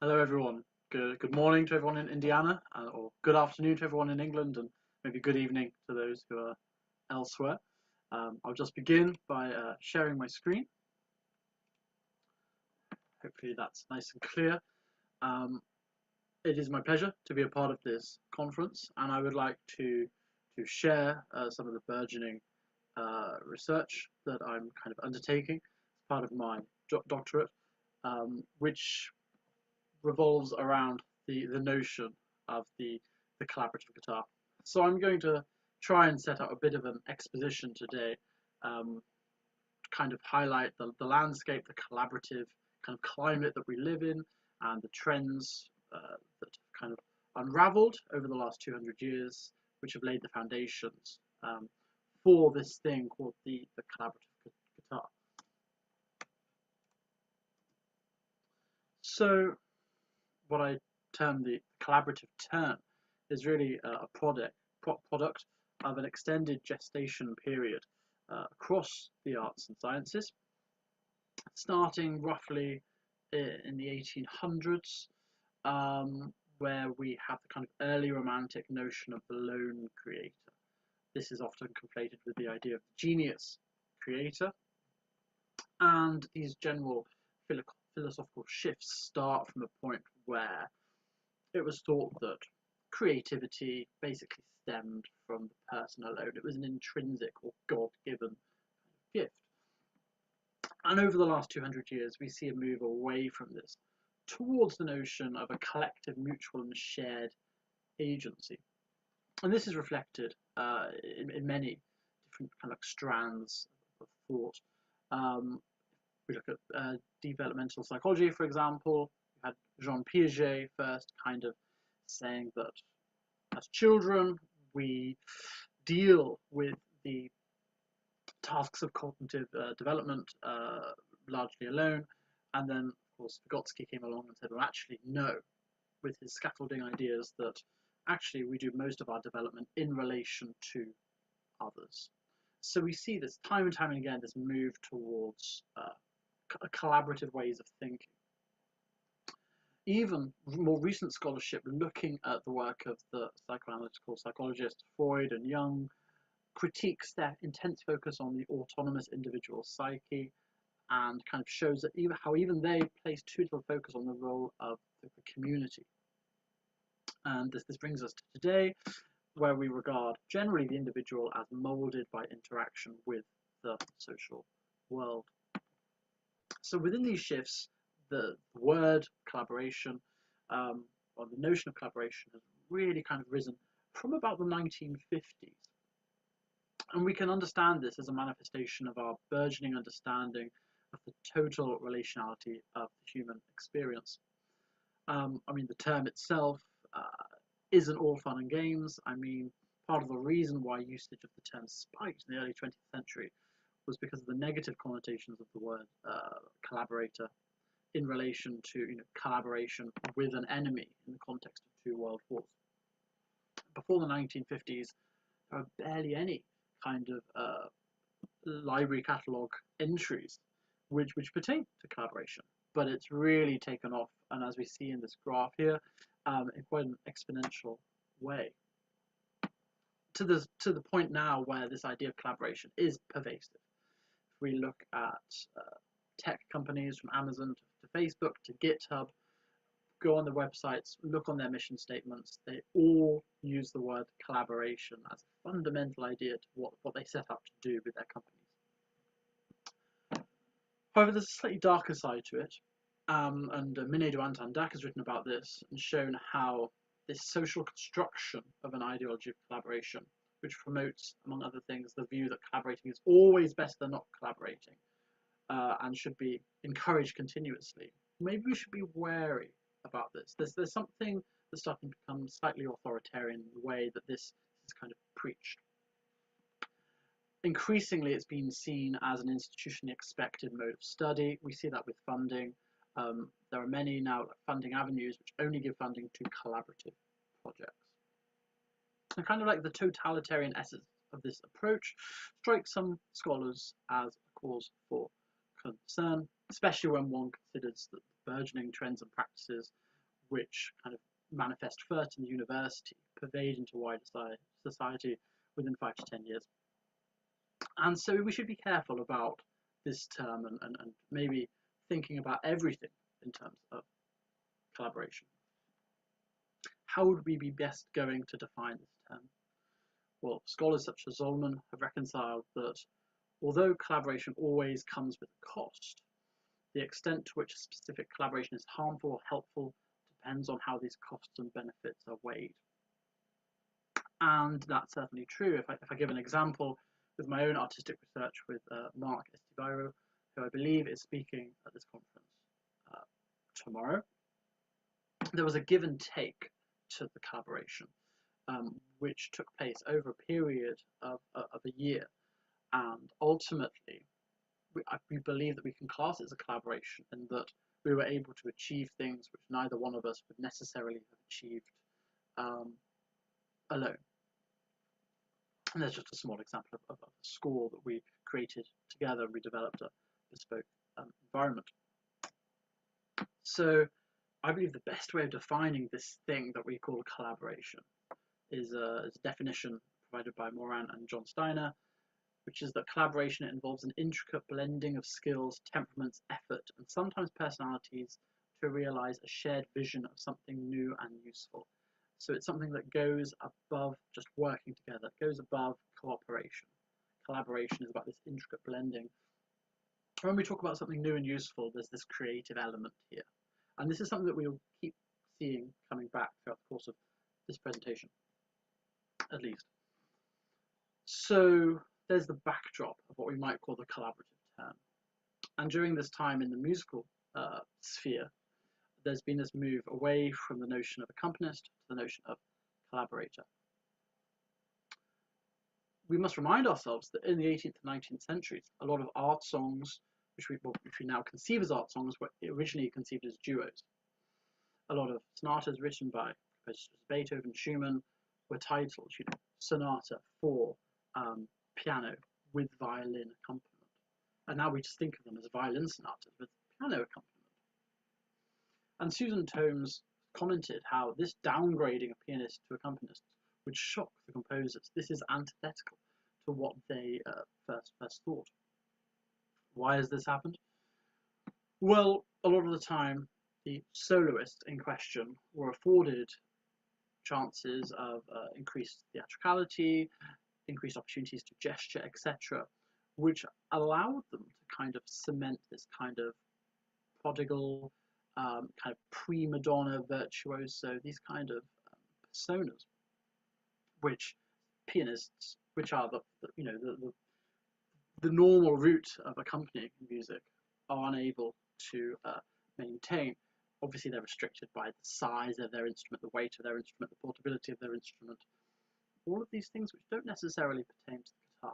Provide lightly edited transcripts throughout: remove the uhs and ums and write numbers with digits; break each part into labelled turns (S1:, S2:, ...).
S1: Hello, everyone. Good morning to everyone in Indiana, or good afternoon to everyone in England, and maybe good evening to those who are elsewhere. I'll just begin by sharing my screen. Hopefully that's nice and clear. It is my pleasure to be a part of this conference, and I would like to share some of the burgeoning research that I'm kind of undertaking as part of my doctorate, which revolves around the notion of the collaborative guitar. So I'm going to try and set out a bit of an exposition today, to kind of highlight the landscape, the collaborative kind of climate that we live in, and the trends that have kind of unraveled over the last 200 years, which have laid the foundations for this thing called the collaborative guitar. So what I term the collaborative turn is really a product of an extended gestation period across the arts and sciences, starting roughly in the 1800s, where we have the kind of early romantic notion of the lone creator. This is often conflated with the idea of the genius creator, and these general philosophical shifts start from a point where it was thought that creativity basically stemmed from the person alone. It was an intrinsic or God-given gift. And over the last 200 years, we see a move away from this towards the notion of a collective, mutual, and shared agency. And this is reflected in many different kind of strands of thought. We look at developmental psychology, for example. We had Jean Piaget first kind of saying that as children we deal with the tasks of cognitive development largely alone, and then of course Vygotsky came along and said, well, actually no, with his scaffolding ideas, that actually we do most of our development in relation to others. So we see this time and time again, this move towards collaborative ways of thinking. Even more recent scholarship looking at the work of the psychoanalytical psychologists Freud and Jung critiques their intense focus on the autonomous individual psyche, and kind of shows that even they place too little focus on the role of the community. And this brings us to today, where we regard generally the individual as moulded by interaction with the social world. So within these shifts, the word collaboration, or the notion of collaboration, has really kind of risen from about the 1950s. And we can understand this as a manifestation of our burgeoning understanding of the total relationality of the human experience. I mean, the term itself isn't all fun and games. I mean, part of the reason why usage of the term spiked in the early 20th century was because of the negative connotations of the word collaborator in relation to collaboration with an enemy in the context of two world wars. Before the 1950s, there were barely any kind of library catalogue entries which pertain to collaboration, but it's really taken off, and as we see in this graph here, in quite an exponential way, to the point now where this idea of collaboration is pervasive. If we look at tech companies from Amazon to Facebook to GitHub, go on their websites, look on their mission statements, they all use the word collaboration as a fundamental idea to what they set out to do with their companies. However, there's a slightly darker side to it, and Minedu Antandak has written about this and shown how this social construction of an ideology of collaboration, which promotes, among other things, the view that collaborating is always better than not collaborating, and should be encouraged continuously. Maybe we should be wary about this. There's something that's starting to become slightly authoritarian in the way that this is kind of preached. Increasingly, it's been seen as an institutionally expected mode of study. We see that with funding. There are many now funding avenues which only give funding to collaborative projects. And kind of like the totalitarian essence of this approach strikes some scholars as a cause for concern, especially when one considers that the burgeoning trends and practices which kind of manifest first in the university, pervade into wider society within 5 to 10 years. And so we should be careful about this term and maybe thinking about everything in terms of collaboration. How would we be best going to define this term? Well, scholars such as Zolman have reconciled that although collaboration always comes with a cost, the extent to which a specific collaboration is harmful or helpful depends on how these costs and benefits are weighed. And that's certainly true. If I give an example with my own artistic research with Mark Estivairo, who I believe is speaking at this conference tomorrow, there was a give and take to the collaboration, which took place over a period of a year. And ultimately, we believe that we can class it as a collaboration and that we were able to achieve things which neither one of us would necessarily have achieved alone. And there's just a small example of a score that we created together. We developed a bespoke environment. So I believe the best way of defining this thing that we call collaboration is a definition provided by Moran and John Steiner, which is that collaboration involves an intricate blending of skills, temperaments, effort, and sometimes personalities to realize a shared vision of something new and useful. So it's something that goes above just working together, it goes above cooperation. Collaboration is about this intricate blending. When we talk about something new and useful, there's this creative element here. And this is something that we'll keep seeing coming back throughout the course of this presentation, at least. So there's the backdrop of what we might call the collaborative term. And during this time in the musical sphere, there's been this move away from the notion of accompanist to the notion of collaborator. We must remind ourselves that in the 18th and 19th centuries, a lot of art songs, which we now conceive as art songs, were originally conceived as duos. A lot of sonatas written by composers Beethoven, Schumann were titled, sonata for piano with violin accompaniment. And now we just think of them as violin sonatas with piano accompaniment. And Susan Tomes commented how this downgrading of pianist to accompanist would shock the composers. This is antithetical to what they first thought. Why has this happened? Well, a lot of the time, the soloists in question were afforded chances of increased theatricality, increased opportunities to gesture, etc., which allowed them to kind of cement this kind of prodigal, kind of prima donna virtuoso, these kind of personas, which pianists, which are the normal route of accompanying music, are unable to maintain. Obviously, they're restricted by the size of their instrument, the weight of their instrument, the portability of their instrument, all of these things which don't necessarily pertain to the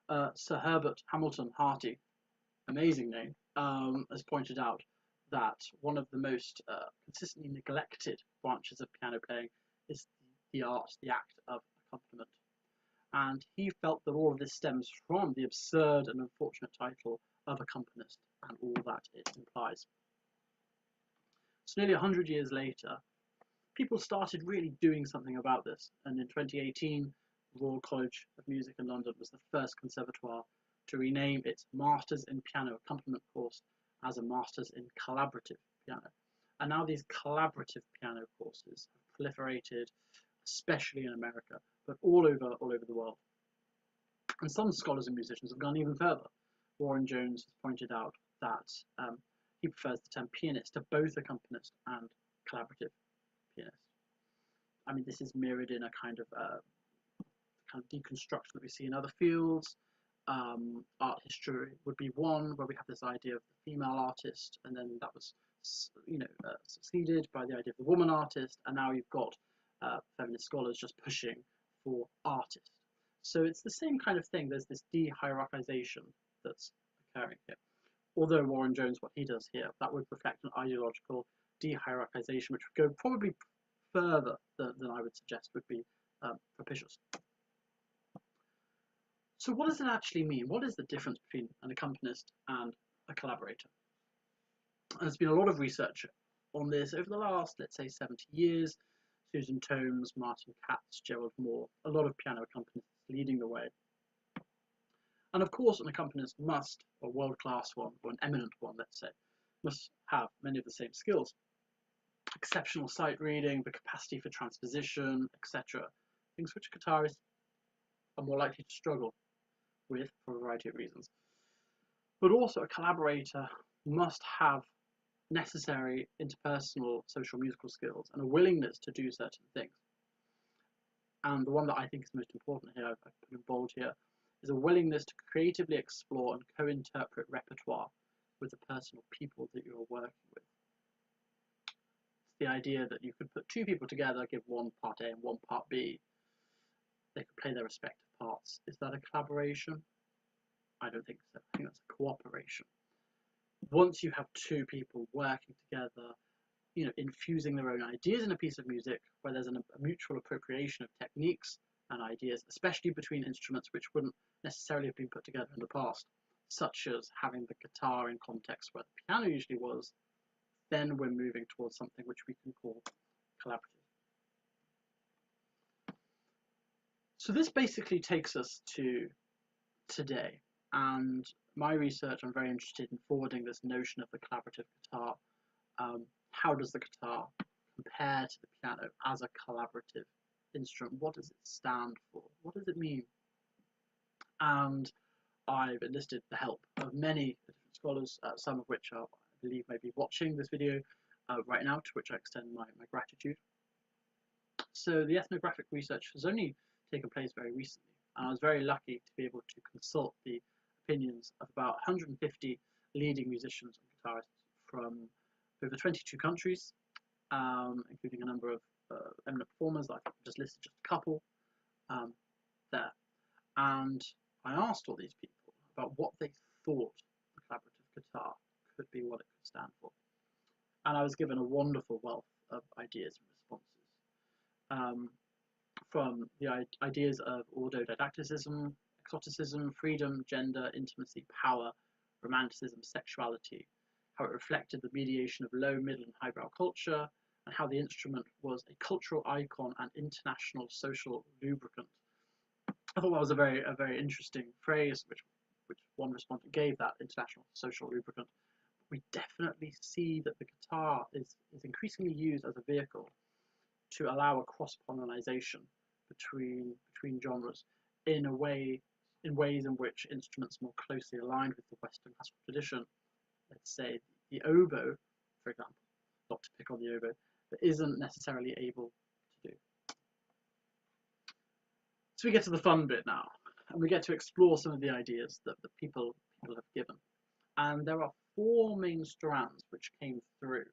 S1: guitar. Sir Herbert Hamilton Harty, amazing name, has pointed out that one of the most consistently neglected branches of piano playing is the act of accompaniment. And he felt that all of this stems from the absurd and unfortunate title of accompanist and all that it implies. So nearly 100 years later, people started really doing something about this. And in 2018, the Royal College of Music in London was the first conservatoire to rename its Masters in Piano Accompaniment course as a Masters in Collaborative Piano. And now these collaborative piano courses have proliferated, especially in America, but all over the world. And some scholars and musicians have gone even further. Warren Jones has pointed out that he prefers the term pianist to both accompanist and collaborative pianist. I mean, this is mirrored in a kind of deconstruction that we see in other fields. Art history would be one, where we have this idea of the female artist, and then that was, succeeded by the idea of the woman artist, and now you've got feminist scholars just pushing for artist. So it's the same kind of thing. There's this de-hierarchization that's occurring here. Although Warren Jones, what he does here, that would reflect an ideological de-hierarchization, which would go probably further than I would suggest would be propitious. So what does it actually mean? What is the difference between an accompanist and a collaborator? And there's been a lot of research on this over the last, let's say, 70 years. Susan Tomes, Martin Katz, Gerald Moore, a lot of piano accompanists leading the way. And of course, an accompanist must, or world-class one, or an eminent one, let's say, must have many of the same skills. Exceptional sight reading, the capacity for transposition, etc. Things which guitarists are more likely to struggle with for a variety of reasons. But also a collaborator must have necessary interpersonal social musical skills and a willingness to do certain things. And the one that I think is most important here, I've put in bold here, is a willingness to creatively explore and co-interpret repertoire with the personal people that you're working with. It's the idea that you could put two people together, give one part A and one part B. They could play their respective parts. Is that a collaboration? I don't think so. I think that's a cooperation. Once you have two people working together, infusing their own ideas in a piece of music, where there's a mutual appropriation of techniques and ideas, especially between instruments which wouldn't necessarily have been put together in the past, such as having the guitar in context where the piano usually was, then we're moving towards something which we can call collaborative. So this basically takes us to today, and my research, I'm very interested in forwarding this notion of the collaborative guitar. How does the guitar compare to the piano as a collaborative instrument? What does it stand for? What does it mean? And I've enlisted the help of many different scholars, some of which are, I believe, maybe watching this video right now, to which I extend my gratitude. So the ethnographic research has only taken place very recently, and I was very lucky to be able to consult the opinions of about 150 leading musicians and guitarists from over 22 countries, including a number of eminent performers. I've just listed just a couple there. And I asked all these people about what they thought the collaborative guitar could be, what it could stand for. And I was given a wonderful wealth of ideas and responses. From the ideas of autodidacticism, exoticism, freedom, gender, intimacy, power, romanticism, sexuality, how it reflected the mediation of low, middle and highbrow culture, and how the instrument was a cultural icon and international social lubricant. I thought that was a very interesting phrase, which one respondent gave, that international social lubricant. We definitely see that the guitar is increasingly used as a vehicle to allow a cross-pollination between genres in ways in which instruments more closely aligned with the Western classical tradition, let's say the oboe, for example, not to pick on the oboe, but isn't necessarily able to do. So we get to the fun bit now, and we get to explore some of the ideas that the people have given. And there are four main strands which came through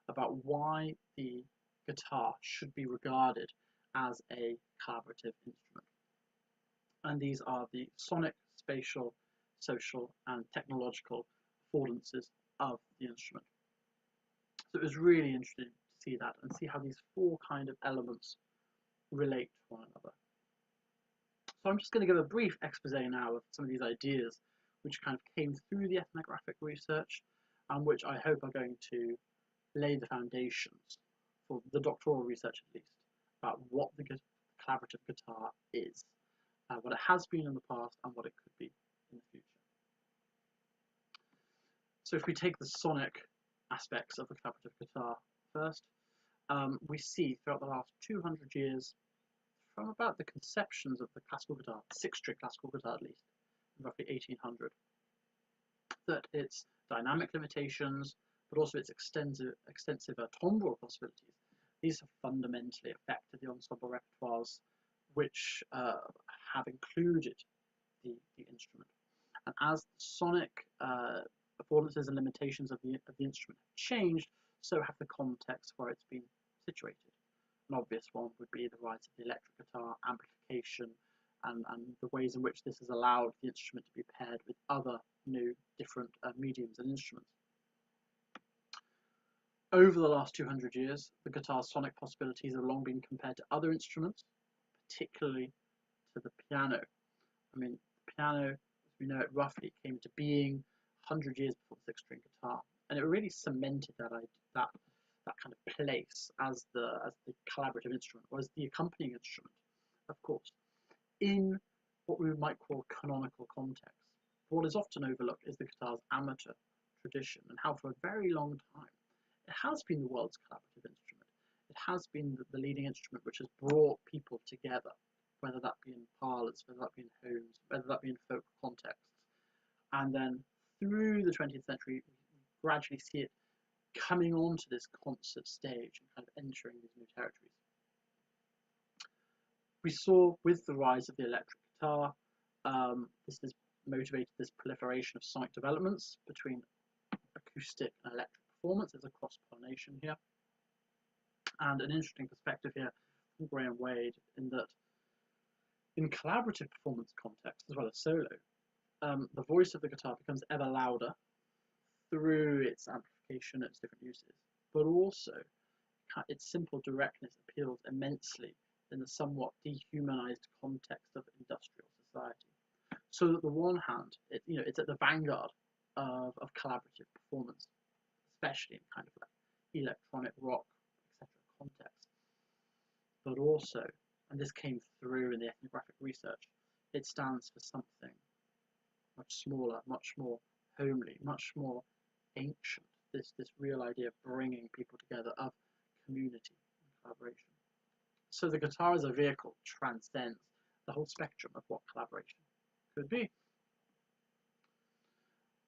S1: about why the guitar should be regarded as a collaborative instrument. And these are the sonic, spatial, social, and technological affordances of the instrument. So it was really interesting to see that and see how these four kind of elements relate to one another. So I'm just going to give a brief expose now of some of these ideas which kind of came through the ethnographic research, and which I hope are going to lay the foundations for the doctoral research, at least, about what the collaborative guitar is, what it has been in the past, and what it could be in the future. So if we take the sonic aspects of the collaborative guitar first, we see throughout the last 200 years, from about the conceptions of the classical guitar, six-string classical guitar at least, roughly 1800, that its dynamic limitations, but also its extensive timbral possibilities, these have fundamentally affected the ensemble repertoires which have included the instrument. And as the sonic affordances and limitations of the instrument have changed, so have the context where it's been situated. An obvious one would be the rise of the electric guitar, amplification, and the ways in which this has allowed the instrument to be paired with other new, different mediums and instruments. Over the last 200 years, the guitar's sonic possibilities have long been compared to other instruments, particularly to the piano. I mean, the piano, as we know it roughly, came into being 100 years before the six-string guitar, and it really cemented that that kind of place as the collaborative instrument, or as the accompanying instrument, of course, in what we might call canonical context. What is often overlooked is the guitar's amateur tradition, and how for a very long time it has been the world's collaborative instrument. It has been the leading instrument which has brought people together, whether that be in parlours, whether that be in homes, whether that be in folk contexts. And then through the 20th century, we gradually see it coming onto this concert stage and kind of entering these new territories. We saw with the rise of the electric guitar, this has motivated this proliferation of sonic developments between acoustic and electric performance. There's a cross-pollination here. And an interesting perspective here from Graham Wade, in that in collaborative performance context as well as solo, the voice of the guitar becomes ever louder through its amplification, its different uses, but also its simple directness appeals immensely in the somewhat dehumanized context of industrial society. So that on the one hand, it's at the vanguard of collaborative performance, especially in kind of like electronic rock, etc. context. But also, and this came through in the ethnographic research, it stands for something much smaller, much more homely, much more ancient. This real idea of bringing people together, of community and collaboration. So the guitar as a vehicle transcends the whole spectrum of what collaboration could be.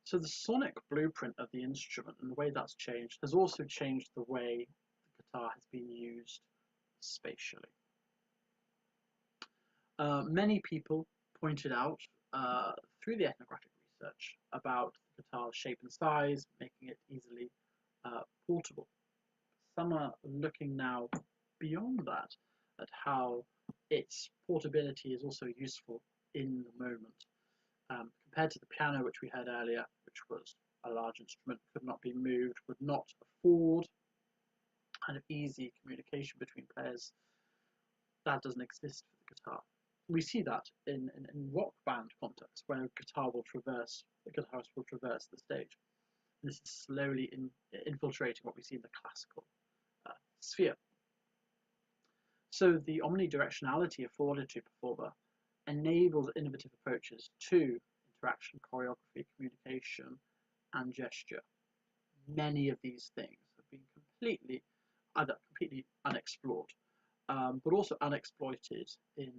S1: So the sonic blueprint of the instrument and the way that's changed has also changed the way the guitar has been used spatially. Many people pointed out through the ethnographic research about the guitar's shape and size, making it easily portable. Some are looking now beyond that at how its portability is also useful in the moment. Compared to the piano, which we heard earlier, which was a large instrument, could not be moved, would not afford kind of easy communication between players, that doesn't exist for the guitar. We see that in rock band context, where the guitarist will traverse the stage. And this is slowly infiltrating what we see in the classical sphere. So the omnidirectionality afforded to a performer enables innovative approaches to interaction, choreography, communication, and gesture. Many of these things have been completely unexplored, but also unexploited in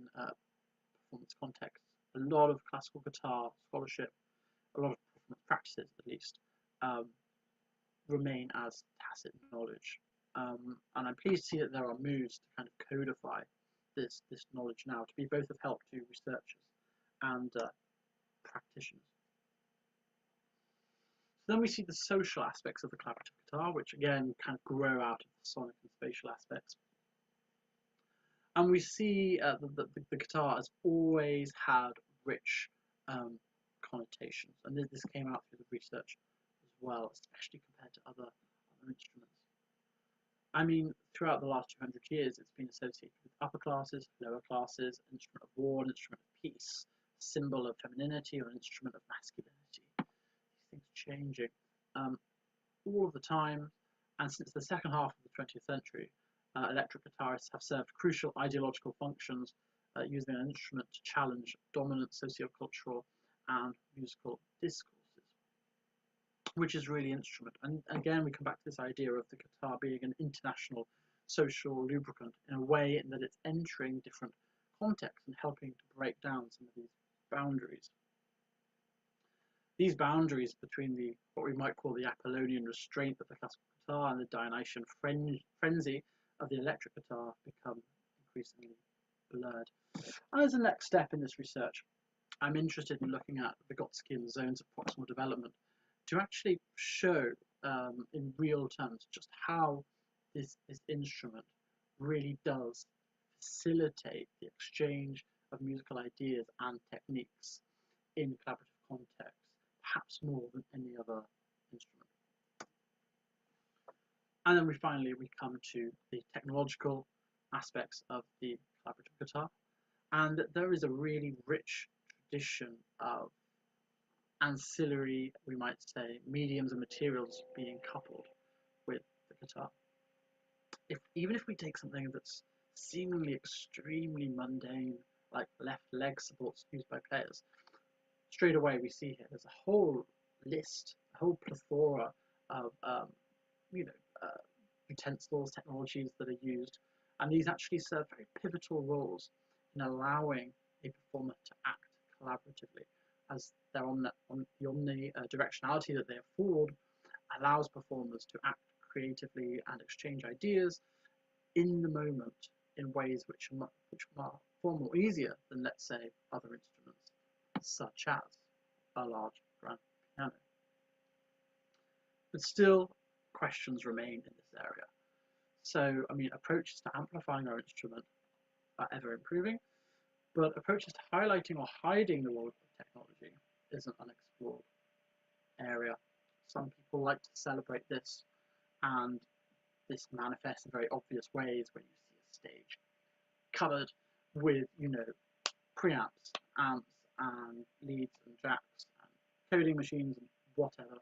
S1: performance context. A lot of classical guitar scholarship, a lot of performance practices at least, remain as tacit knowledge. And I'm pleased to see that there are moves to kind of codify this knowledge now, to be both of help to researchers and practitioners. So then we see the social aspects of the collaborative guitar, which again kind of grow out of the sonic and spatial aspects. And we see that the guitar has always had rich connotations, and this came out through the research as well, especially compared to other instruments. I mean, throughout the last 200 years, it's been associated with upper classes, lower classes, an instrument of war, an instrument of peace, a symbol of femininity, or an instrument of masculinity. These things changing all of the time, and since the second half of the 20th century, electric guitarists have served crucial ideological functions using an instrument to challenge dominant sociocultural and musical discourses, which is really instrument. And again, we come back to this idea of the guitar being an international social lubricant in a way that it's entering different contexts and helping to break down some of these boundaries. These boundaries between what we might call the Apollonian restraint of the classical guitar and the Dionysian frenzy of the electric guitar become increasingly blurred. And as a next step in this research, I'm interested in looking at Vygotsky and the zones of proximal development to actually show in real terms just how this instrument really does facilitate the exchange of musical ideas and techniques in collaborative context, perhaps more than any other instrument. And then finally we come to the technological aspects of the collaborative guitar, and there is a really rich tradition of ancillary, we might say, mediums and materials being coupled with the guitar. even if we take something that's seemingly extremely mundane, like left leg supports used by players, straight away we see here there's a whole list, a whole plethora of you know utensils, technologies that are used, and these actually serve very pivotal roles in allowing a performer to act collaboratively, as they're on the omnidirectionality that they afford allows performers to act creatively and exchange ideas in the moment in ways which are far more easier than, let's say, other instruments, such as a large grand piano. But still, questions remain in this area. So, I mean, approaches to amplifying our instrument are ever improving, but approaches to highlighting or hiding the role of technology is an unexplored area. Some people like to celebrate this, and this manifests in very obvious ways when you see a stage covered with, preamps, amps, and leads and jacks and coding machines and whatever.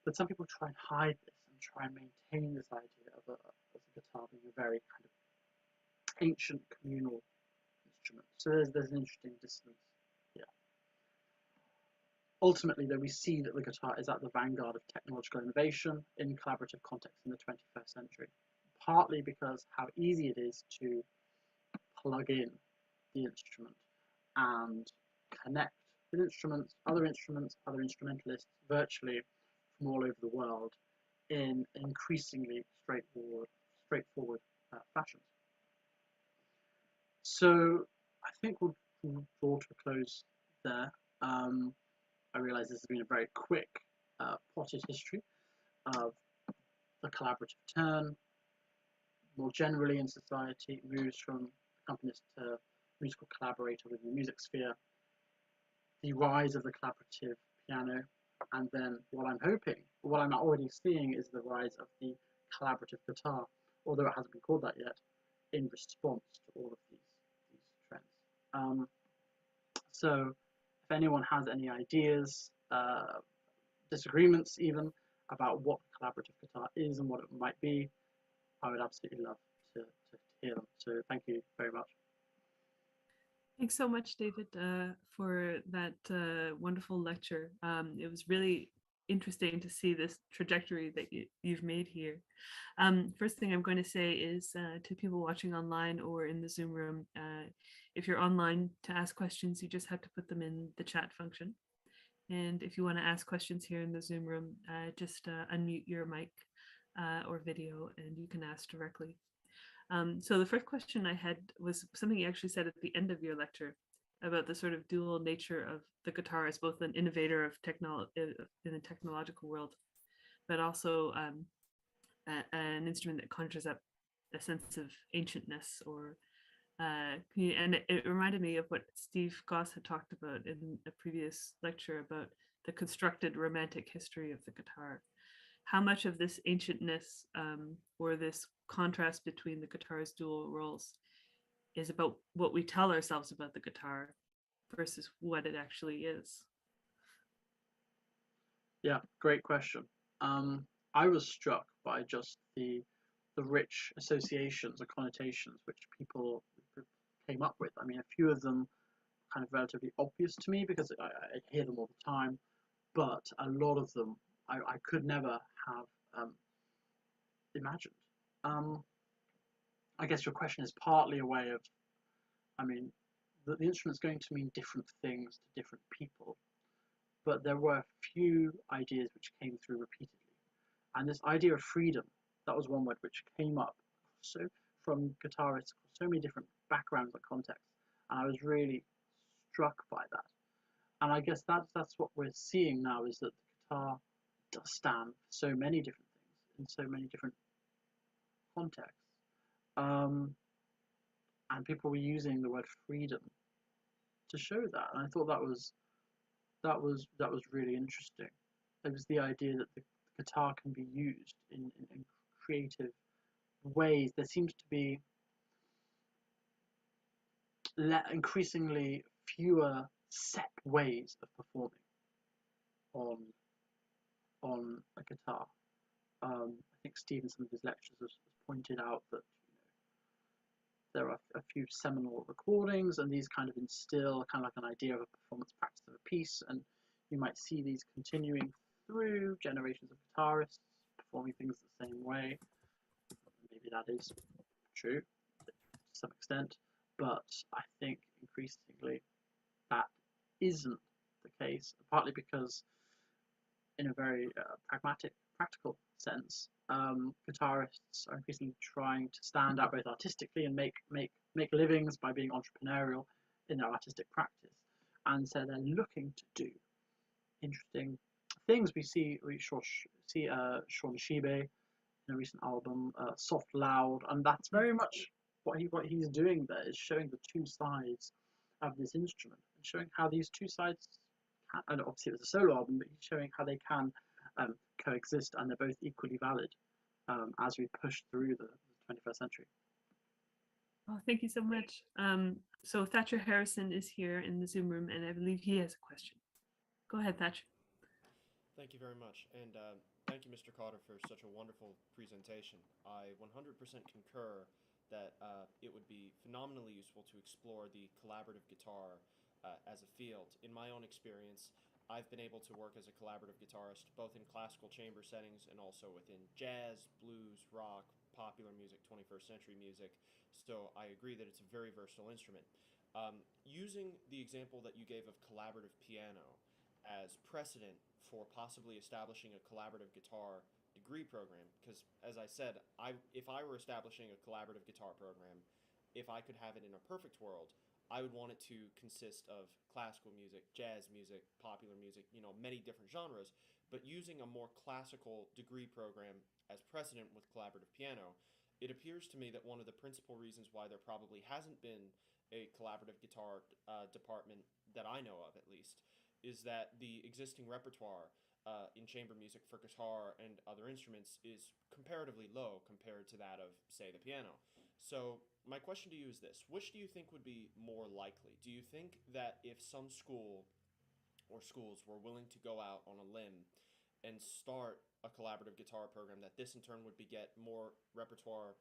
S1: But some people try and hide this and try and maintain this idea of a guitar being a very kind of ancient communal instrument. So there's an interesting dissonance here. Ultimately, though, we see that the guitar is at the vanguard of technological innovation in collaborative contexts in the 21st century, partly because how easy it is to plug in the instrument and connect with other instrumentalists virtually from all over the world in increasingly straightforward fashions. So I think we'll draw to a close there. I realise this has been a very quick, potted history of the collaborative turn. More generally in society, it moves from accompanist to musical collaborator within the music sphere, the rise of the collaborative piano, and then what I'm already seeing is the rise of the collaborative guitar, although it hasn't been called that yet, in response to all of these trends. So if anyone has any ideas, disagreements even, about what collaborative guitar is and what it might be, I would absolutely love to hear them. So thank you very much.
S2: Thanks so much, David, for that wonderful lecture. It was really interesting to see this trajectory that you've made here. First thing I'm going to say is to people watching online or in the Zoom room, if you're online to ask questions, you just have to put them in the chat function. And if you want to ask questions here in the Zoom room, just unmute your mic or video and you can ask directly. So the first question I had was something you actually said at the end of your lecture about the sort of dual nature of the guitar as both an innovator of in the technological world, but also an instrument that conjures up a sense of ancientness or and it reminded me of what Steve Goss had talked about in a previous lecture about the constructed romantic history of the guitar. How much of this ancientness or this contrast between the guitar's dual roles is about what we tell ourselves about the guitar versus what it actually is?
S1: Yeah, great question. I was struck by just the rich associations or connotations which people came up with. I mean, a few of them kind of relatively obvious to me because I hear them all the time, but a lot of them I could never have imagined. I guess your question is partly a way of, I mean, the instrument's going to mean different things to different people, but there were a few ideas which came through repeatedly. And this idea of freedom, that was one word which came up so from guitarists, so many different backgrounds and contexts, and I was really struck by that. And I guess that's what we're seeing now, is that the guitar does stand for so many different things in so many different contexts. And people were using the word freedom to show that, and I thought that was really interesting. It was the idea that the guitar can be used in creative ways. There seems to be increasingly fewer set ways of performing on a guitar. I think Steve in some of his lectures has pointed out that there are a few seminal recordings, and these kind of instill kind of like an idea of a performance practice of a piece, and you might see these continuing through generations of guitarists performing things the same way. Maybe that is true to some extent, but I think increasingly that isn't the case, partly because in a very practical sense, guitarists are increasingly trying to stand out both artistically and make livings by being entrepreneurial in their artistic practice, and so they're looking to do interesting things. We see Sean Shibe in a recent album, Soft Loud, and that's very much what he's doing there, is showing the two sides of this instrument and showing how these two sides can, and obviously it's a solo album, but he's showing how they can coexist, and they're both equally valid as we push through the 21st century.
S2: Oh, thank you so much. So Thatcher Harrison is here in the Zoom room, and I believe he has a question. Go ahead, Thatcher.
S3: Thank you very much, and thank you, Mr. Cotter, for such a wonderful presentation. I 100% concur that it would be phenomenally useful to explore the collaborative guitar as a field. In my own experience, I've been able to work as a collaborative guitarist both in classical chamber settings and also within jazz, blues, rock, popular music, 21st century music. So I agree that it's a very versatile instrument. Using the example that you gave of collaborative piano as precedent for possibly establishing a collaborative guitar degree program, because as I said, if I were establishing a collaborative guitar program, if I could have it in a perfect world, I would want it to consist of classical music, jazz music, popular music, many different genres, but using a more classical degree program as precedent with collaborative piano, it appears to me that one of the principal reasons why there probably hasn't been a collaborative guitar department that I know of, at least, is that the existing repertoire in chamber music for guitar and other instruments is comparatively low compared to that of, say, the piano. So my question to you is this: which do you think would be more likely? Do you think that if some school or schools were willing to go out on a limb and start a collaborative guitar program, that this in turn would beget more repertoire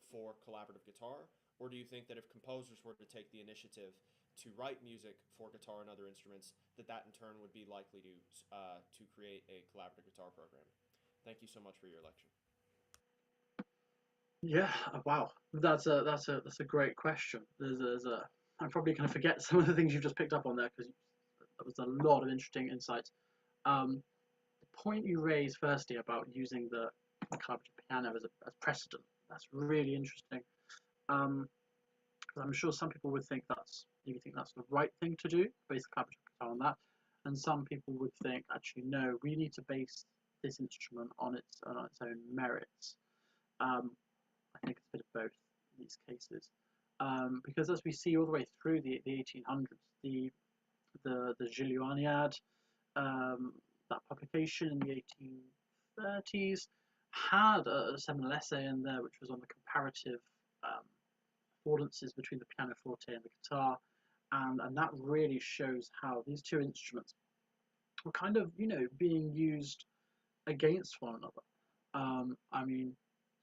S3: for collaborative guitar? Or do you think that if composers were to take the initiative to write music for guitar and other instruments, that in turn would be likely to create a collaborative guitar program? Thank you so much for your lecture.
S1: Yeah, wow, that's a great question. I'm probably going to forget some of the things you've just picked up on there, because that was a lot of interesting insights. The point you raised firstly about using the collaborative piano as precedent, that's really interesting. Because I'm sure some people would think that's the right thing to do, base collaborative guitar on that, and some people would think, actually no, we need to base this instrument on its own merits. I think it's a bit of both in these cases, because as we see all the way through the 1800s, the Gillianiad, that publication in the 1830s, had a seminal essay in there which was on the comparative affordances between the pianoforte and the guitar, and that really shows how these two instruments were kind of being used against one another. I mean,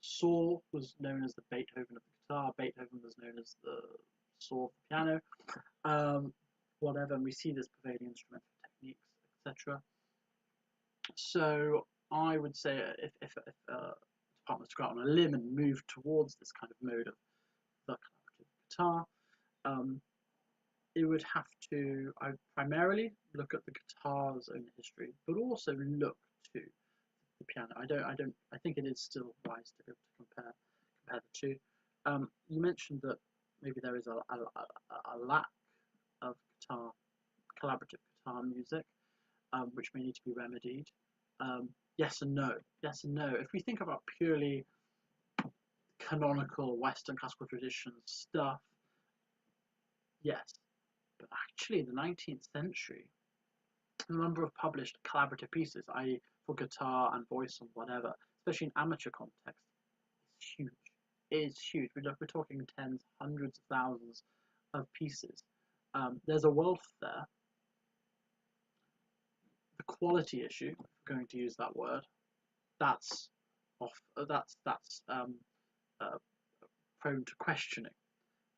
S1: Saw was known as the Beethoven of the guitar, Beethoven was known as the Saw of the piano, whatever, and we see this pervading instrumental techniques, etc. So I would say if departments go out on a limb and move towards this kind of mode of the collaborative guitar, it would have to primarily look at the guitar's own history, but also look to the piano. I think it is still wise to be able to compare the two. You mentioned that maybe there is a lack of collaborative guitar music, which may need to be remedied. Yes and no. Yes and no. If we think about purely canonical Western classical tradition stuff, yes. But actually, in the 19th century, the number of published collaborative pieces, i.e. for guitar and voice and whatever, especially in amateur context, is huge. It is huge. We're talking tens, hundreds of thousands of pieces. There's a wealth there. The quality issue, if we're going to use that word, that's prone to questioning.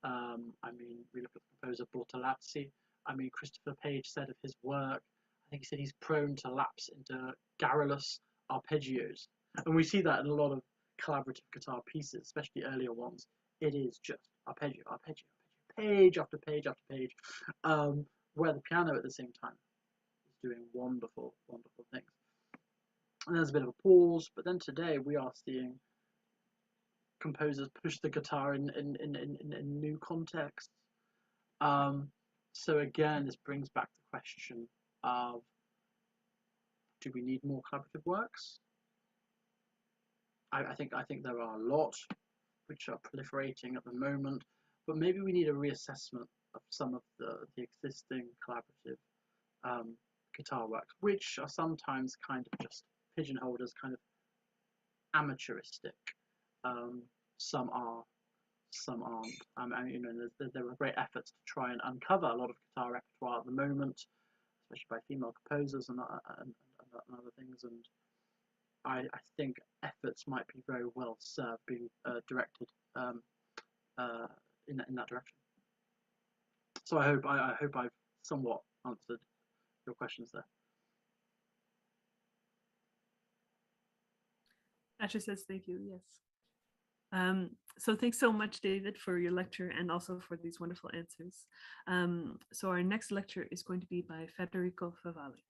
S1: I mean, we look at the composer Bortolazzi. I mean, Christopher Page said of his work, I think he said he's prone to lapse into garrulous arpeggios. And we see that in a lot of collaborative guitar pieces, especially earlier ones. It is just arpeggio, arpeggio, arpeggio, page after page after page, where the piano at the same time is doing wonderful, wonderful things. And there's a bit of a pause, but then today we are seeing composers push the guitar in new contexts. So again, this brings back the question of, do we need more collaborative works? I think there are a lot which are proliferating at the moment, but maybe we need a reassessment of some of the existing collaborative guitar works, which are sometimes kind of just pigeonholed as kind of amateuristic. Some are, some aren't. You know, there are great efforts to try and uncover a lot of guitar repertoire at the moment, especially by female composers and other things. And I think efforts might be very well served being directed in that direction. So I hope I've somewhat answered your questions there.
S2: Asher says thank you. Yes. So thanks so much, David, for your lecture and also for these wonderful answers. So our next lecture is going to be by Federico Favalli.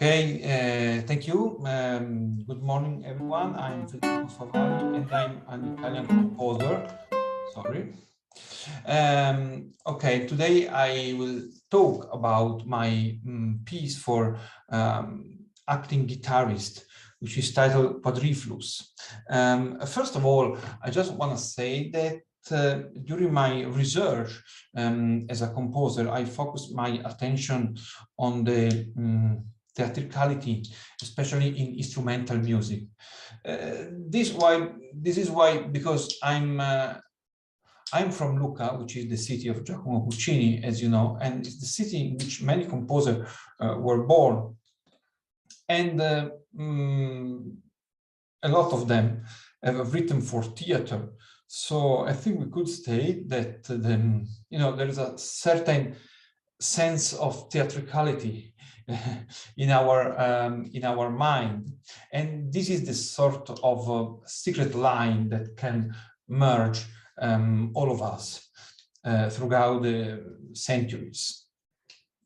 S4: Okay, thank you. Good morning, everyone. I'm Federico Favalli, and I'm an Italian composer. Sorry. Okay, today I will talk about my piece for acting guitarist, which is titled Quadriflus. First of all, I just want to say that during my research as a composer, I focused my attention on the theatricality, especially in instrumental music. This is why because I'm from Lucca, which is the city of Giacomo Puccini, as you know, and it's the city in which many composers were born, and a lot of them have written for theater. So I think we could state that there is a certain sense of theatricality in our mind, and this is the sort of secret line that can merge all of us throughout the centuries.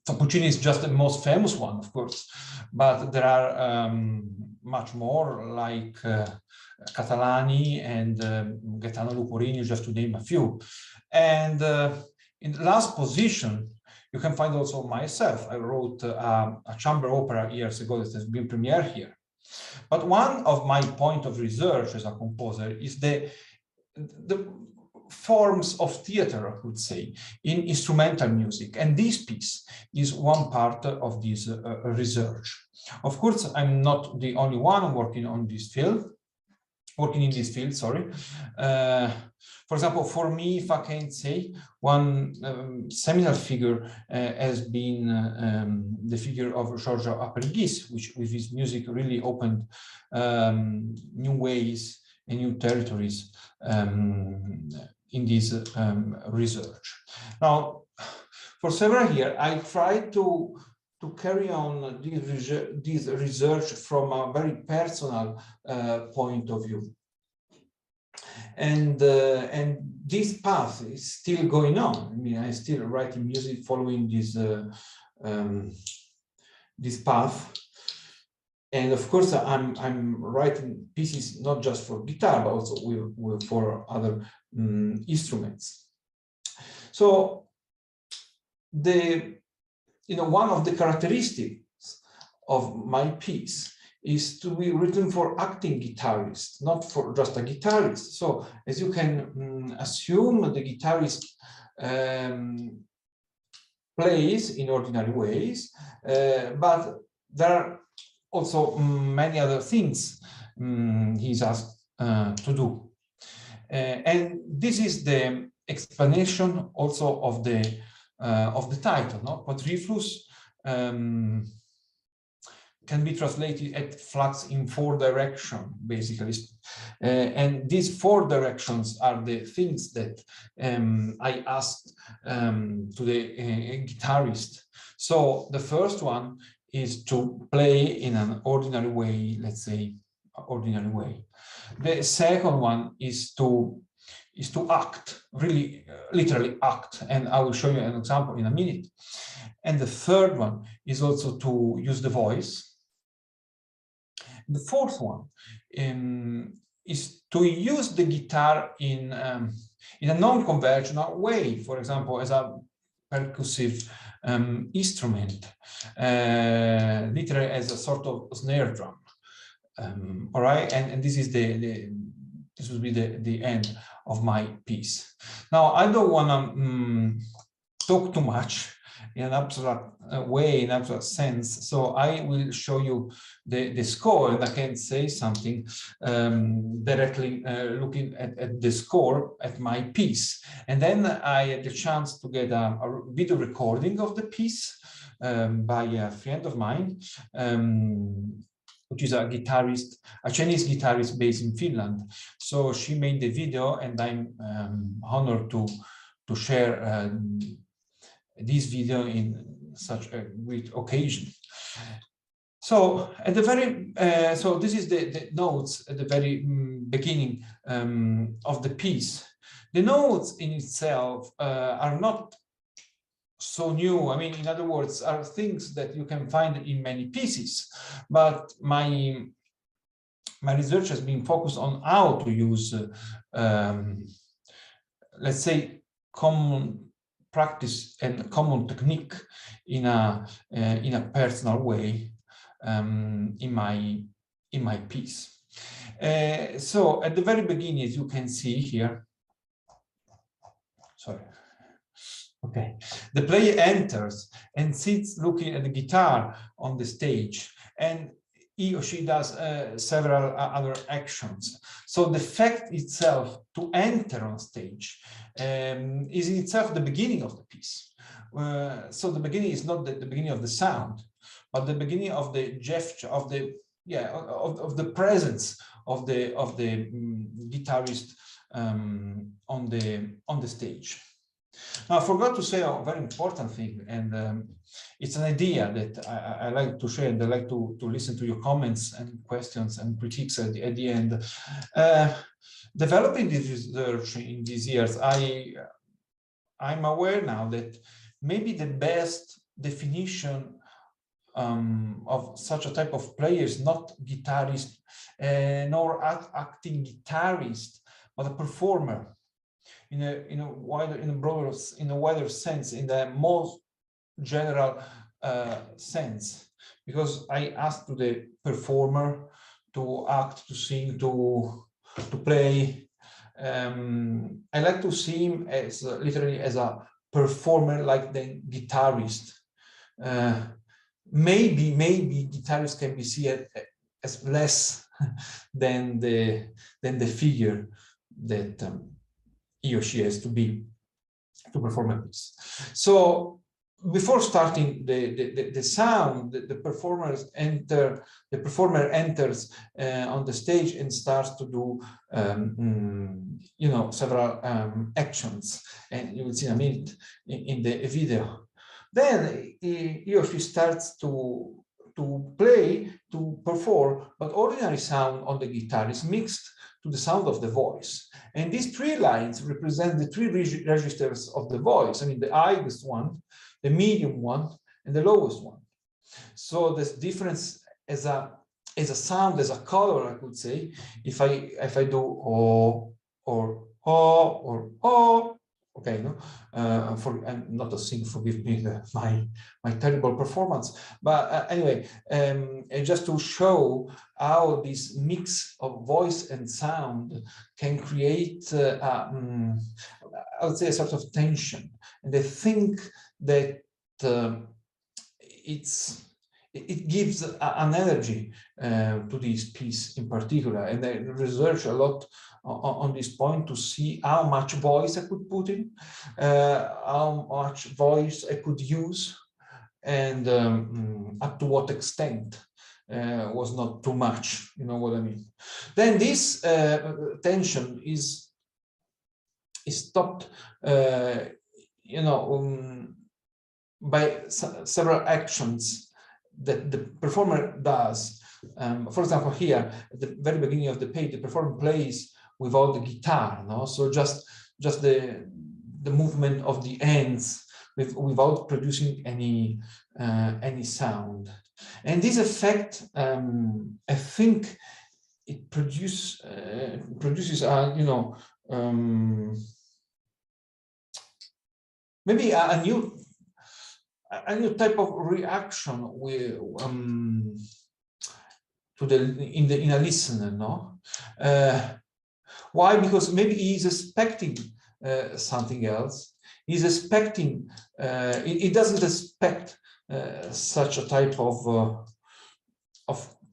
S4: So Puccini is just the most famous one, of course, but there are much more, like Catalani and Gaetano Luporini, just to name a few. And in the last position, you can find also myself. I wrote a chamber opera years ago that has been premiered here. But one of my point of research as a composer is the forms of theater, I would say, in instrumental music. And this piece is one part of this research. Of course, I'm not the only one working in this field, sorry. For example, for me, if I can say, one seminal figure has been the figure of Giorgio Aperghis, which with his music really opened new ways and new territories in this research. Now, for several years, I tried to carry on this research from a very personal point of view. And this path is still going on. I mean, I'm still writing music following this path. And of course, I'm writing pieces not just for guitar, but also for other instruments. So one of the characteristics of my piece is to be written for acting guitarist, not for just a guitarist. So as you can assume, the guitarist plays in ordinary ways, but there are also many other things he's asked to do. And this is the explanation also of the title, no? Quadriflus can be translated as flux in 4 directions, basically. And these 4 directions are the things that I asked to the guitarist. So the first one is to play in an ordinary way, let's say, ordinary way. The second one is to act, really, literally act, and I will show you an example in a minute. And the third one is also to use the voice. The fourth one is to use the guitar in a non-conventional way, for example, as a percussive instrument, literally as a sort of snare drum. All right, and this is this will be the end of my piece. Now, I don't want to talk too much in an abstract way, in abstract sense, so I will show you the score, and I can say something directly looking at the score, at my piece. And then I had the chance to get a video recording of the piece by a friend of mine, which is a guitarist, a Chinese guitarist based in Finland. So she made the video, and I'm honored to share this video in such a great occasion. So at the very, so this is the notes at the very beginning of the piece. The notes in itself are not so new. I mean, in other words, are things that you can find in many pieces. But my research has been focused on how to use, let's say, common practice and common technique in a personal way in my piece. So at the very beginning, as you can see here, sorry. Okay, the player enters and sits looking at the guitar on the stage, and he or she does several other actions. So the fact itself to enter on stage is in itself the beginning of the piece. So the beginning is not the beginning of the sound, but the beginning of the gesture, of the of the presence of the guitarist on the stage. Now, I forgot to say a very important thing, and it's an idea that I like to share, and I like to listen to your comments and questions and critiques at the end. Developing this research in these years, I'm aware now that maybe the best definition of such a type of player is not guitarist, nor acting guitarist, but a performer. In a wider sense, in the most general sense, because I asked to the performer to act, to sing, to play. I like to see him as literally as a performer, like the guitarist. Maybe guitarist can be seen as less than the figure that he or she has to be to perform a piece. So before starting the sound, the performer enters on the stage and starts to do several actions, and you will see in a minute in the video. Then he or she starts to play, to perform, but ordinary sound on the guitar is mixed to the sound of the voice. And these three lines represent the three registers of the voice. I mean, the highest one, the medium one, and the lowest one. So this difference as a sound, as a color, I could say, if I do oh or oh or oh, okay, no, I'm not a singer, forgive me my terrible performance. But anyway, and just to show how this mix of voice and sound can create, I would say, a sort of tension. And I think that it gives an energy to this piece in particular. And I research a lot on this point to see how much voice I could put in, how much voice I could use, and up to what extent was not too much, you know what I mean. Then this tension is stopped, by several actions that the performer does. For example, here at the very beginning of the page, the performer plays without the guitar, no? So just the movement of the hands without producing any sound. And this effect, I think, it produces maybe a new type of reaction with in a listener, no? Why? Because maybe he's expecting something else. He's expecting. He doesn't expect such a type of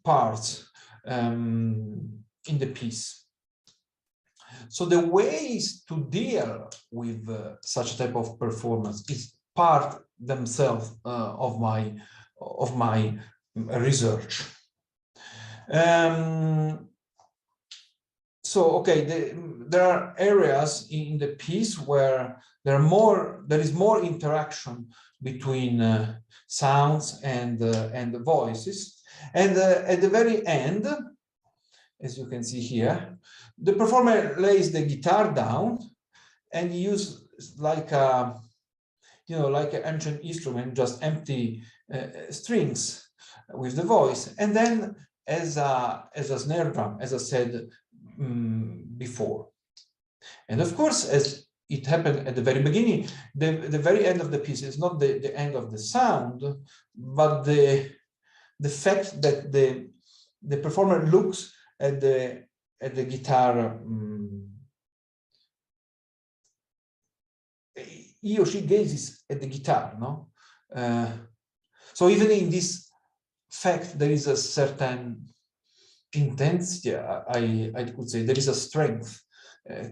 S4: parts in the piece. So the ways to deal with such a type of performance is part themselves of my research. So okay, there are areas in the piece where there is more interaction between sounds and the voices, and at the very end, as you can see here, the performer lays the guitar down and uses like a you know, like an ancient instrument, just empty strings with the voice, and then as a snare drum, as I said before. And of course, as it happened at the very beginning, the very end of the piece is not the end of the sound, but the fact that the performer looks at the guitar. He or she gazes at the guitar, no? So even in this fact, there is a certain intensity, I would say. There is a strength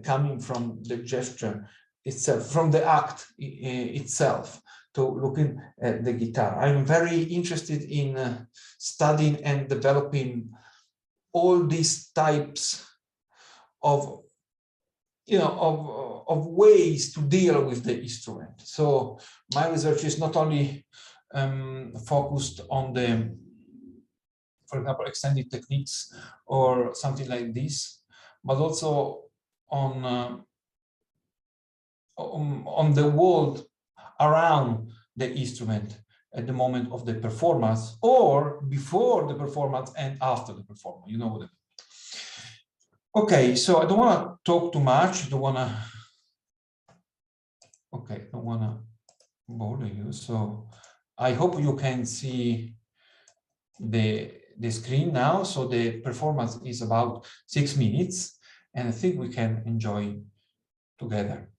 S4: coming from the gesture itself, from the act itself, to looking at the guitar. I'm very interested in studying and developing all these types of, you know, of ways to deal with the instrument. So my research is not only focused on the, for example, extended techniques or something like this, but also on the world around the instrument at the moment of the performance, or before the performance and after the performance. You know what I mean? Okay, so I don't want to talk too much. Don't want to bother you. So I hope you can see the screen now. So the performance is about 6 minutes, and I think we can enjoy together.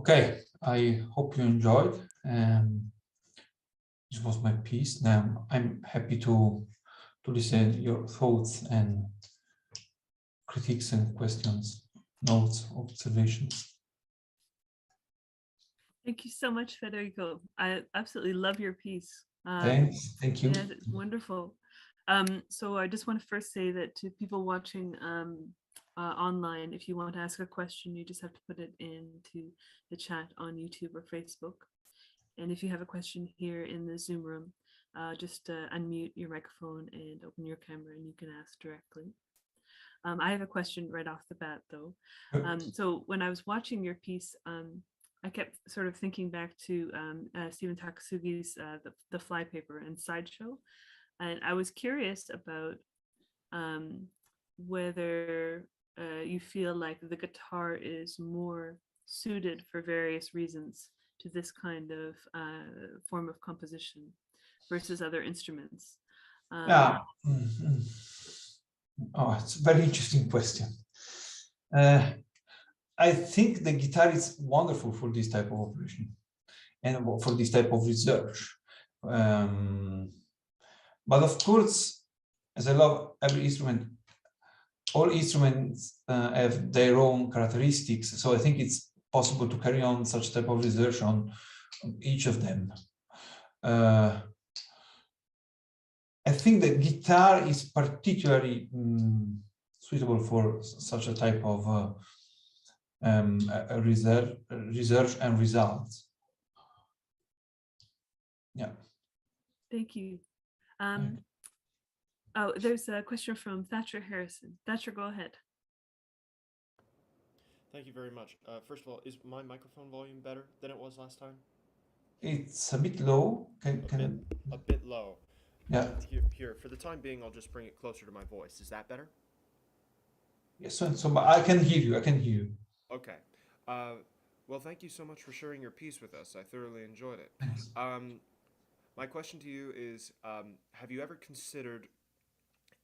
S4: Okay, I hope you enjoyed. This was my piece. Now I'm happy to listen your thoughts and critiques and questions, notes, observations.
S2: Thank you so much, Federico. I absolutely love your piece.
S4: Thanks. Thank you.
S2: Yes, it's wonderful. So I just want to first say that to people watching online, if you want to ask a question, you just have to put it into the chat on YouTube or Facebook. And if you have a question here in the Zoom room, just unmute your microphone and open your camera and you can ask directly. I have a question right off the bat, though. So when I was watching your piece, I kept sort of thinking back to Stephen Takasugi's the Flypaper and Sideshow. And I was curious about whether you feel like the guitar is more suited for various reasons to this kind of form of composition versus other instruments.
S4: Yeah. Oh, it's a very interesting question. I think the guitar is wonderful for this type of operation and for this type of research. But of course, as I love every instrument, all instruments have their own characteristics. So I think it's possible to carry on such type of research on each of them. I think that guitar is particularly suitable for such a type of research and results. Yeah.
S2: Thank you. Oh, there's a question from Thatcher Harrison. Thatcher, go ahead.
S3: Thank you very much. First of all, is my microphone volume better than it was last time?
S4: It's a bit low.
S3: A bit low.
S4: Yeah.
S3: Here, for the time being, I'll just bring it closer to my voice. Is that better?
S4: Yes, so I can hear you. I can hear you.
S3: Okay. Well, thank you so much for sharing your piece with us. I thoroughly enjoyed it.
S4: Thanks.
S3: My question to you is, have you ever considered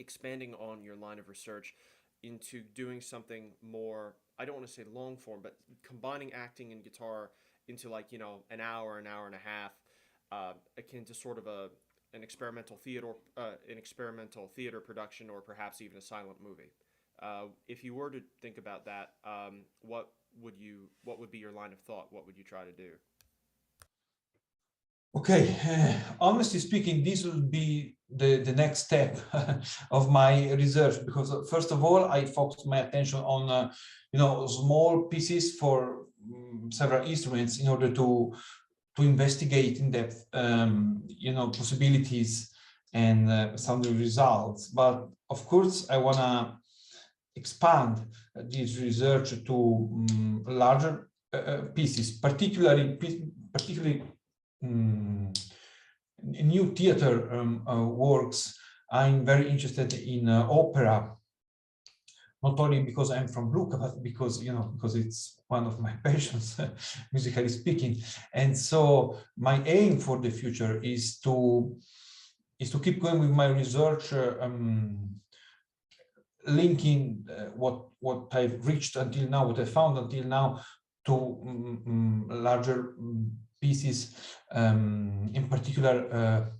S3: expanding on your line of research into doing something more, I don't want to say long form, but combining acting and guitar into like, an hour and a half, akin to sort of an experimental theater production, or perhaps even a silent movie. If you were to think about that, what would be your line of thought? What would you try to do?
S4: Okay, honestly speaking, this will be the next step of my research, because first of all, I focused my attention on small pieces for several instruments in order to investigate in depth possibilities and some results. But of course, I want to expand this research to larger pieces, particularly new theater works. I'm very interested in opera, not only because I'm from Lucca, but because it's one of my passions, musically speaking. And so my aim for the future is to keep going with my research, linking what I've reached until now, what I found until now, to larger pieces, in particular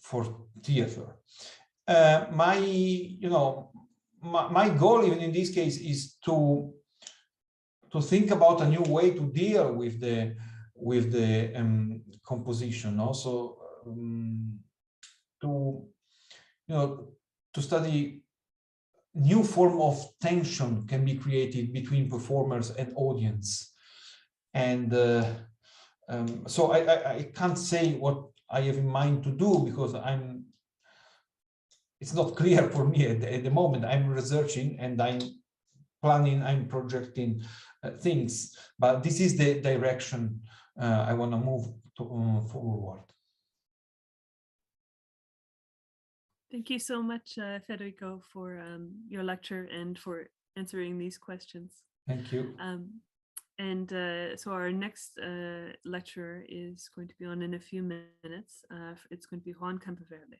S4: for theater. My goal, even in this case, is to think about a new way to deal with the composition. Also, to study new form of tension can be created between performers and audience. And so I can't say what I have in mind to do, because it's not clear for me at the moment. I'm researching and I'm planning, I'm projecting things, but this is the direction I want to move forward.
S2: Thank you so much, Federico, for your lecture and for answering these questions.
S4: Thank you.
S2: So our next lecturer is going to be on in a few minutes. It's going to be Juan Campaverde.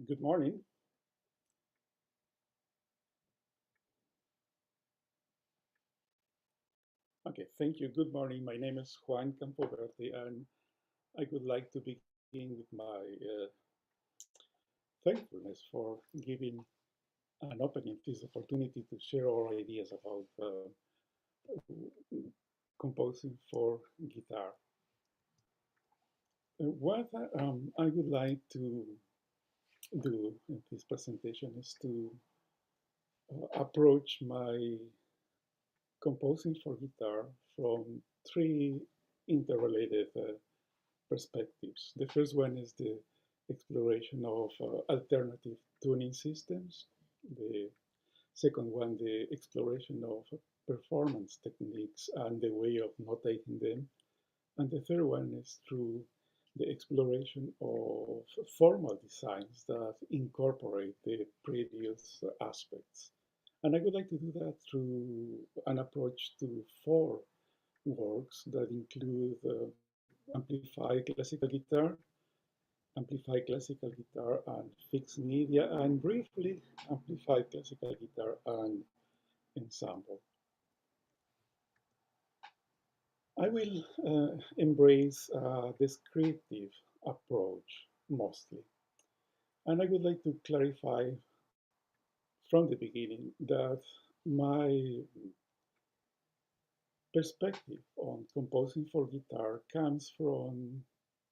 S5: Good morning. Okay, thank you. Good morning. My name is Juan Campoverde, and I would like to begin with my thankfulness for giving an opening this opportunity to share our ideas about composing for guitar. What I would like to do in this presentation is to approach my composing for guitar from three interrelated perspectives. The first one is the exploration of alternative tuning systems. The second one, the exploration of performance techniques and the way of notating them. And the third one is through the exploration of formal designs that incorporate the previous aspects. And I would like to do that through an approach to four works that include amplified classical guitar, and fixed media, and briefly amplified classical guitar and ensemble. I will embrace a descriptive approach mostly. And I would like to clarify from the beginning that my perspective on composing for guitar comes from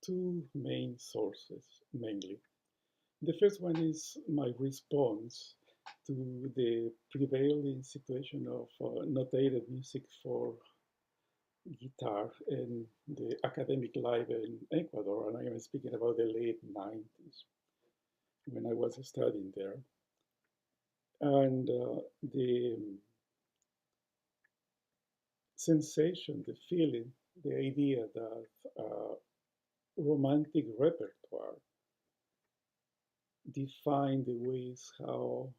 S5: two main sources, mainly. The first one is my response to the prevailing situation of notated music for guitar in the academic life in Ecuador, and I am speaking about the late 90s when I was studying there. And the sensation, the feeling, the idea that romantic repertoire defined the ways how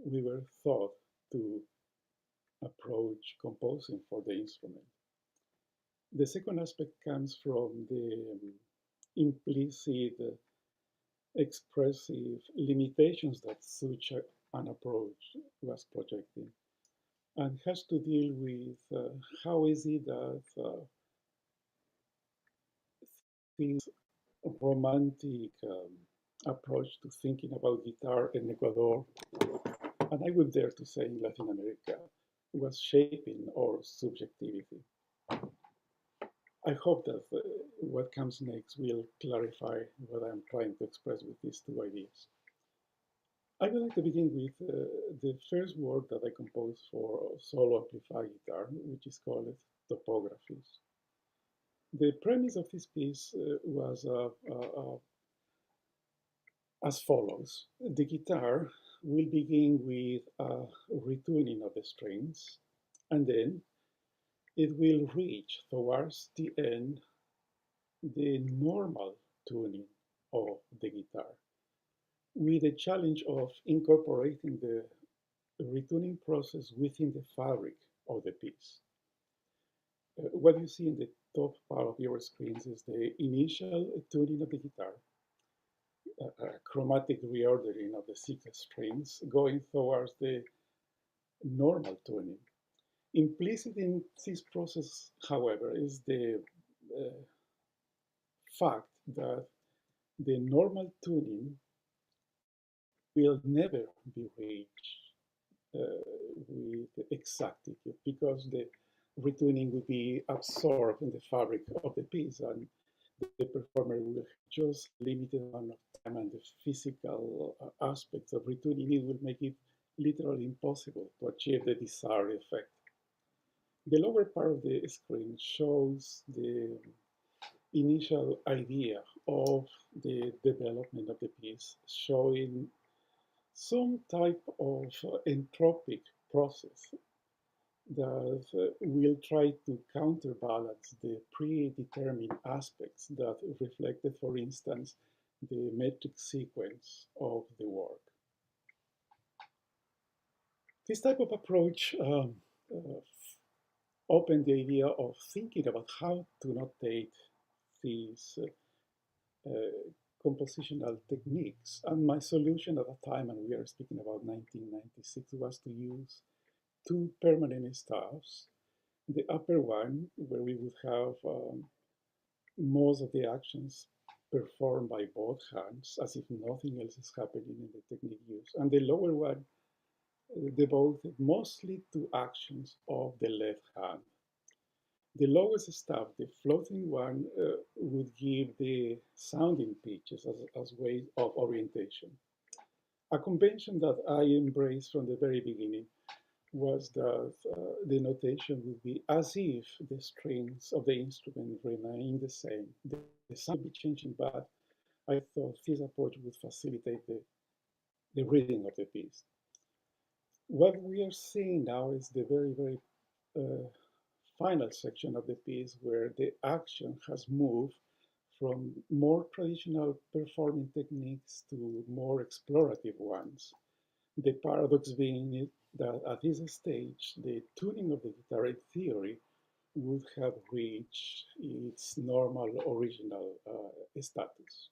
S5: we were taught to approach composing for the instrument. The second aspect comes from the implicit expressive limitations that such an approach was projecting, and has to deal with how is it that this romantic approach to thinking about guitar in Ecuador, and I would dare to say in Latin America, was shaping our subjectivity. I hope that what comes next will clarify what I'm trying to express with these two ideas. I would like to begin with the first work that I composed for solo amplified guitar, which is called Topographies. The premise of this piece was as follows. The guitar will begin with a retuning of the strings, and then it will reach towards the end the normal tuning of the guitar, with the challenge of incorporating the retuning process within the fabric of the piece. What you see in the top part of your screens is the initial tuning of the guitar, a chromatic reordering of the 6 strings going towards the normal tuning. Implicit in this process, however, is the fact that the normal tuning will never be reached with exactitude, because the retuning will be absorbed in the fabric of the piece, and the performer will just limited amount of time, and the physical aspects of retuning it will make it literally impossible to achieve the desired effect. The lower part of the screen shows the initial idea of the development of the piece, showing some type of entropic process that will try to counterbalance the predetermined aspects that reflected, for instance, the metric sequence of the work. This type of approach opened the idea of thinking about how to notate these compositional techniques. And my solution at the time, and we are speaking about 1996, was to use two permanent staffs. The upper one, where we would have most of the actions performed by both hands, as if nothing else is happening in the technique used. And the lower one devoted mostly to actions of the left hand. The lowest staff, the floating one, would give the sounding pitches as ways of orientation. A convention that I embraced from the very beginning was that the notation would be as if the strings of the instrument remain the same. The sound would be changing, but I thought this approach would facilitate the reading of the piece. What we are seeing now is the very final section of the piece where the action has moved from more traditional performing techniques to more explorative ones. The paradox being that at this stage, the tuning of the guitar in theory would have reached its normal original status.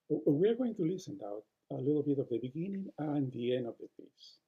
S5: We're going to listen now a little bit of the beginning and the end of the piece.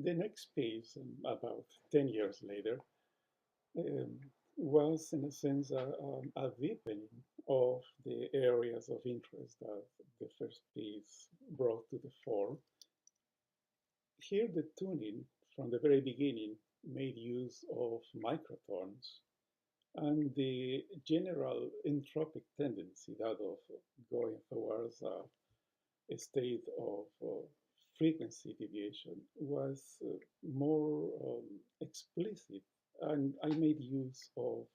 S5: The next piece, about 10 years later, um, was in a sense a deepening of the areas of interest that the first piece brought to the fore. Here the tuning from the very beginning, made use of microtones, and the general entropic tendency, that of going towards a state of frequency deviation, was more explicit. And I made use of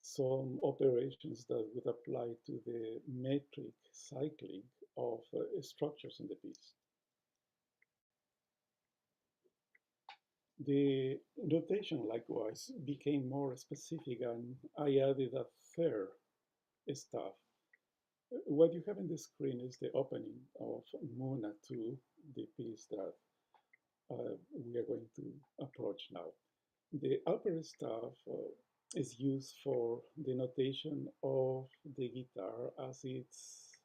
S5: some operations that would apply to the metric cycling of structures in the piece. The notation likewise became more specific, and I added a third staff. What you have in the screen is the opening of Muna 2, the piece that we are going to approach now. The upper staff is used for the notation of the guitar as it's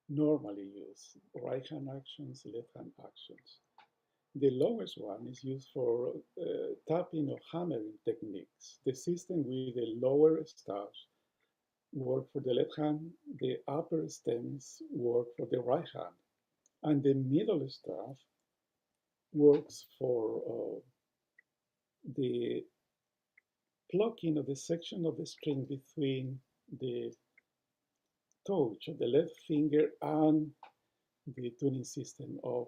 S5: normally used, right-hand actions, left-hand actions. The lowest one is used for tapping or hammering techniques. The system with the lower staffs work for the left hand, the upper stems work for the right hand, and the middle staff works for the plucking of the section of the string between the touch of the left finger and the tuning system of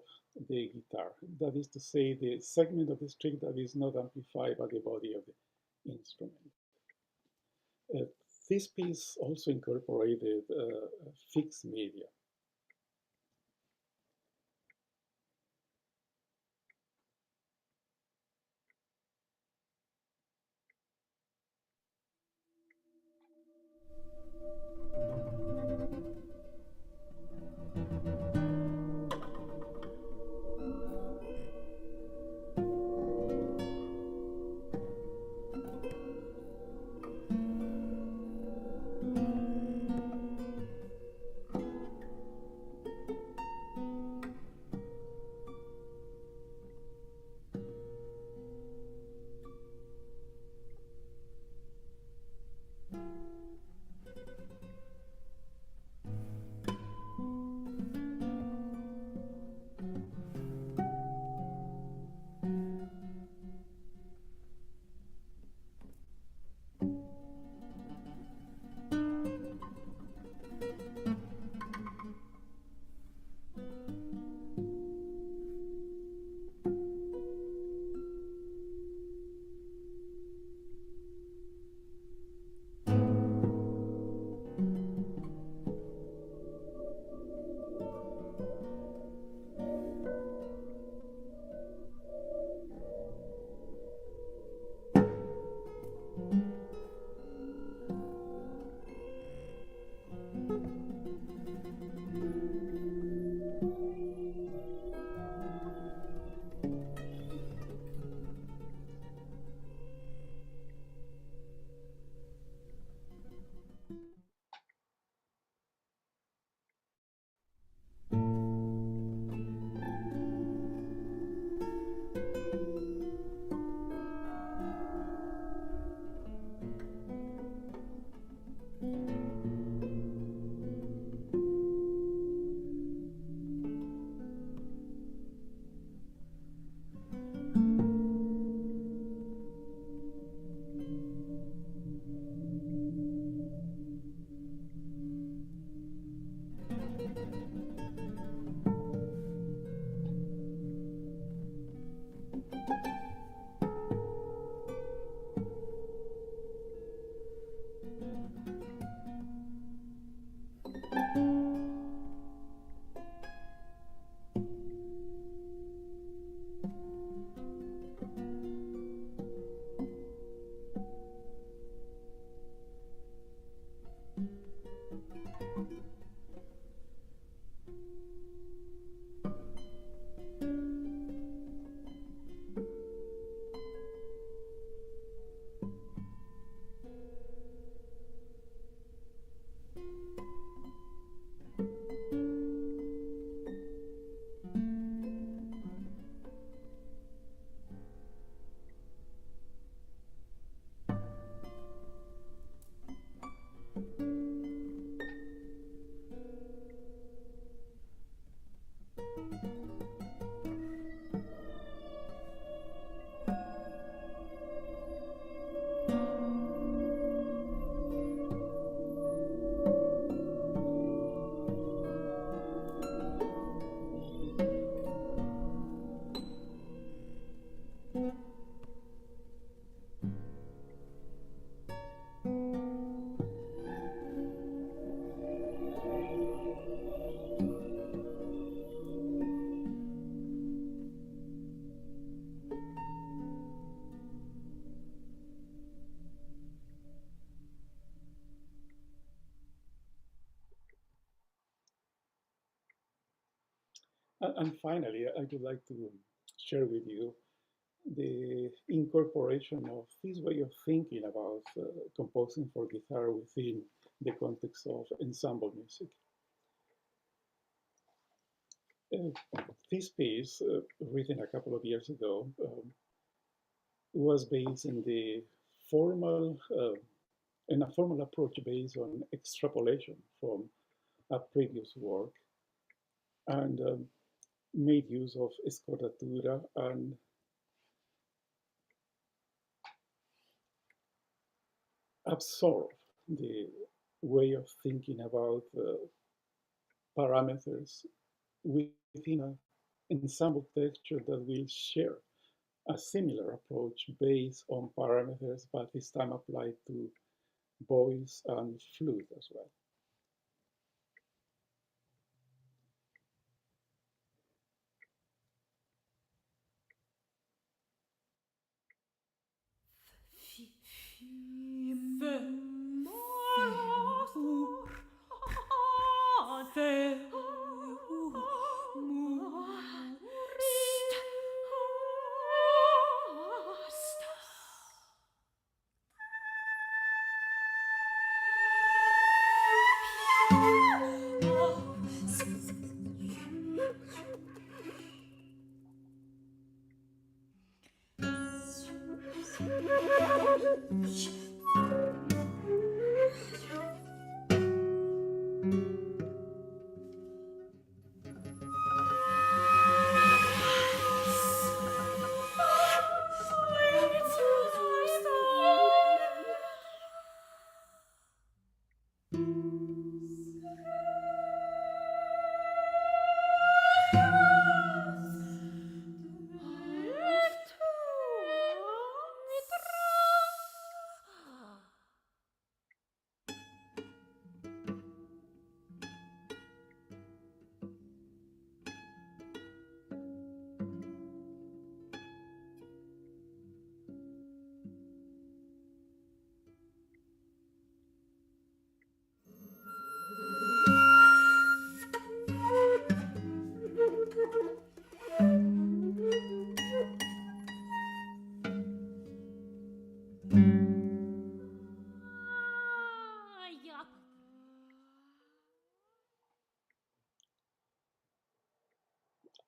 S5: the guitar. That is to say, the segment of the string that is not amplified by the body of the instrument. This piece also incorporated fixed media. And finally, I would like to share with you the incorporation of this way of thinking about composing for guitar within the context of ensemble music. This piece, written a couple of years ago, was based in the formal in a formal approach based on extrapolation from a previous work, and made use of scordatura and absorbed the way of thinking about parameters within an ensemble texture that will share a similar approach based on parameters, but this time applied to voice and flute as well.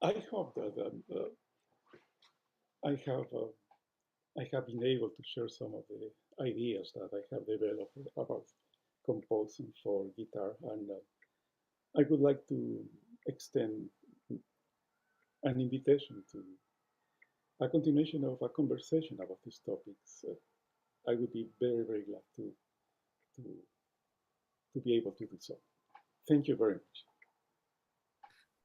S5: I hope that I have I have been able to share some of the ideas that I have developed about composing for guitar, and I would like to extend an invitation to a continuation of a conversation about these topics. I would be very, very glad to, to be able to do so. Thank you very much.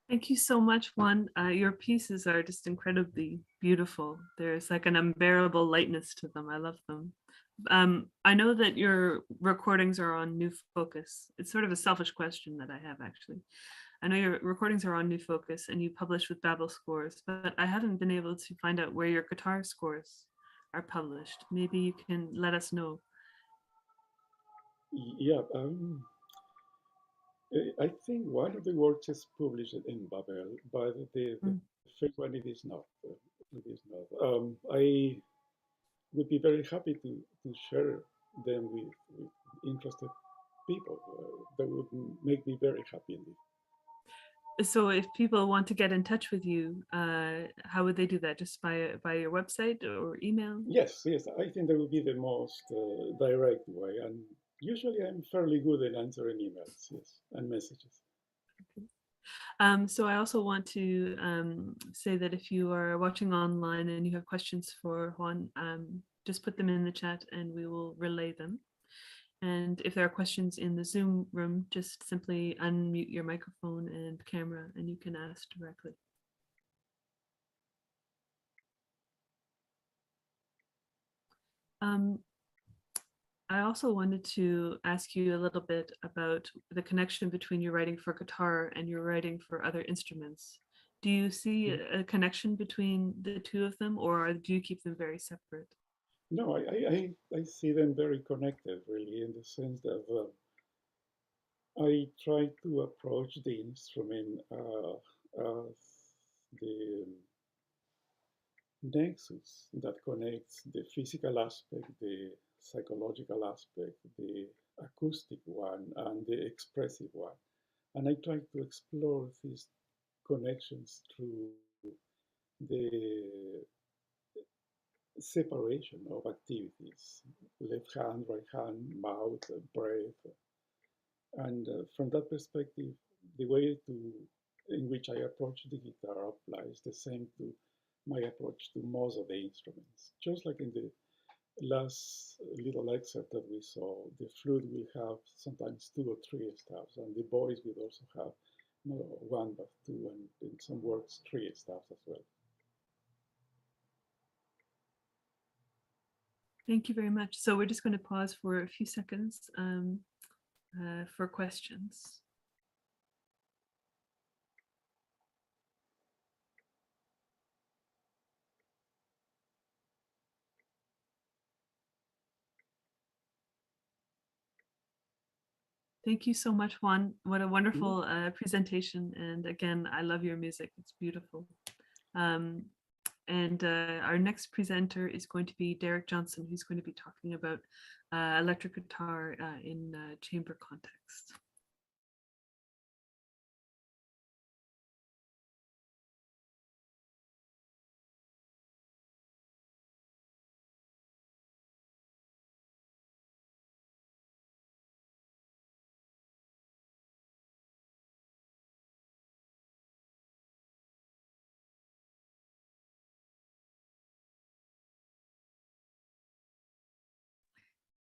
S2: Thank you so much, Juan. Your pieces are just incredibly beautiful. There's like an unbearable lightness to them. I love them. I know that your recordings are on New Focus. It's sort of a selfish question that I have, actually. I know your recordings are on New Focus and you publish with Babel Scores, but I haven't been able to find out where your guitar scores are published. Maybe you can let us know.
S5: Yeah, I think one of the works is published in Babel, but the first one it is not. It is not. I would be very happy to share them with interested people. That would make me very happy indeed.
S2: So if people want to get in touch with you, how would they do that? Just by your website or email?
S5: Yes, I think that would be the most direct way. And usually I'm fairly good at answering emails, yes, and messages.
S2: So I also want to say that if you are watching online and you have questions for Juan, just put them in the chat and we will relay them. And if there are questions in the Zoom room, just simply unmute your microphone and camera and you can ask directly. I also wanted to ask you a little bit about the connection between your writing for guitar and your writing for other instruments. Do you see a connection between the two of them, or do you keep them very separate?
S5: No, I see them very connected, really, in the sense that I try to approach the instrument as the nexus that connects the physical aspect, the psychological aspect, the acoustic one, and the expressive one. And I try to explore these connections through the separation of activities, left hand, right hand, mouth, breath. And from that perspective, the way in which I approach the guitar applies the same to my approach to most of the instruments. Just like in the last little excerpt that we saw, the flute will have sometimes 2 or 3 staves, and the voice will also have not 1 but 2, and in some works 3 staves as well.
S2: Thank you very much. So we're just going to pause for a few seconds for questions. Thank you so much, Juan. What a wonderful presentation. And again, I love your music. It's beautiful. And our next presenter is going to be Derek Johnson, who's going to be talking about electric guitar in chamber context.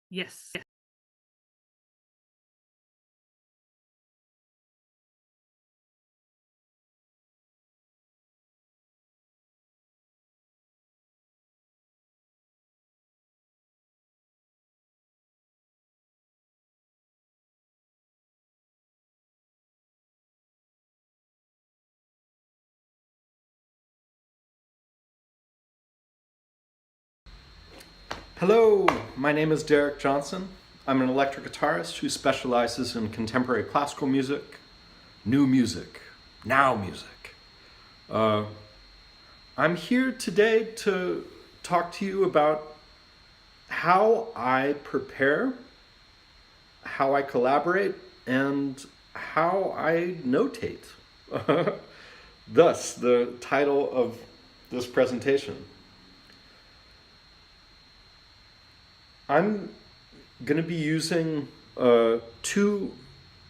S2: Yes.
S6: Hello, my name is Derek Johnson. I'm an electric guitarist who specializes in contemporary classical music, new music, now music. I'm here today to talk to you about how I prepare, how I collaborate, and how I notate. Thus, the title of this presentation. I'm going to be using 2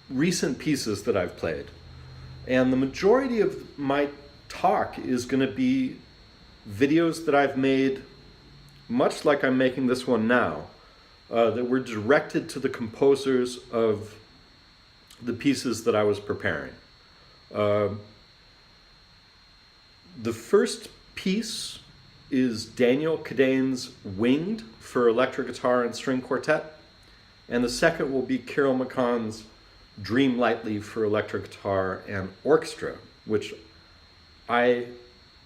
S6: recent pieces that I've played. And the majority of my talk is going to be videos that I've made, much like I'm making this one now, that were directed to the composers of the pieces that I was preparing. The first piece is Daniel Kadane's Winged for electric guitar and string quartet, and the second will be Kirill McCann's Dream Lightly for electric guitar and orchestra, which I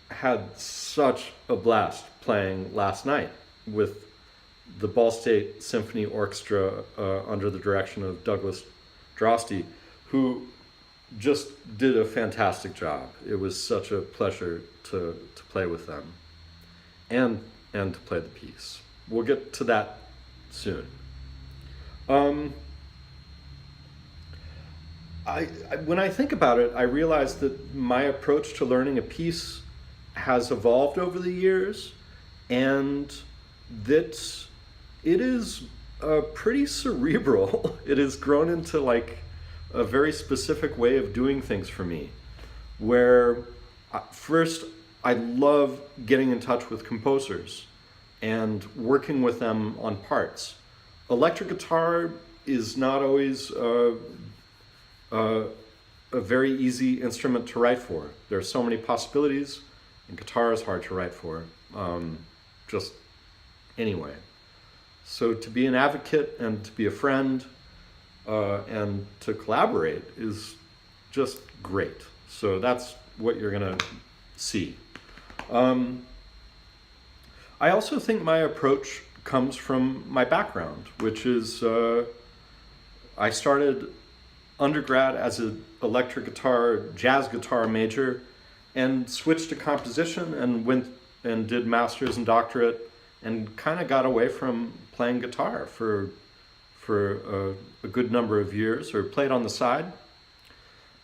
S6: had such a blast playing last night with the Ball State Symphony Orchestra under the direction of Douglas Drosty, who just did a fantastic job. It was such a pleasure to play with them and to play the piece. We'll get to that soon. When I think about it, I realize that my approach to learning a piece has evolved over the years, and that it is pretty cerebral. It has grown into like a very specific way of doing things for me, where first I love getting in touch with composers and working with them on parts. Electric guitar is not always a very easy instrument to write for. There are so many possibilities, and guitar is hard to write for, just anyway. So to be an advocate and to be a friend and to collaborate is just great. So that's what you're gonna see. I also think my approach comes from my background, which is I started undergrad as an electric guitar, jazz guitar major, and switched to composition and went and did master's and doctorate, and kind of got away from playing guitar for a good number of years, or played on the side,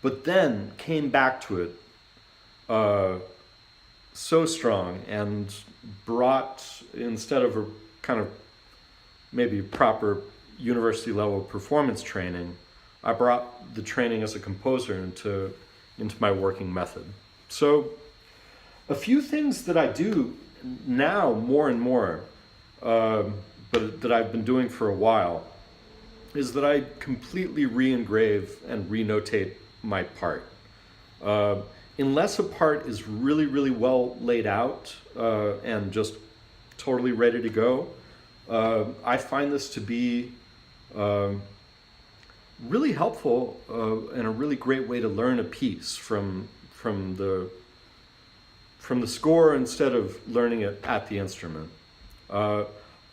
S6: but then came back to it so strong, and brought, instead of a kind of maybe proper university level performance training, I brought the training as a composer into my working method. So a few things that I do now more and more, but that I've been doing for a while, is that I completely re-engrave and re-notate my part. Unless a part is really, really well laid out and just totally ready to go, I find this to be really helpful and a really great way to learn a piece from the score instead of learning it at the instrument.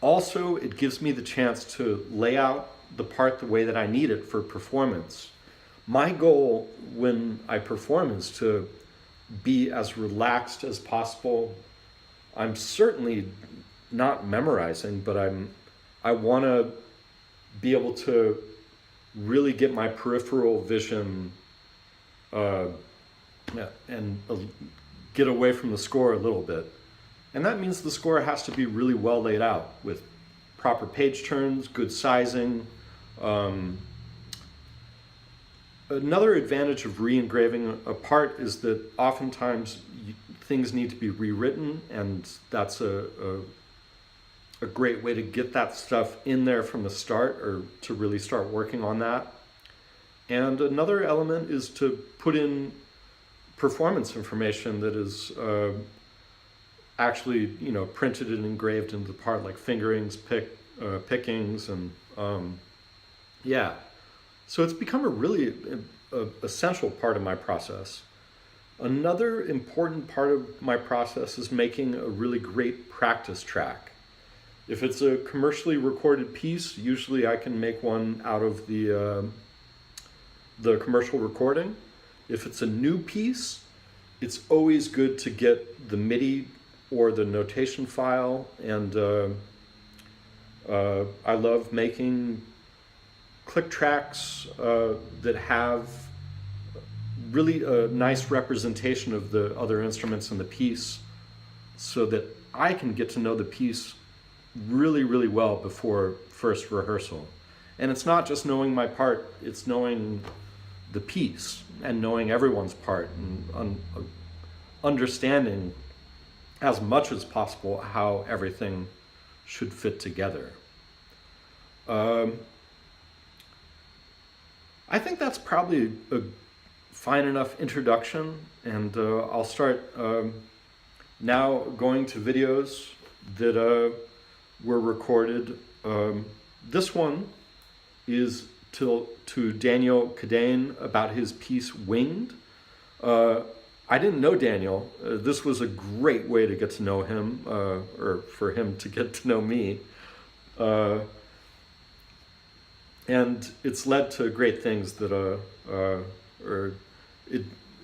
S6: Also, it gives me the chance to lay out the part the way that I need it for performance. My goal when I perform is to be as relaxed as possible. I'm certainly not memorizing, but I want to be able to really get my peripheral vision and get away from the score a little bit. And that means the score has to be really well laid out with proper page turns, good sizing. Another advantage of re-engraving a part is that oftentimes things need to be rewritten, and that's a great way to get that stuff in there from the start, or to really start working on that. And another element is to put in performance information that is actually, printed and engraved into the part, like fingerings, pickings, and yeah. So it's become a really essential part of my process. Another important part of my process is making a really great practice track. If it's a commercially recorded piece, usually I can make one out of the commercial recording. If it's a new piece, it's always good to get the MIDI or the notation file, and I love making click tracks that have really a nice representation of the other instruments in the piece, so that I can get to know the piece really, really well before first rehearsal. And it's not just knowing my part, it's knowing the piece and knowing everyone's part, and understanding as much as possible how everything should fit together. I think that's probably a fine enough introduction, and I'll start now going to videos that were recorded. This one is to Daniel Cadane about his piece Winged. I didn't know Daniel. This was a great way to get to know him, or for him to get to know me. And it's led to great things that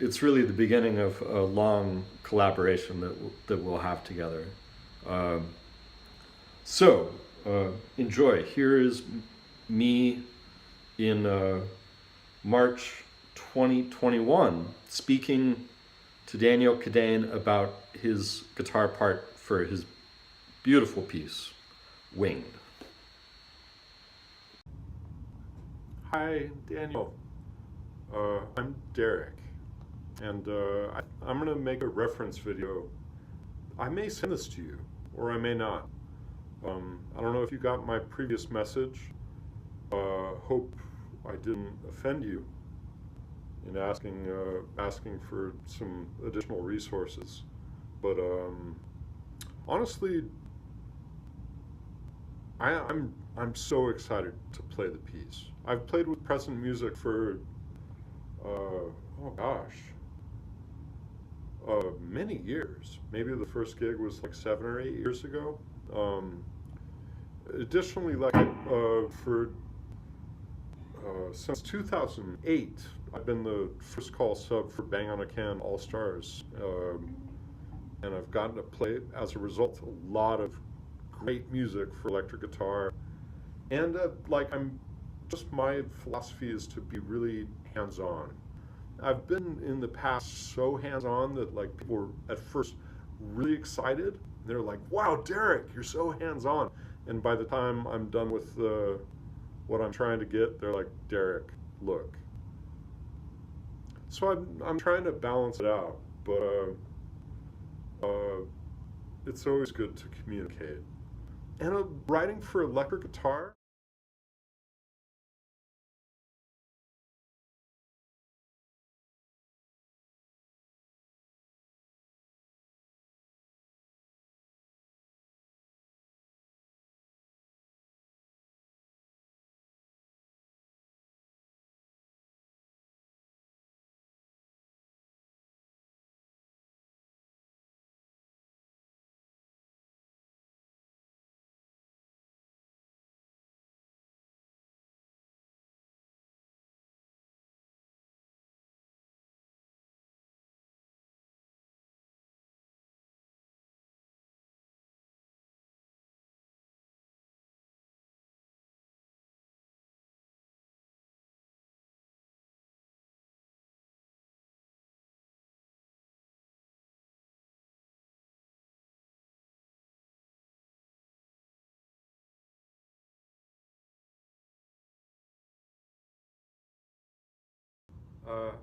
S6: it's really the beginning of a long collaboration that we'll have together. So enjoy. Here is me in March 2021 speaking to Daniel Cadane about his guitar part for his beautiful piece, Winged.
S7: Hi, Daniel. I'm Derek, and I'm going to make a reference video. I may send this to you, or I may not. I don't know if you got my previous message. Hope I didn't offend you in asking for some additional resources. But honestly, I'm so excited to play the piece. I've played with Present Music for many years. Maybe the first gig was like 7 or 8 years ago. Additionally, like for since 2008, I've been the first call sub for Bang on a Can All Stars, and I've gotten to play, as a result, a lot of great music for electric guitar. And my philosophy is to be really hands-on. I've been in the past so hands-on that like people were at first really excited. They're like, "Wow, Derek, you're so hands-on." And by the time I'm done with what I'm trying to get, they're like, "Derek, look." So I'm trying to balance it out, but it's always good to communicate. And writing for electric guitar,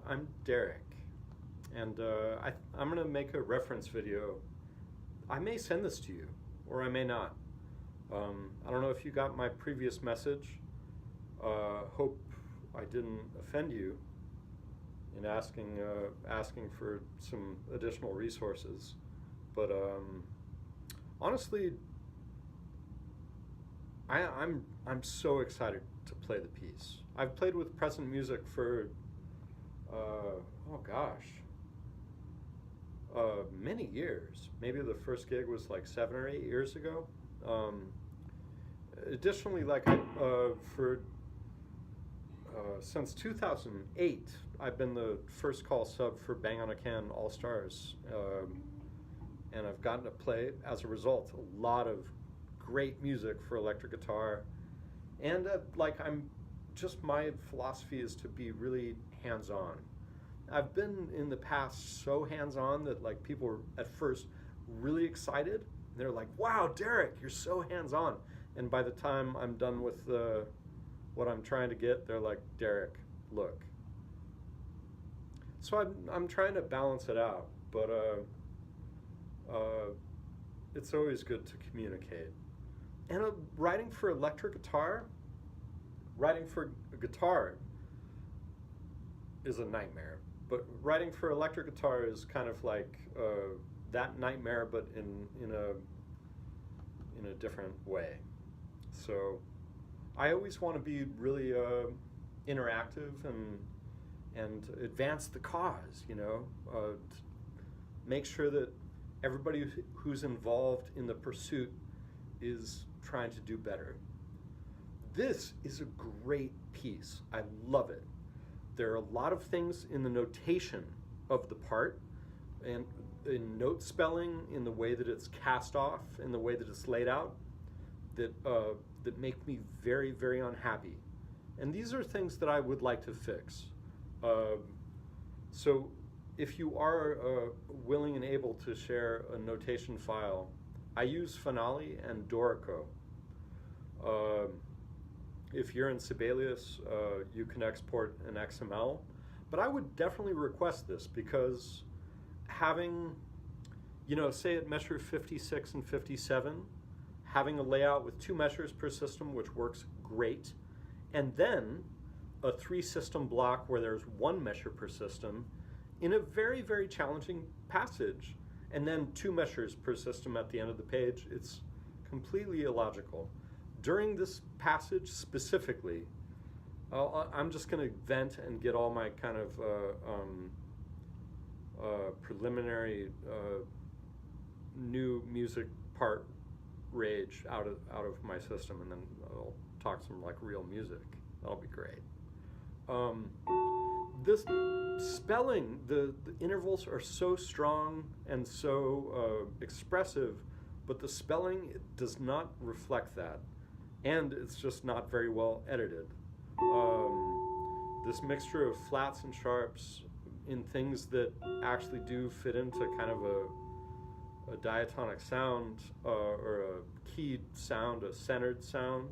S7: I'm Derek, and I'm going to make a reference video. I may send this to you, or I may not. I don't know if you got my previous message. Hope I didn't offend you in asking for some additional resources. But honestly, I'm so excited to play the piece. I've played with present music for many years. Maybe the first gig was like 7 or 8 years ago. Additionally, since 2008, I've been the first call sub for Bang on a Can All Stars, and I've gotten to play, as a result, a lot of great music for electric guitar. And my philosophy is to be really hands-on. I've been in the past so hands-on that like people were at first really excited. They're like, "Wow, Derek, you're so hands-on." And by the time I'm done with what I'm trying to get, they're like, "Derek, look." So I'm trying to balance it out, but it's always good to communicate. And writing for electric guitar, writing for a guitar is a nightmare. But writing for electric guitar is kind of like that nightmare, but in a different way. So I always want to be really interactive and advance the cause. Make sure that everybody who's involved in the pursuit is trying to do better. This is a great piece. I love it. There are a lot of things in the notation of the part, and in note spelling, in the way that it's cast off, in the way that it's laid out, that make me very, very unhappy. And these are things that I would like to fix. So if you are willing and able to share a notation file, I use Finale and Dorico. If you're in Sibelius, you can export an XML. But I would definitely request this, because having, say at measure 56 and 57, having a layout with 2 measures per system, which works great, and then a 3-system block where there's 1 measure per system in a very, very challenging passage, and then 2 measures per system at the end of the page, it's completely illogical. During this passage specifically, I'm just going to vent and get all my kind of preliminary new music part rage out of my system, and then I'll talk some like real music. That'll be great.
S6: this spelling, the intervals are so strong and so expressive, but the spelling does not reflect that, and it's just not very well edited. This mixture of flats and sharps in things that actually do fit into kind of a diatonic sound or a keyed sound, a centered sound.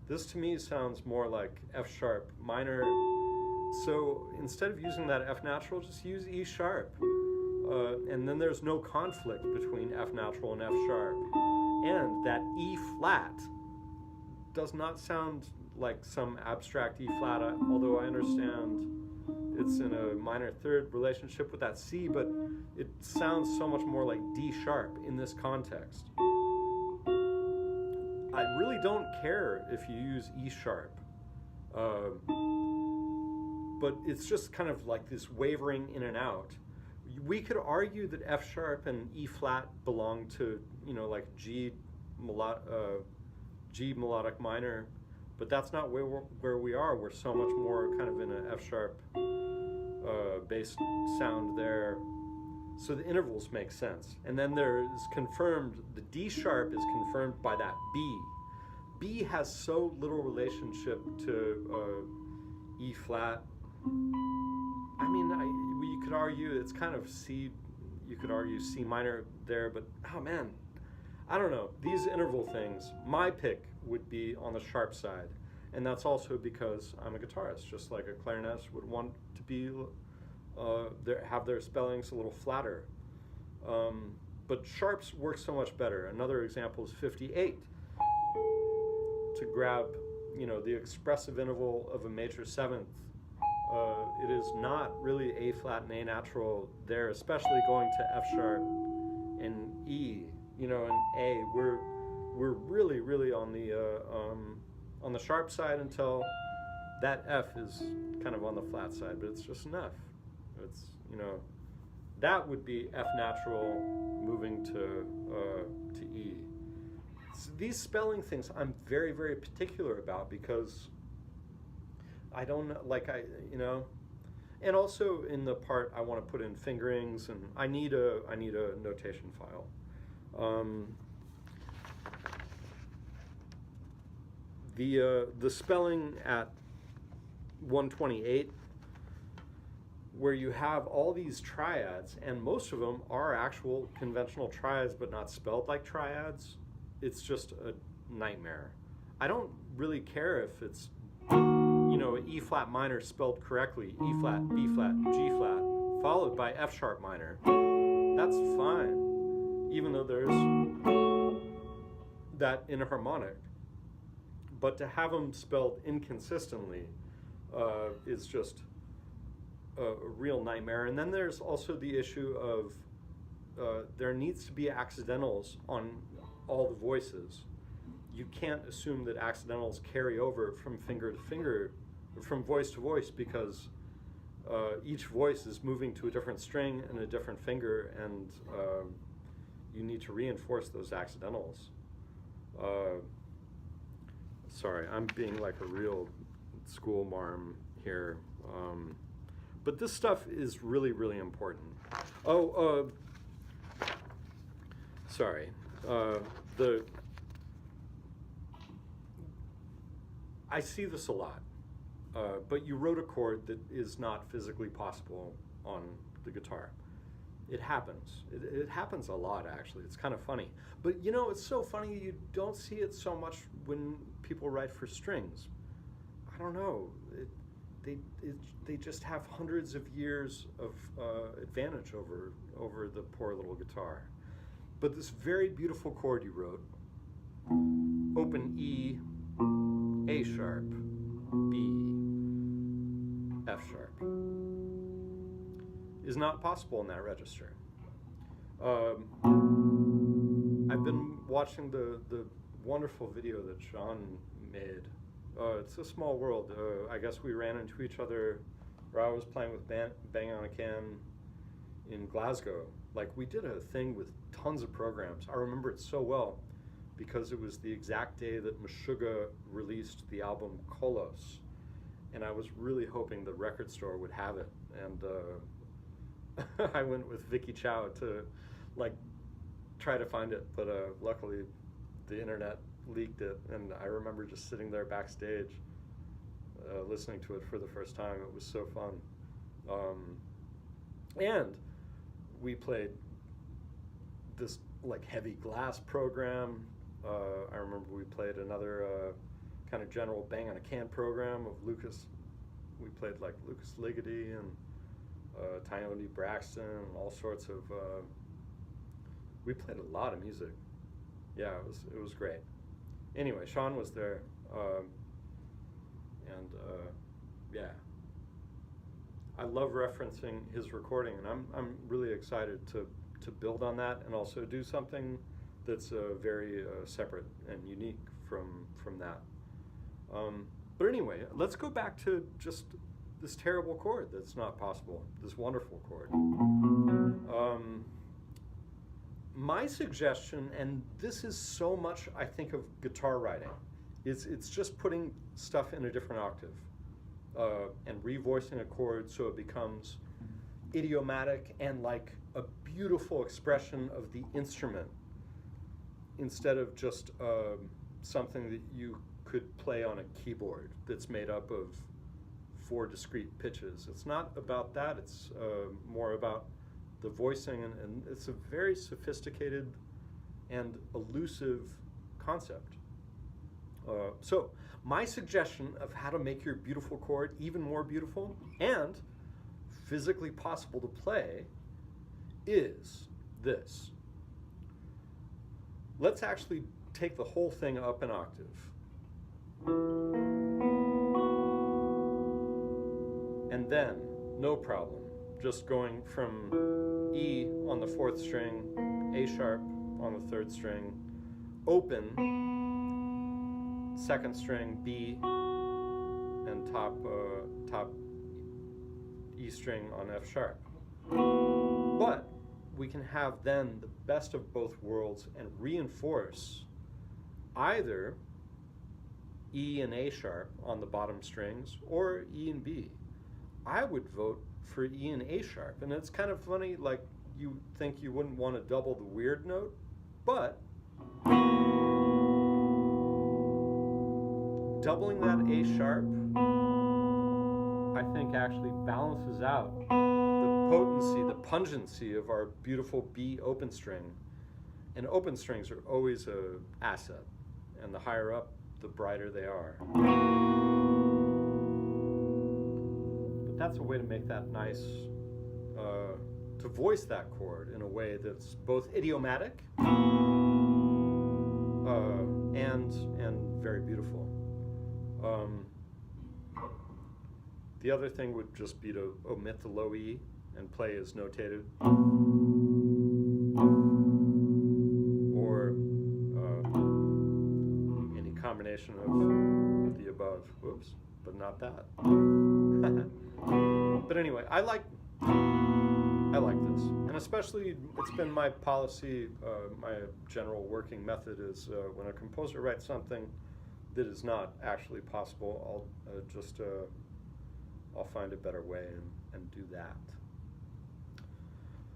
S6: This to me sounds more like F sharp minor. So instead of using that F natural, just use E sharp. And then there's no conflict between F natural and F sharp. And that E flat does not sound like some abstract E flat, although I understand it's in a minor third relationship with that C, but it sounds so much more like D sharp in this context. I really don't care if you use E sharp, but it's just kind of like this wavering in and out. We could argue that F sharp and E flat belong to, like G melodic minor, but that's not where we are. We're so much more kind of in an F sharp based sound there. So the intervals make sense. And then there is confirmed, the D sharp is confirmed by that B. B has so little relationship to E flat. I mean, you could argue it's kind of C, you could argue C minor there, but oh man, I don't know. These interval things, my pick would be on the sharp side. And that's also because I'm a guitarist, just like a clarinetist would want to be, have their spellings a little flatter. But sharps work so much better. Another example is 58. To grab, the expressive interval of a major seventh, it is not really A flat and A natural there, especially going to F sharp and E, and A. We're really, really on the sharp side until that F is kind of on the flat side, but it's just enough. It's, that would be F natural moving to E. So these spelling things I'm very, very particular about because I don't and also in the part I want to put in fingerings, and I need a notation file. The spelling at 128, where you have all these triads, and most of them are actual conventional triads, but not spelled like triads. It's just a nightmare. I don't really care if it's, E flat minor spelled correctly, E flat, B flat, G flat, followed by F sharp minor. That's fine, even though there's that inharmonic. But to have them spelled inconsistently is just a real nightmare. And then there's also the issue of there needs to be accidentals on all the voices. You can't assume that accidentals carry over from finger to finger, from voice to voice, because each voice is moving to a different string and a different finger, and you need to reinforce those accidentals. Sorry, I'm being like a real school marm here. But this stuff is really, really important. Sorry. I see this a lot, but you wrote a chord that is not physically possible on the guitar. It happens. It happens a lot, actually. It's kind of funny. But it's so funny you don't see it so much when people write for strings. I don't know. They just have hundreds of years of advantage over the poor little guitar. But this very beautiful chord you wrote, open E, A sharp, B, F sharp, is not possible in that register. I've been watching the wonderful video that Sean made. It's a small world. I guess we ran into each other, or I was playing with Bang on a Can in Glasgow. Like, we did a thing with tons of programs. I remember it so well because it was the exact day that Meshuggah released the album Kolos. and I was really hoping the record store would have it. And I went with Vicky Chow to like try to find it, but luckily the internet leaked it, and I remember just sitting there backstage listening to it for the first time. It was so fun. And we played this like heavy glass program. I remember we played another kind of general bang on a can program of Lucas. We played like Lucas Ligeti and Tyrone Braxton and all sorts of. We played a lot of music. Yeah, it was great. Anyway, Sean was there, and yeah, I love referencing his recording, and I'm really excited to build on that and also do something that's very separate and unique from that. But anyway, let's go back to just this terrible chord that's not possible, this wonderful chord. My suggestion, and this is so much I think of guitar writing, is it's just putting stuff in a different octave and revoicing a chord so it becomes idiomatic and like a beautiful expression of the instrument instead of just something that you could play on a keyboard that's made up of 4 discrete pitches. It's not about that, it's more about the voicing, and it's a very sophisticated and elusive concept. So my suggestion of how to make your beautiful chord even more beautiful and physically possible to play is this. Let's actually take the whole thing up an octave. And then, no problem, just going from E on the 4th string, A sharp on the 3rd string, open, 2nd string, B, and top E string on F sharp. But we can have then the best of both worlds and reinforce either E and A sharp on the bottom strings or E and B. I would vote for E and A sharp, and it's kind of funny, like you think you wouldn't want to double the weird note, but doubling that A sharp, I think actually balances out the potency, the pungency of our beautiful B open string. And open strings are always an asset, and the higher up, the brighter they are. But that's a way to make that nice, to voice that chord in a way that's both idiomatic and very beautiful. The other thing would just be to omit the low E and play as notated. Or any combination of the above. Whoops, but not that. But anyway, I like this. And especially, it's been my policy, my general working method is when a composer writes something that is not actually possible, I'll find a better way and do that.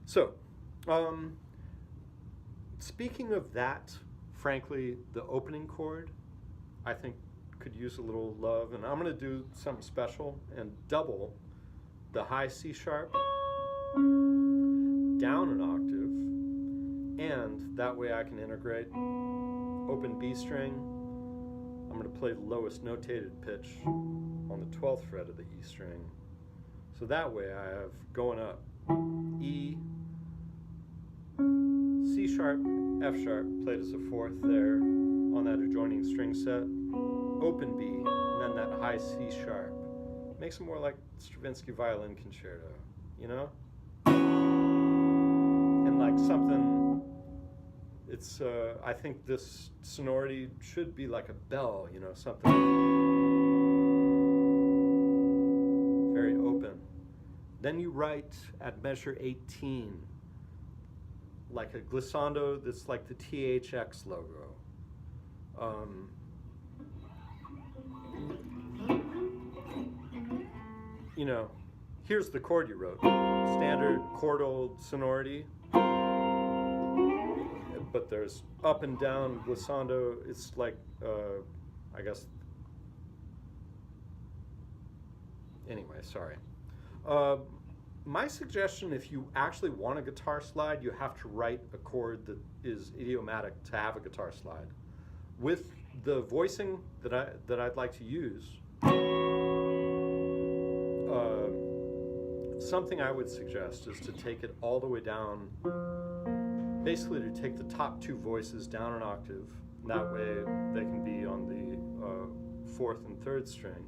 S6: So, speaking of that, frankly, the opening chord, I think could use a little love, and I'm going to do something special and double the high C sharp down an octave, and that way I can integrate open B string. I'm going to play the lowest notated pitch on the 12th fret of the E string. So that way I have going up E, C sharp, F sharp, played as a 4th there on that adjoining string set, open B, and then that high C sharp. Makes it more like Stravinsky violin concerto, you know? And like something, it's, I think this sonority should be like a bell, you know, something very open. Then you write at measure 18, like a glissando that's like the THX logo. you know, here's the chord you wrote. Standard chordal sonority. But there's up and down glissando. It's like, I guess, anyway, sorry. My suggestion, if you actually want a guitar slide, you have to write a chord that is idiomatic to have a guitar slide. With the voicing that I'd like to use, something I would suggest is to take it all the way down, basically to take the top two voices down an octave. That way they can be on the fourth and third string.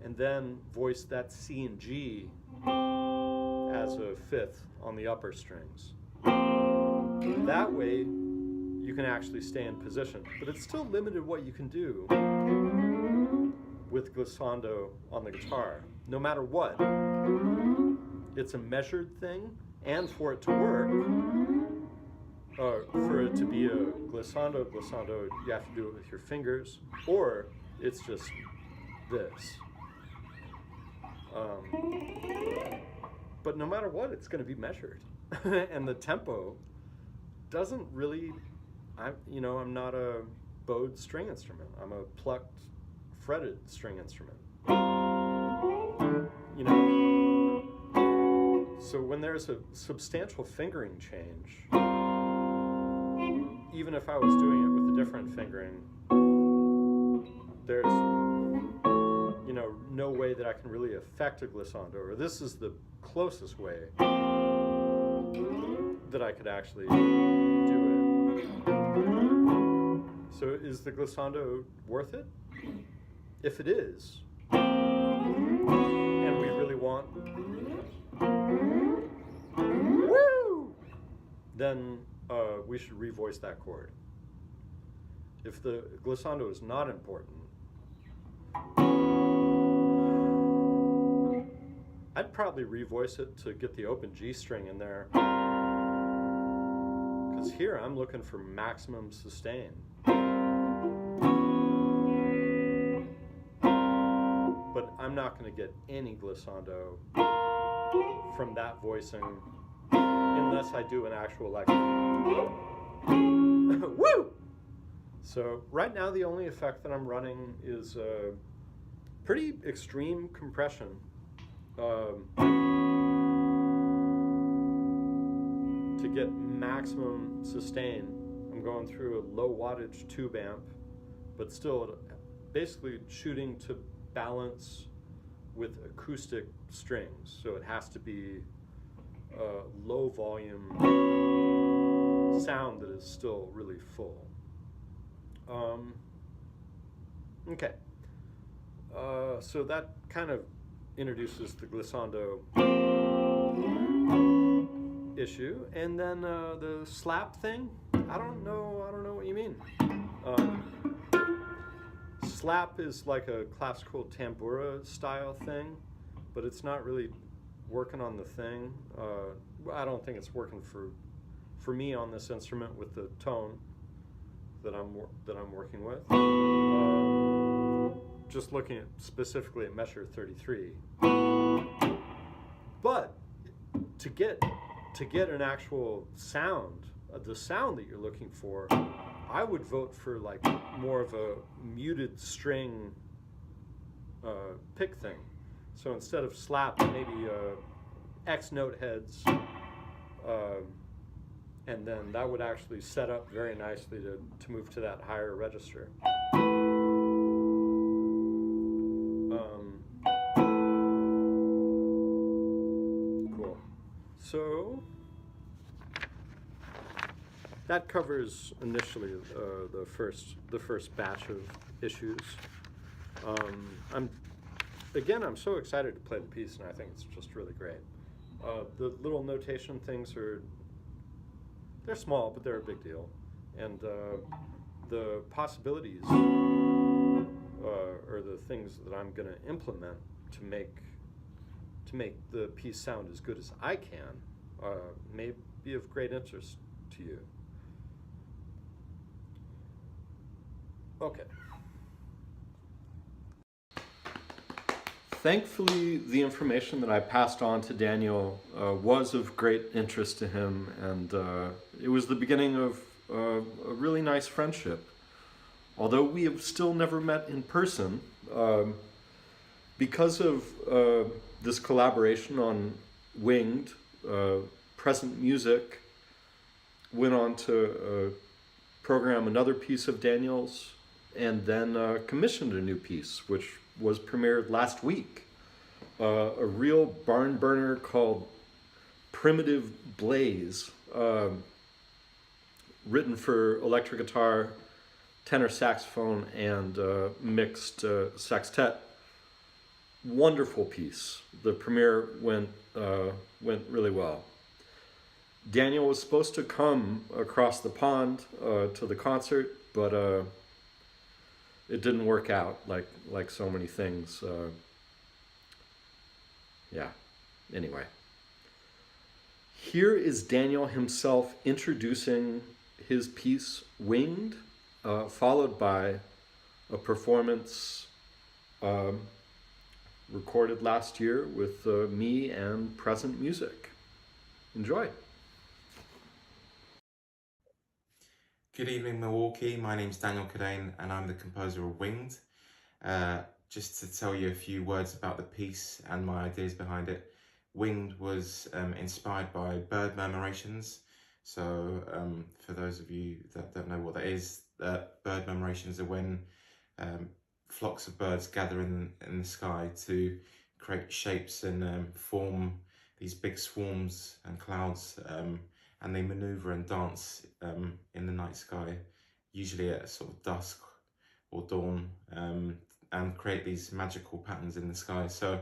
S6: And then voice that C and G as a fifth on the upper strings. That way you can actually stay in position, but it's still limited what you can do with glissando on the guitar. No matter what, it's a measured thing, and for it to work, for it to be a glissando, you have to do it with your fingers, or it's just this. But no matter what, it's going to be measured. And the tempo doesn't really, I'm not a bowed string instrument. I'm a plucked, fretted string instrument. You know, so when there's a substantial fingering change, even if I was doing it with a different fingering, there's no way that I can really affect a glissando, or this is the closest way that I could actually do it. So is the glissando worth it? If it is, and we really want, woo, then we should revoice that chord. If the glissando is not important, I'd probably revoice it to get the open G string in there. Because here I'm looking for maximum sustain. But I'm not going to get any glissando from that voicing unless I do an actual woo! So right now the only effect that I'm running is pretty extreme compression. To get maximum sustain, I'm going through a low wattage tube amp, but still basically shooting to balance with acoustic strings. So it has to be a low volume sound that is still really full. Okay. So that kind of introduces the glissando issue, and then the slap thing. I don't know what you mean. Slap is like a classical tambura style thing, but it's not really working on the thing. I don't think it's working for me on this instrument with the tone that I'm working with. Just looking at specifically at measure 33. But to get an actual sound, the sound that you're looking for, I would vote for like more of a muted string pick thing. So instead of slap, maybe X note heads, and then that would actually set up very nicely to move to that higher register. Cool. So that covers initially the first batch of issues. I'm so excited to play the piece, and I think it's just really great. The little notation things they're small, but they're a big deal, and the possibilities or the things that I'm going to implement to make the piece sound as good as I can may be of great interest to you. Okay. Thankfully, the information that I passed on to Daniel was of great interest to him, and it was the beginning of a really nice friendship. Although we have still never met in person, because of this collaboration on Winged, Present Music went on to program another piece of Daniel's, and then commissioned a new piece, which was premiered last week. A real barn burner called Primitive Blaze, written for electric guitar, tenor saxophone, and mixed sextet. Wonderful piece. The premiere went really well. Daniel was supposed to come across the pond to the concert, but it didn't work out like so many things. Yeah, anyway. Here is Daniel himself introducing his piece, Winged, followed by a performance recorded last year with me and Present Music. Enjoy.
S8: Good evening, Milwaukee. My name's Daniel Cadane, and I'm the composer of Winged. Just to tell you a few words about the piece and my ideas behind it. Winged was inspired by bird murmurations. So for those of you that don't know what that is, bird murmurations are when flocks of birds gather in the sky to create shapes and form these big swarms and clouds, and they maneuver and dance in the night sky, usually at sort of dusk or dawn, and create these magical patterns in the sky. So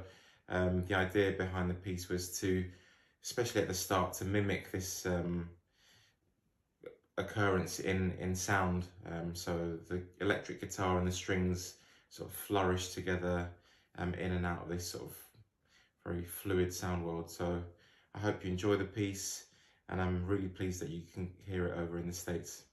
S8: the idea behind the piece was to, especially at the start, to mimic this occurrence in sound. So the electric guitar and the strings sort of flourish together in and out of this sort of very fluid sound world. So I hope you enjoy the piece, and I'm really pleased that you can hear it over in the States.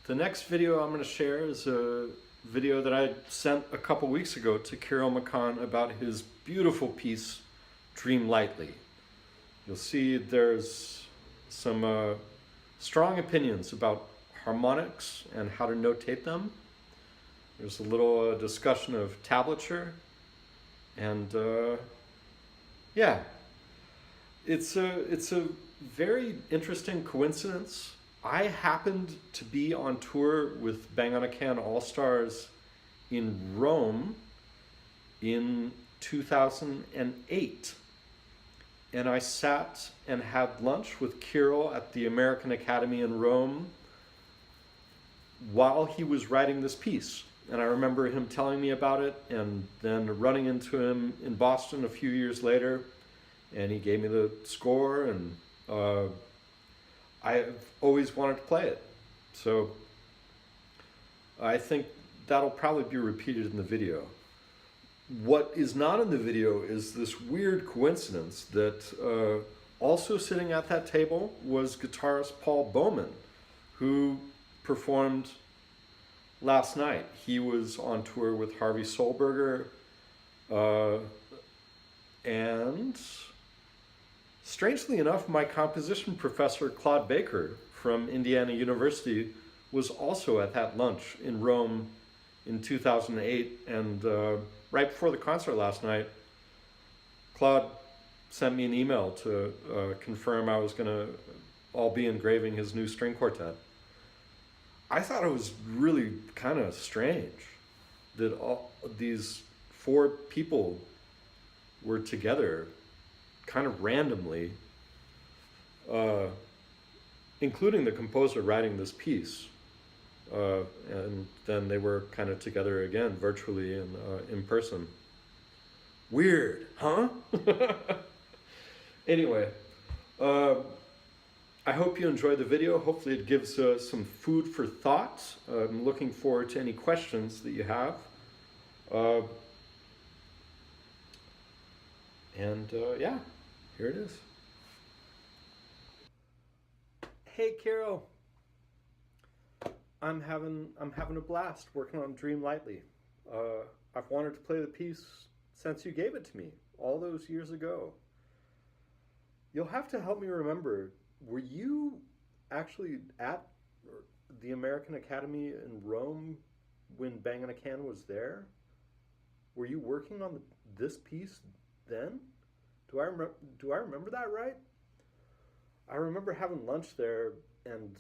S6: The next video I'm going to share is a video that I sent a couple weeks ago to Kirill Makan about his beautiful piece, Dream Lightly. You'll see there's some strong opinions about harmonics and how to notate them. There's a little discussion of tablature, and yeah, it's a very interesting coincidence I happened to be on tour with Bang on a Can All-Stars in Rome in 2008. And I sat and had lunch with Kirill at the American Academy in Rome while he was writing this piece. And I remember him telling me about it, and then running into him in Boston a few years later, and he gave me the score, and I've always wanted to play it. So I think that'll probably be repeated in the video. What is not in the video is this weird coincidence that also sitting at that table was guitarist Paul Bowman, who performed last night. He was on tour with Harvey Solberger, and strangely enough, my composition professor, Claude Baker from Indiana University, was also at that lunch in Rome in 2008. And right before the concert last night, Claude sent me an email to confirm I was going to all be engraving his new string quartet. I thought it was really kind of strange that all these 4 people were together kind of randomly, including the composer writing this piece. And then they were kind of together again, virtually and in person. Weird, huh? Anyway, I hope you enjoyed the video. Hopefully it gives some food for thought. I'm looking forward to any questions that you have. Yeah, here it is. Hey, Carol. I'm having a blast working on Dream Lightly. I've wanted to play the piece since you gave it to me all those years ago. You'll have to help me remember, were you actually at the American Academy in Rome when Bang on a Can was there? Were you working on this piece then? Do I remember that right? I remember having lunch there, and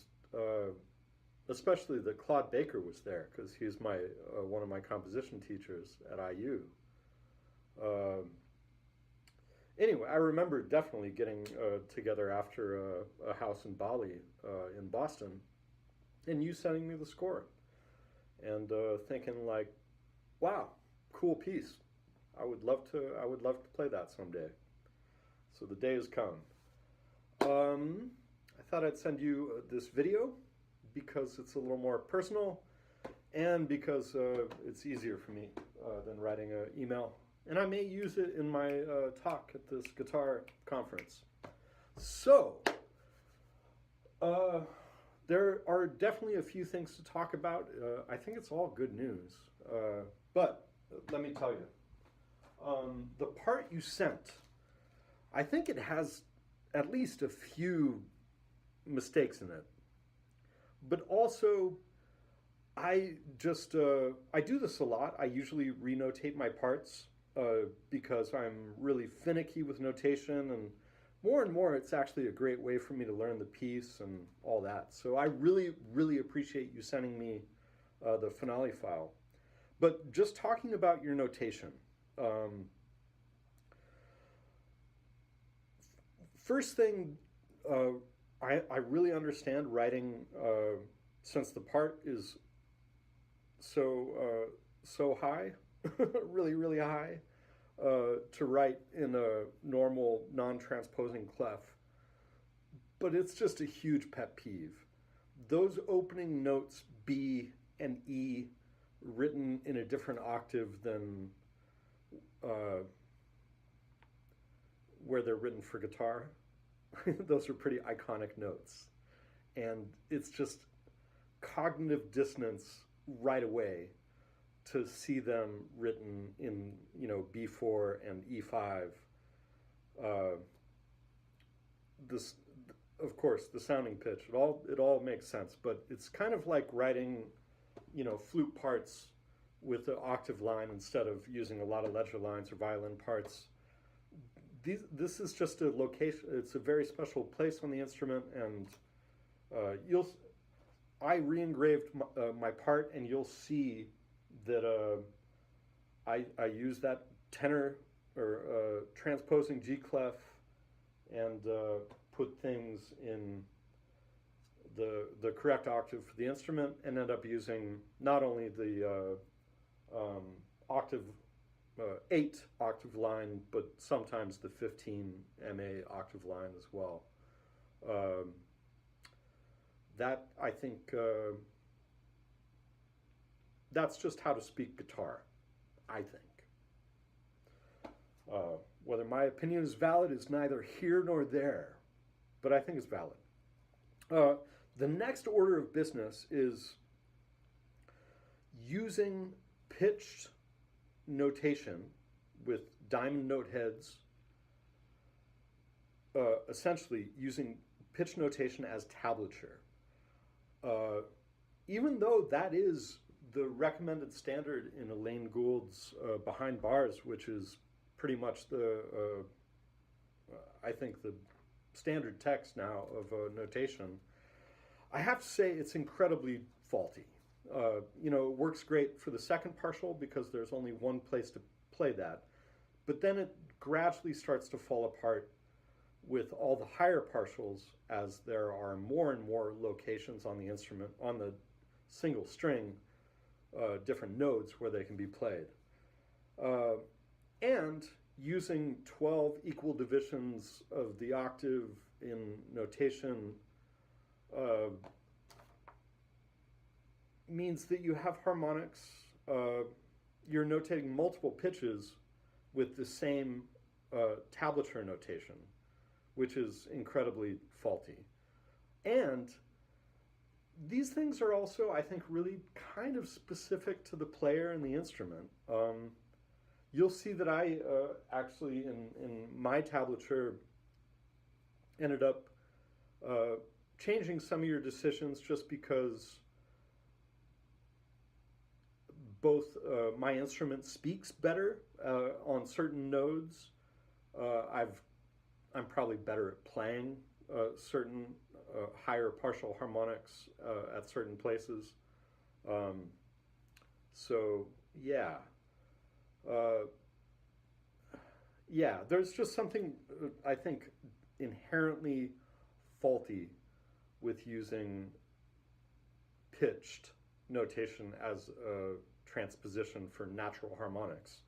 S6: especially that Claude Baker was there, because he's one of my composition teachers at IU. Anyway, I remember definitely getting together after a house in Bali in Boston, and you sending me the score, and thinking like, wow, cool piece. I would love to play that someday. So the day has come. I thought I'd send you this video because it's a little more personal, and because it's easier for me than writing an email. And I may use it in my talk at this guitar conference. So, there are definitely a few things to talk about. I think it's all good news. But let me tell you, the part you sent, I think it has at least a few mistakes in it. But also, I do this a lot. I usually renotate my parts because I'm really finicky with notation, and more it's actually a great way for me to learn the piece and all that. So I really, really appreciate you sending me the finale file. But just talking about your notation, first thing, I really understand writing, since the part is so high, really, really high, to write in a normal non-transposing clef. But it's just a huge pet peeve. Those opening notes B and E written in a different octave than where they're written for guitar, those are pretty iconic notes. And it's just cognitive dissonance right away to see them written in, B4 and E5. This, of course, the sounding pitch, it all makes sense, but it's kind of like writing, flute parts with the octave line instead of using a lot of ledger lines or violin parts. This is just a location, it's a very special place on the instrument, and I re-engraved my part, and you'll see that I use that tenor or transposing G clef and put things in the correct octave for the instrument, and end up using not only the octave 8 octave line, but sometimes the 15 MA octave line as well. That, I think, that's just how to speak guitar, I think. Whether my opinion is valid is neither here nor there, but I think it's valid. The next order of business is using pitched notation with diamond note heads, essentially using pitch notation as tablature. Even though that is the recommended standard in Elaine Gould's Behind Bars, which is pretty much I think the standard text now of notation, I have to say it's incredibly faulty. It works great for the second partial because there's only one place to play that, but then it gradually starts to fall apart with all the higher partials as there are more and more locations on the instrument, on the single string, different nodes where they can be played. And using 12 equal divisions of the octave in notation means that you have harmonics, you're notating multiple pitches with the same tablature notation, which is incredibly faulty. And these things are also, I think, really kind of specific to the player and the instrument. You'll see that I actually, in my tablature, ended up changing some of your decisions just because both my instrument speaks better on certain nodes. I'm probably better at playing certain higher partial harmonics at certain places. So yeah. There's just something, I think, inherently faulty with using pitched notation as a transposition for natural harmonics.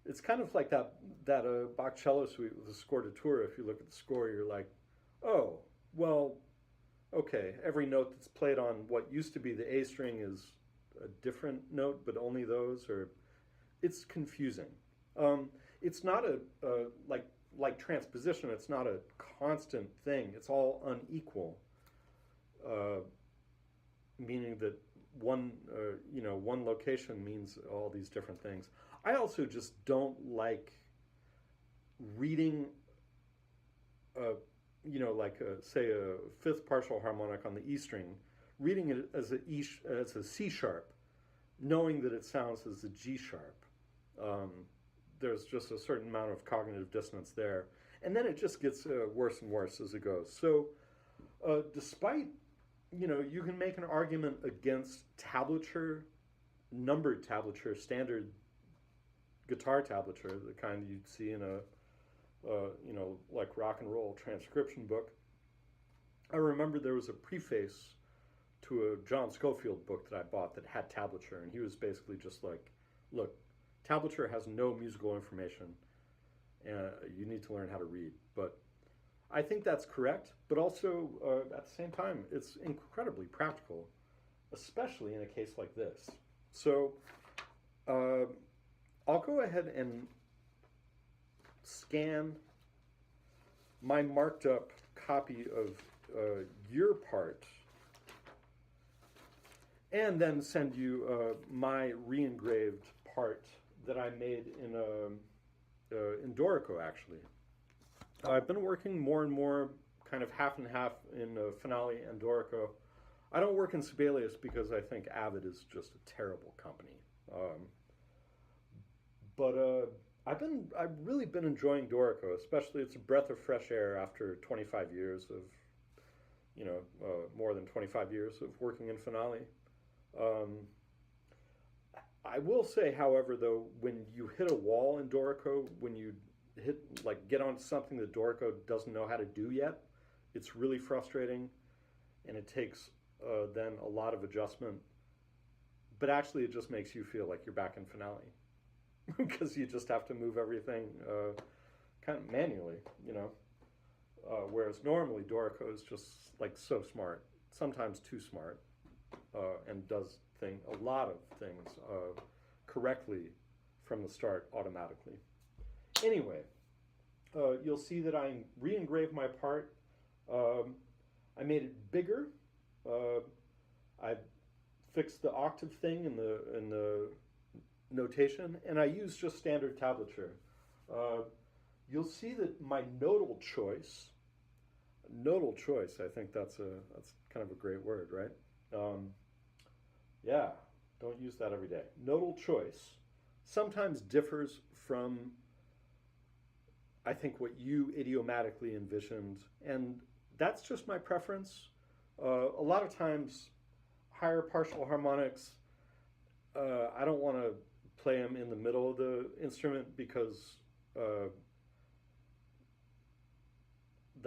S6: It's kind of like that Bach cello suite with the score de tour. If you look at the score, you're like, oh, well, okay, every note that's played on what used to be the A string is a different note, but only those, or it's confusing. It's not like transposition, it's not a constant thing. It's all unequal, meaning that one location means all these different things. I also just don't like reading, say a fifth partial harmonic on the E string, reading it as a C sharp, knowing that it sounds as a G sharp. There's just a certain amount of cognitive dissonance there. And then it just gets worse and worse as it goes. So despite, you can make an argument against tablature, numbered tablature, standard guitar tablature, the kind you'd see in a, like rock and roll transcription book. I remember there was a preface to a John Scofield book that I bought that had tablature, and he was basically just like, look, tablature has no musical information, and you need to learn how to read. But I think that's correct, but also at the same time, it's incredibly practical, especially in a case like this. So I'll go ahead and scan my marked up copy of your part and then send you my re-engraved part that I made in Dorico, actually. I've been working more and more kind of half and half in Finale and Dorico. I don't work in Sibelius because I think Avid is just a terrible company. But I've really been enjoying Dorico, especially it's a breath of fresh air after 25 years of more than 25 years of working in finale. I will say, however, though, when you hit a wall in Dorico, when you get onto something that Dorico doesn't know how to do yet, it's really frustrating, and it takes then a lot of adjustment. But actually, it just makes you feel like you're back in finale, because you just have to move everything kind of manually, whereas normally Dorico is just so smart, sometimes too smart, and does a lot of things correctly from the start automatically. Anyway, you'll see that I re-engraved my part. I made it bigger. I fixed the octave thing in the notation, and I used just standard tablature. You'll see that my nodal choice, I think that's kind of a great word, right? Yeah, don't use that every day. Nodal choice sometimes differs from, I think, what you idiomatically envisioned, and that's just my preference. A lot of times, higher partial harmonics, I don't want to play them in the middle of the instrument because the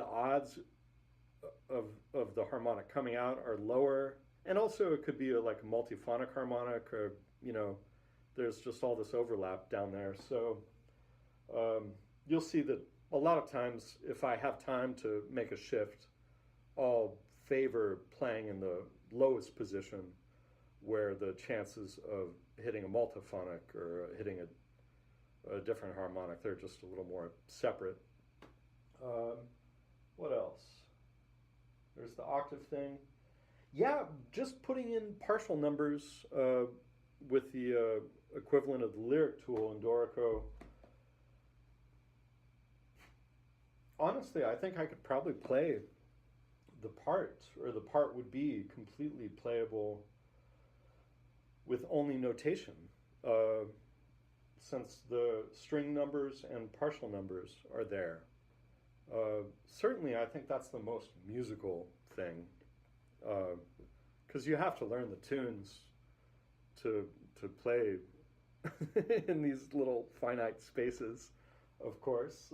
S6: odds of the harmonic coming out are lower. And also it could be a multiphonic harmonic, or, there's just all this overlap down there. So you'll see that a lot of times, if I have time to make a shift, I'll favor playing in the lowest position where the chances of hitting a multiphonic or hitting a different harmonic, they're just a little more separate. What else? There's the octave thing. Yeah, just putting in partial numbers with the equivalent of the lyric tool in Dorico. Honestly, I think I could probably play the part, or the part would be completely playable with only notation, since the string numbers and partial numbers are there. Certainly, I think that's the most musical thing. Because you have to learn the tunes to play in these little finite spaces, of course,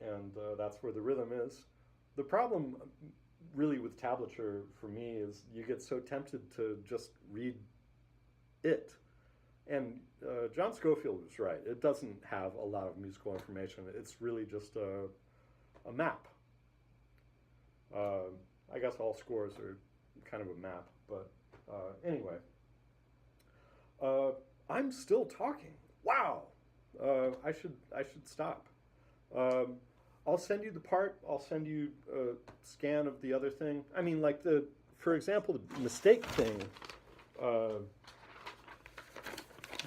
S6: and that's where the rhythm is. The problem really with tablature for me is you get so tempted to just read it. And John Scofield was right. It doesn't have a lot of musical information. It's really just a map. I guess all scores are kind of a map, but anyway. I'm still talking. Wow. I should stop. I'll send you the part. I'll send you a scan of the other thing. I mean, for example, the mistake thing.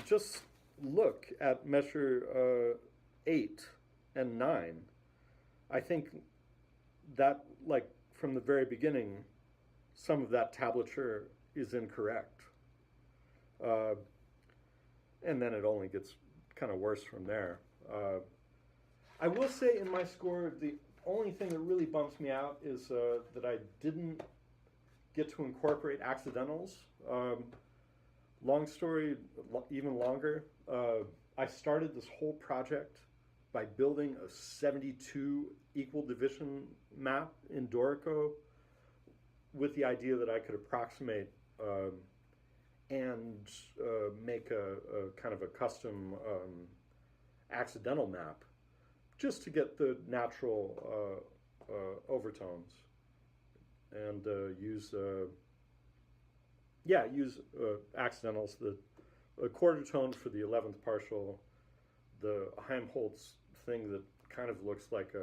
S6: Just look at measure 8 and 9. I think that, from the very beginning, some of that tablature is incorrect. And then it only gets kind of worse from there. I will say in my score, the only thing that really bumps me out is that I didn't get to incorporate accidentals. Long story, even longer. I started this whole project by building a 72 equal division map in Dorico with the idea that I could approximate and make a kind of a custom accidental map just to get the natural overtones and use accidentals, a quarter tone for the 11th partial, the Helmholtz thing that kind of looks like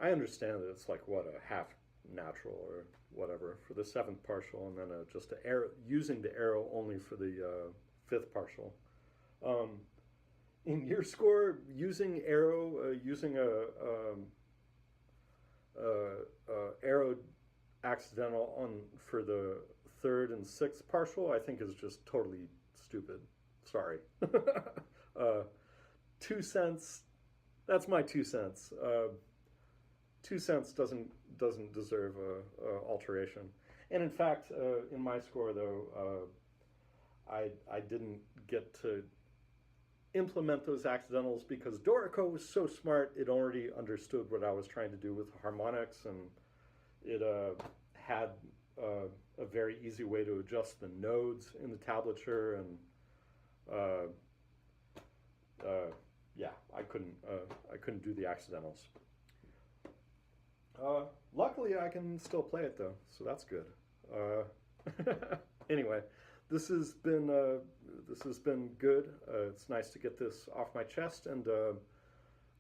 S6: I understand that it's a half natural or whatever for the 7th partial, and then just using the arrow only for the 5th partial. In your score, using arrow, using arrow accidental for the 3rd and 6th partial, I think is just totally stupid. Sorry. 2 cents that's my 2 cents. 2 cents doesn't deserve a alteration. And in fact, in my score though, I didn't get to implement those accidentals because Dorico was so smart. It already understood what I was trying to do with harmonics, and it had a very easy way to adjust the nodes in the tablature, and yeah, I couldn't do the accidentals. Luckily, I can still play it though, so that's good. Anyway, this has been good. It's nice to get this off my chest, and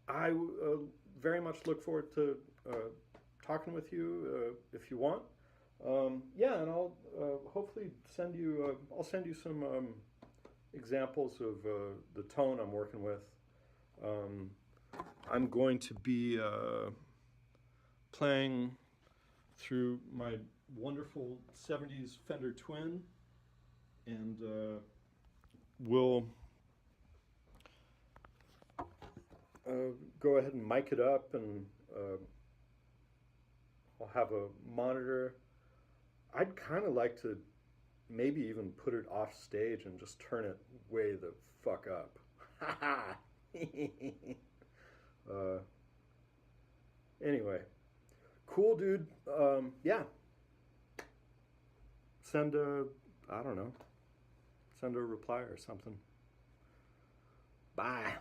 S6: I very much look forward to talking with you if you want. Yeah, and I'll hopefully send you. I'll send you some examples of the tone I'm working with. I'm going to be playing through my wonderful 70s Fender Twin, and we'll go ahead and mic it up, and I'll have a monitor. I'd kind of like to maybe even put it off stage and just turn it way the fuck up. Anyway, cool, dude. Yeah. Send a, I don't know, send a reply or something. Bye.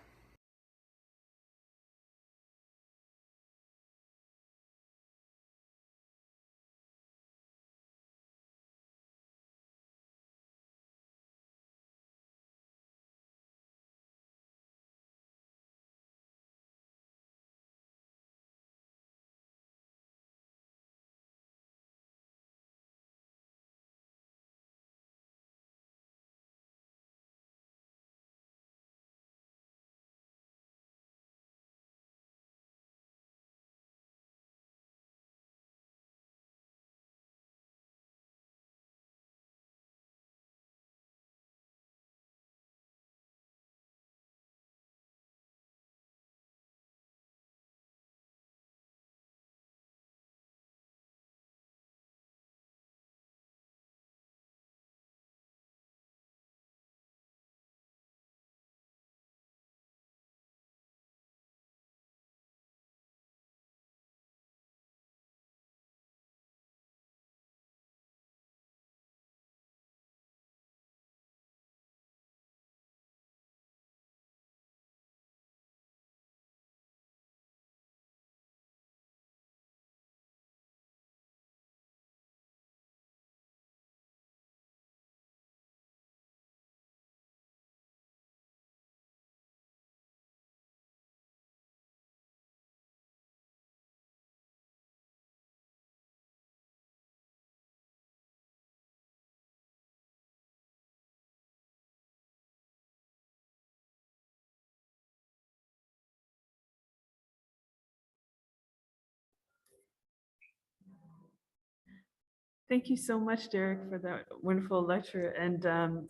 S2: Thank you so much, Derek, for that wonderful lecture, and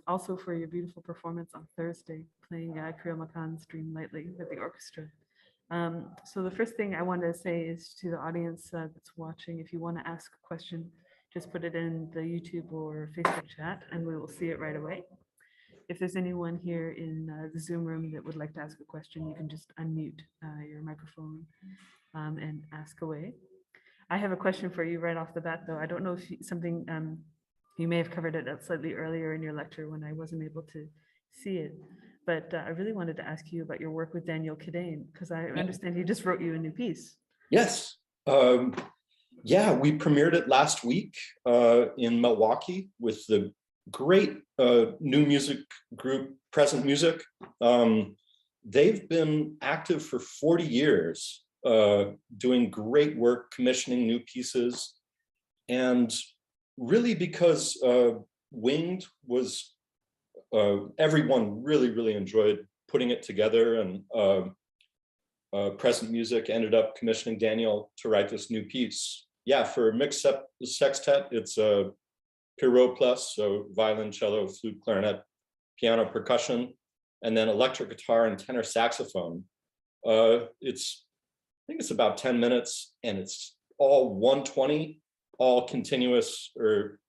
S2: also for your beautiful performance on Thursday, playing Creel Macan's Dream Lightly with the orchestra. So the first thing I want to say is to the audience that's watching, if you want to ask a question, just put it in the YouTube or Facebook chat, and we will see it right away. If there's anyone here in the Zoom room that would like to ask a question, you can just unmute your microphone and ask away. I have a question for you right off the bat, though. I don't know if something, you may have covered it up slightly earlier in your lecture when I wasn't able to see it, but I really wanted to ask you about your work with Daniel Cadane, because I understand he just wrote you a new piece.
S4: Yes. Yeah, we premiered it last week in Milwaukee with the great new music group, Present Music. They've been active for 40 years. Doing great work, commissioning new pieces. And really because Winged was, everyone really enjoyed putting it together, and Present Music ended up commissioning Daniel to write this new piece. Yeah, for mixed sextet, it's a Pierrot plus, so violin, cello, flute, clarinet, piano, percussion, and then electric guitar and tenor saxophone.
S6: I think it's about 10 minutes, and it's all 120, all continuous, or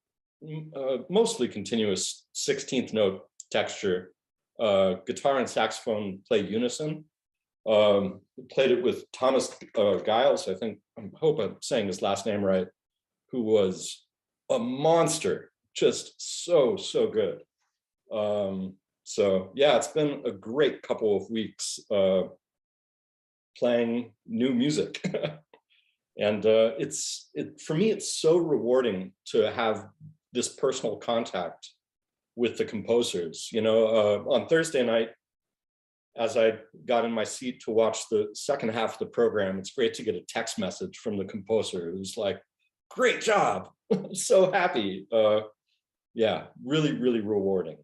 S6: mostly continuous 16th note texture. Guitar and saxophone play unison. Played it with Thomas Giles, I hope I'm saying his last name right, who was a monster, just so good. So yeah, it's been a great couple of weeks playing new music. And for me, it's so rewarding to have this personal contact with the composers. You know, on Thursday night, as I got in my seat to watch the second half of the program, it's great to get a text message from the composer who's like, "Great job, I'm so happy." Yeah, really rewarding.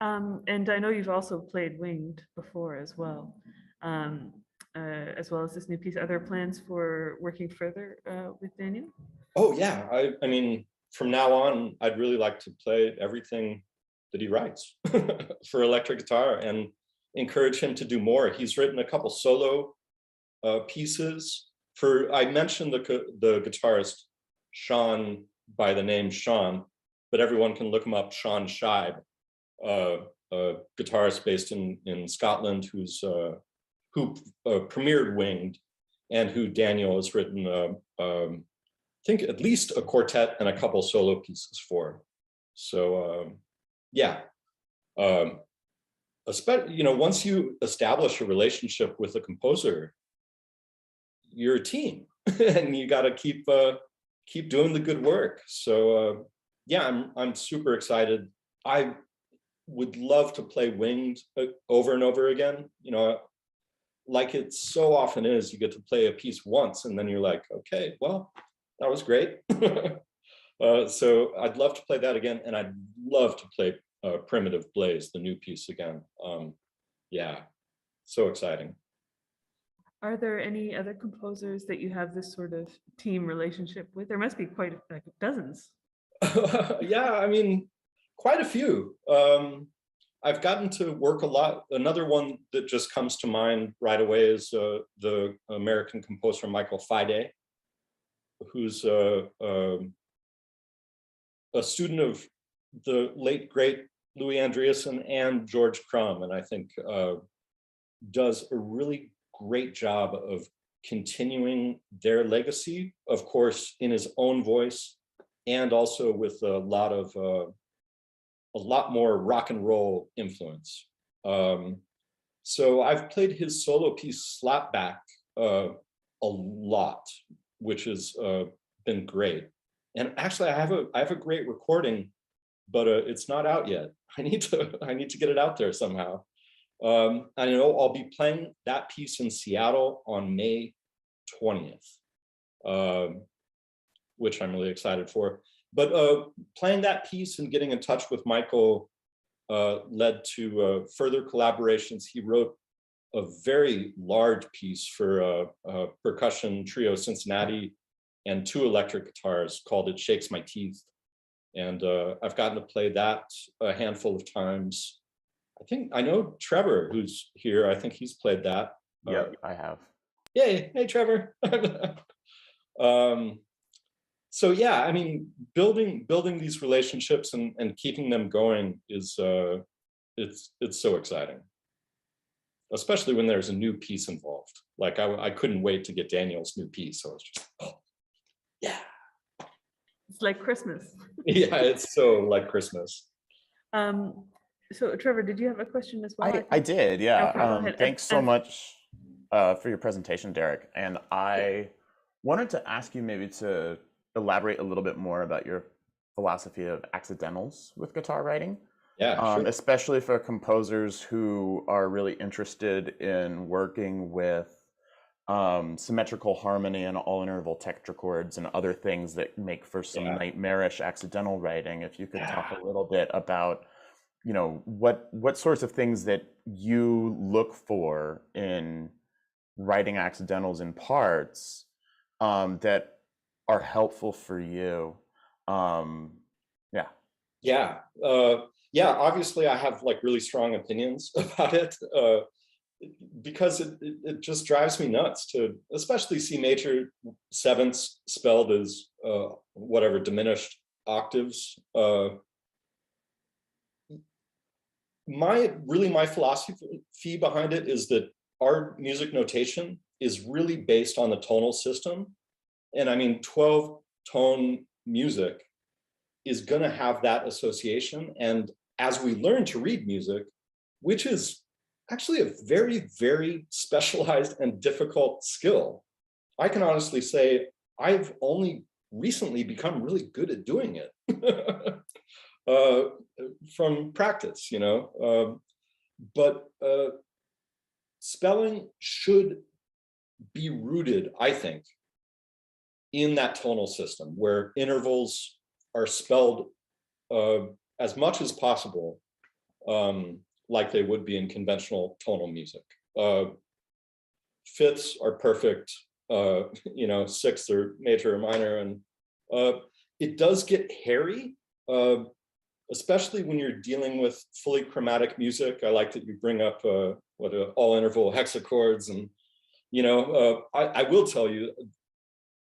S2: And I know you've also played Winged before as well as this new piece. Are there plans for working further with Daniel? Oh
S6: yeah, I mean, from now on, I'd really like to play everything that he writes for electric guitar and encourage him to do more. He's written a couple solo pieces I mentioned the guitarist Sean by the name Sean, but everyone can look him up, Sean Shibe, a guitarist based in Scotland who premiered Winged, and who Daniel has written I think at least a quartet and a couple solo pieces for. So yeah, especially, you know, once you establish a relationship with a composer, you're a team, and you got to keep doing the good work. So yeah, I'm super excited. I would love to play Winged over and over again. You know, like it so often is, you get to play a piece once and then you're like, okay, well, that was great. So I'd love to play that again, and I'd love to play Primitive Blaze, the new piece, again. Yeah, so exciting.
S2: Are there any other composers that you have this sort of team relationship with? There must be quite like dozens.
S6: Yeah, I mean, quite a few. I've gotten to work a lot. Another one that just comes to mind right away is the American composer Michael Fyde, who's a student of the late, great Louis Andreasen and George Crumb, and I think does a really great job of continuing their legacy, of course, in his own voice, and also with a lot more rock and roll influence. So I've played his solo piece Slapback a lot, which has been great. And actually, I have a great recording, but it's not out yet. I need to get it out there somehow. I know I'll be playing that piece in Seattle on May 20th, which I'm really excited for. But playing that piece and getting in touch with Michael led to further collaborations. He wrote a very large piece for a percussion trio Cincinnati and 2 electric guitars called It Shakes My Teeth. And I've gotten to play that a handful of times. I know Trevor, who's here, I think he's played that.
S9: Yeah, I have.
S6: Yay, hey Trevor. So yeah, I mean, building these relationships and keeping them going is it's so exciting, especially when there's a new piece involved. Like I couldn't wait to get Daniel's new piece. So I was just, oh, yeah.
S2: It's like Christmas.
S6: Yeah, it's so like Christmas.
S2: So Trevor, did you have a question as well?
S9: I did, yeah.
S2: Okay,
S9: thanks so much for your presentation, Derek. And I wanted to ask you maybe to elaborate a little bit more about your philosophy of accidentals with guitar writing.
S6: Yeah, sure.
S9: Especially for composers who are really interested in working with symmetrical harmony and all interval tetrachords and other things that make for some nightmarish accidental writing. If you could talk a little bit about, you know, what sorts of things that you look for in writing accidentals in parts that are helpful for you.
S6: Yeah, obviously I have like really strong opinions about it.
S7: because it just drives me nuts to, especially C major sevenths spelled as whatever diminished octaves. My philosophy behind it is that our music notation is really based on the tonal system. And I mean, 12-tone music is going to have that association. And as we learn to read music, which is actually a very, very specialized and difficult skill, I can honestly say I've only recently become really good at doing it from practice, you know. But spelling should be rooted, I think, in that tonal system where intervals are spelled as much as possible like they would be in conventional tonal music. Fifths are perfect, you know, sixths are major or minor, and it does get hairy, especially when you're dealing with fully chromatic music. I like that you bring up all interval hexachords, and you know, I will tell you,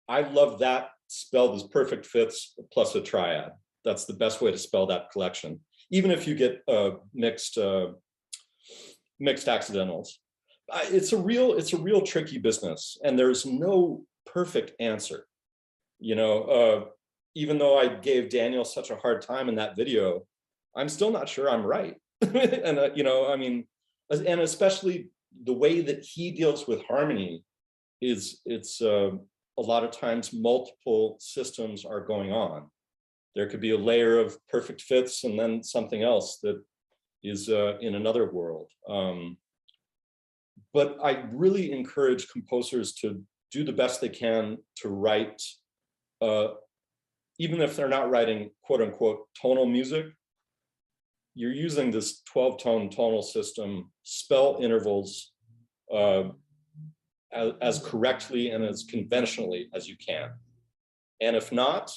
S7: I love that spelled as perfect fifths plus a triad. That's the best way to spell that collection, even if you get mixed accidentals. It's a real tricky business, and there's no perfect answer. You know, even though I gave Daniel such a hard time in that video, I'm still not sure I'm right. And you know, I mean, and especially the way that he deals with harmony is it's a lot of times multiple systems are going on. There could be a layer of perfect fifths and then something else that is in another world. But I really encourage composers to do the best they can to write, even if they're not writing quote unquote tonal music, you're using this 12-tone tonal system, spell intervals as correctly and as conventionally as you can. And if not,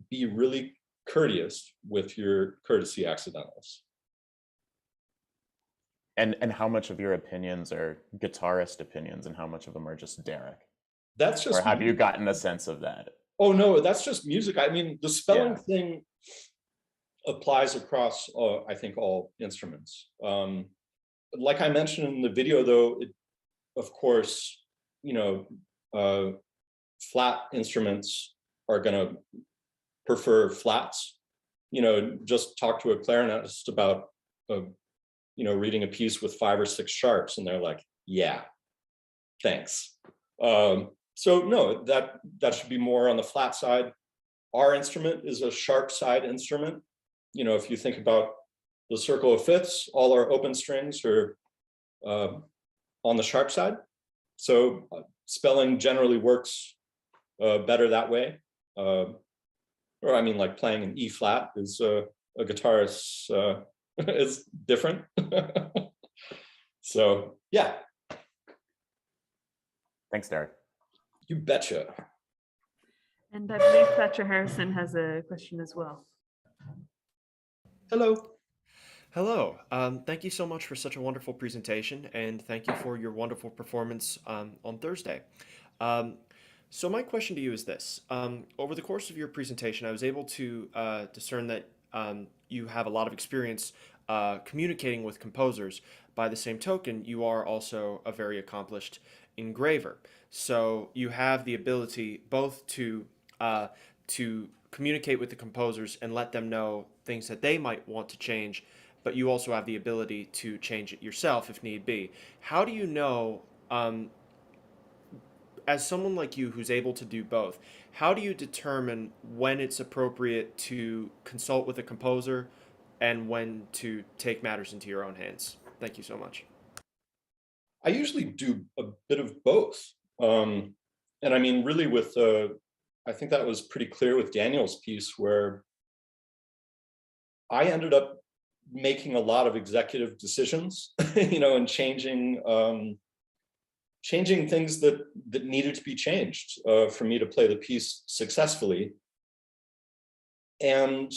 S7: be really courteous with your courtesy accidentals.
S9: And how much of your opinions are guitarist opinions and how much of them are just Derek?
S7: That's just,
S9: or have you gotten a sense of that?
S7: Oh no, that's just music. I mean, the spelling thing applies across, I think, all instruments. Like I mentioned in the video, though, of course, you know, flat instruments are going to prefer flats. You know, just talk to a clarinetist about, you know, reading a piece with 5 or 6 sharps, and they're like, yeah, thanks. So no, that should be more on the flat side. Our instrument is a sharp side instrument. You know, if you think about the circle of fifths, all our open strings are on the sharp side. So spelling generally works better that way. Or I mean, like playing an E flat is a guitarist is different. So yeah.
S9: Thanks, Derek.
S7: You betcha.
S2: And I believe Thatcher Harrison has a question as well.
S7: Hello.
S3: Hello. Thank you so much for such a wonderful presentation, and thank you for your wonderful performance on Thursday. So my question to you is this. Over the course of your presentation, I was able to discern that you have a lot of experience communicating with composers. By the same token, you are also a very accomplished engraver. So you have the ability both to communicate with the composers and let them know things that they might want to change, but you also have the ability to change it yourself if need be. How do you know, as someone like you who's able to do both, how do you determine when it's appropriate to consult with a composer and when to take matters into your own hands? Thank you so much.
S7: I usually do a bit of both. And I mean, really with, I think that was pretty clear with Daniel's piece, where I ended up making a lot of executive decisions, you know, and changing things that needed to be changed for me to play the piece successfully. And,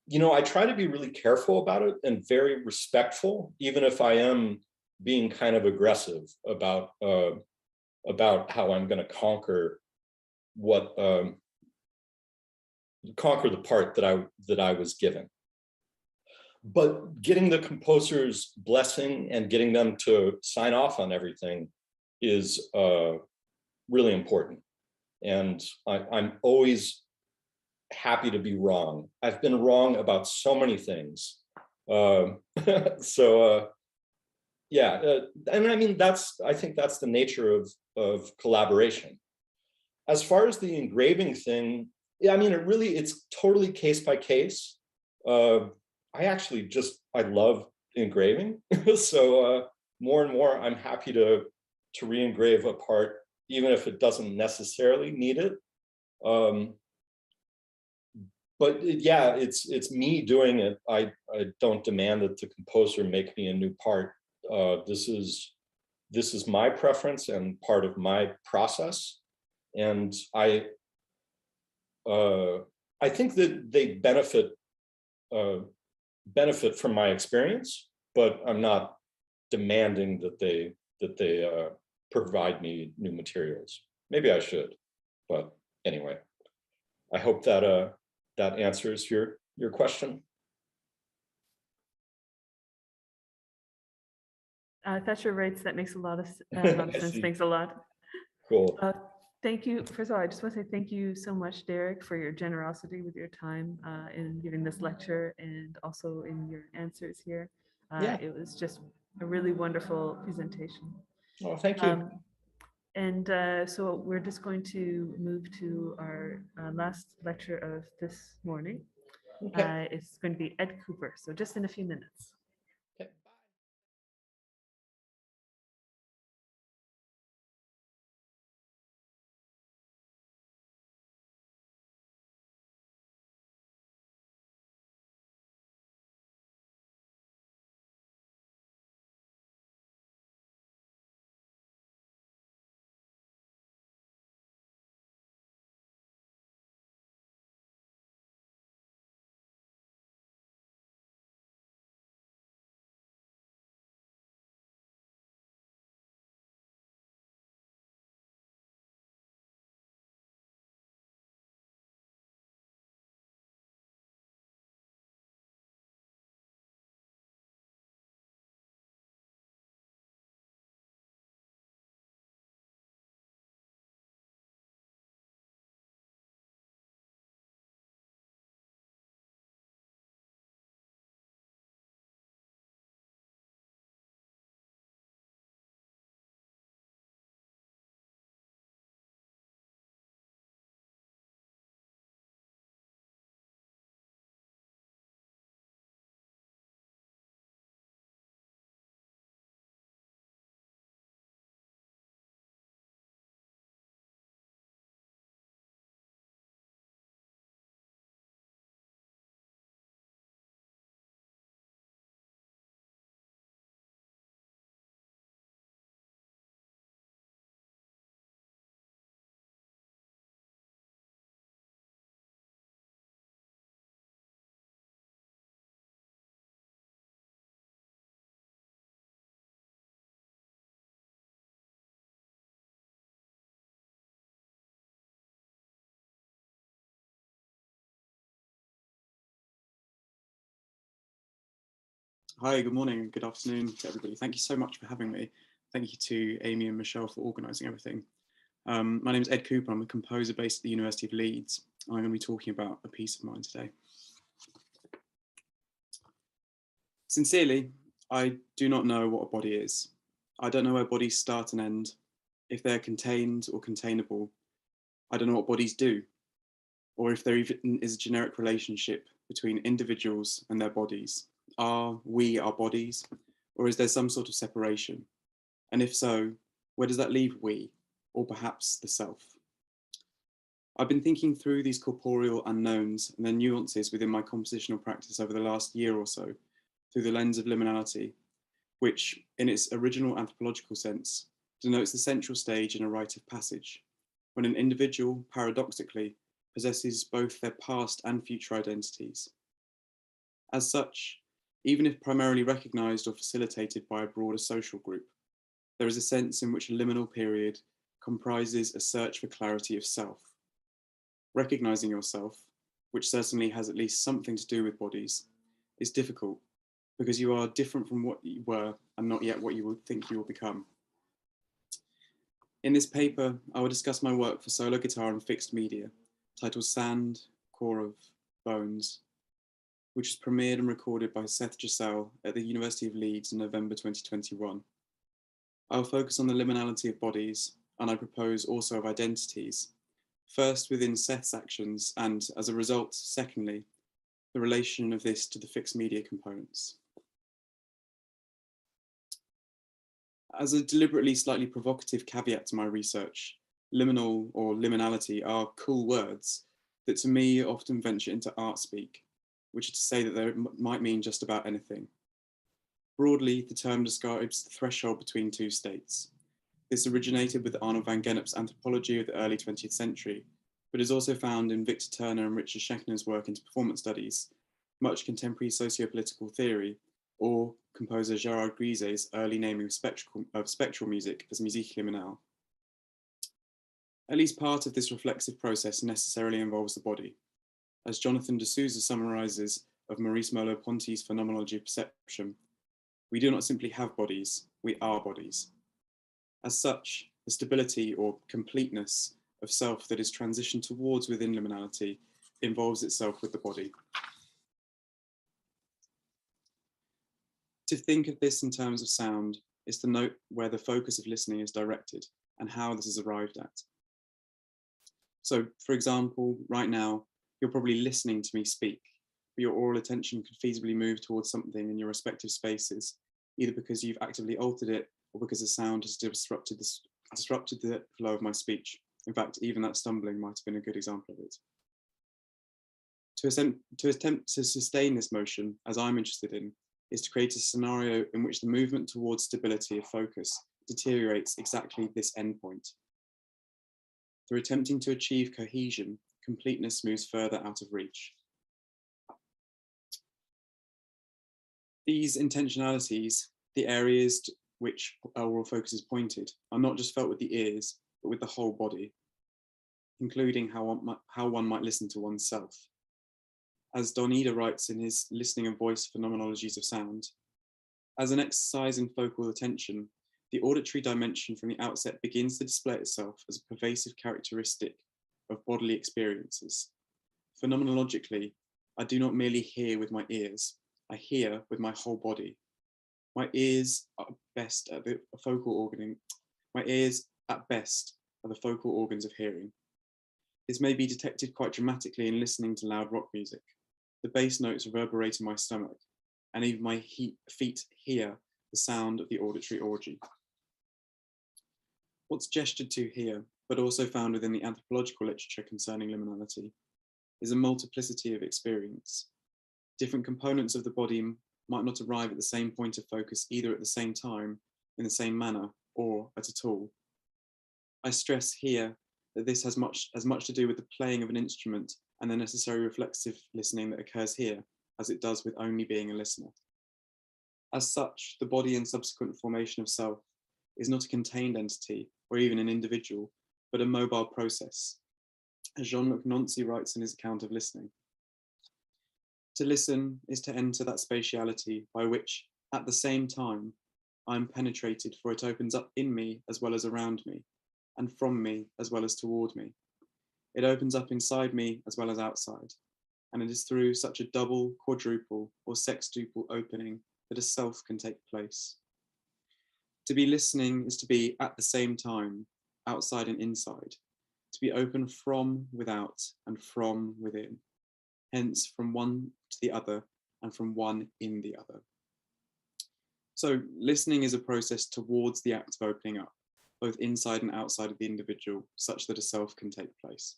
S7: you know, I try to be really careful about it and very respectful, even if I am being kind of aggressive about how I'm going to conquer conquer the part that I was given. But getting the composer's blessing and getting them to sign off on everything is really important. And I'm always happy to be wrong. I've been wrong about so many things. Yeah, and I mean, I think that's the nature of collaboration. As far as the engraving thing, yeah, I mean, it's totally case by case. I love engraving. So more and more, I'm happy to re-engrave a part, even if it doesn't necessarily need it. But yeah, it's me doing it. I don't demand that the composer make me a new part. This is my preference and part of my process. And I think that they benefit from my experience, but I'm not demanding that they provide me new materials. Maybe I should, but anyway, I hope that that answers your question.
S2: Thatcher writes, that makes a lot of sense. Thanks a lot.
S7: Cool.
S2: Thank you. First of all, I just want to say thank you so much, Derek, for your generosity with your time in giving this lecture and also in your answers here.
S7: Yeah.
S2: It was just a really wonderful presentation.
S7: Oh, thank you.
S2: So we're just going to move to our last lecture of this morning.
S7: Okay.
S2: It's going to be Ed Cooper, so just in a few minutes.
S7: Okay.
S10: Hi, good morning, good afternoon to everybody. Thank you so much for having me. Thank you to Amy and Michelle for organising everything. My name is Ed Cooper. I'm a composer based at the University of Leeds. I'm going to be talking about a piece of mine today. Sincerely, I do not know what a body is. I don't know where bodies start and end, if they're contained or containable. I don't know what bodies do, or if there even is a generic relationship between individuals and their bodies. Are we our bodies, or is there some sort of separation? And if so, where does that leave we, or perhaps the self? I've been thinking through these corporeal unknowns and their nuances within my compositional practice over the last year or so, through the lens of liminality, which, in its original anthropological sense, denotes the central stage in a rite of passage, when an individual, paradoxically, possesses both their past and future identities. As such, Even if primarily recognized or facilitated by a broader social group, there is a sense in which a liminal period comprises a search for clarity of self. Recognizing yourself, which certainly has at least something to do with bodies, is difficult because you are different from what you were and not yet what you would think you will become. In this paper, I will discuss my work for solo guitar and fixed media, titled Sand, Core of Bones, which was premiered and recorded by Seth Giselle at the University of Leeds in November 2021. I will focus on the liminality of bodies, and I propose also of identities, first within Seth's actions, and as a result, secondly, the relation of this to the fixed media components. As a deliberately slightly provocative caveat to my research, liminal or liminality are cool words that to me often venture into art speak, which is to say that they might mean just about anything. Broadly, the term describes the threshold between two states. This originated with Arnold van Gennep's anthropology of the early 20th century, but is also found in Victor Turner and Richard Schechner's work into performance studies, much contemporary sociopolitical theory, or composer Gérard Griset's early naming of spectral music as musique liminale. At least part of this reflexive process necessarily involves the body. As Jonathan de Souza summarizes of Maurice Merleau-Ponty's phenomenology of perception, we do not simply have bodies, we are bodies. As such, the stability or completeness of self that is transitioned towards within liminality involves itself with the body. To think of this in terms of sound is to note where the focus of listening is directed and how this is arrived at. So, for example, right now, you're probably listening to me speak, but your oral attention could feasibly move towards something in your respective spaces, either because you've actively altered it or because the sound has disrupted the flow of my speech. In fact, even that stumbling might have been a good example of it. To attempt to sustain this motion, as I'm interested in, is to create a scenario in which the movement towards stability of focus deteriorates exactly this endpoint. Through attempting to achieve cohesion, completeness moves further out of reach. These intentionalities, the areas to which oral focus is pointed, are not just felt with the ears, but with the whole body, including how one might listen to oneself. As Don Eder writes in his Listening and Voice Phenomenologies of Sound, as an exercise in focal attention, the auditory dimension from the outset begins to display itself as a pervasive characteristic of bodily experiences. Phenomenologically, I do not merely hear with my ears, I hear with my whole body. My ears are best at the focal organ. My ears at best are the focal organs of hearing. This may be detected quite dramatically in listening to loud rock music. The bass notes reverberate in my stomach, and even my feet hear the sound of the auditory orgy. What's gestured to here, but also found within the anthropological literature concerning liminality, is a multiplicity of experience. Different components of the body might not arrive at the same point of focus either at the same time, in the same manner, or at all. I stress here that this has as much to do with the playing of an instrument and the necessary reflexive listening that occurs here, as it does with only being a listener. As such, the body and subsequent formation of self is not a contained entity or even an individual, but a mobile process, as Jean-Luc Nancy writes in his account of listening. To listen is to enter that spatiality by which, at the same time, I am penetrated, for it opens up in me as well as around me, and from me as well as toward me. It opens up inside me as well as outside, and it is through such a double, quadruple, or sextuple opening that a self can take place. To be listening is to be at the same time, outside and inside, to be open from without and from within, hence from one to the other and from one in the other. So listening is a process towards the act of opening up, both inside and outside of the individual, such that a self can take place.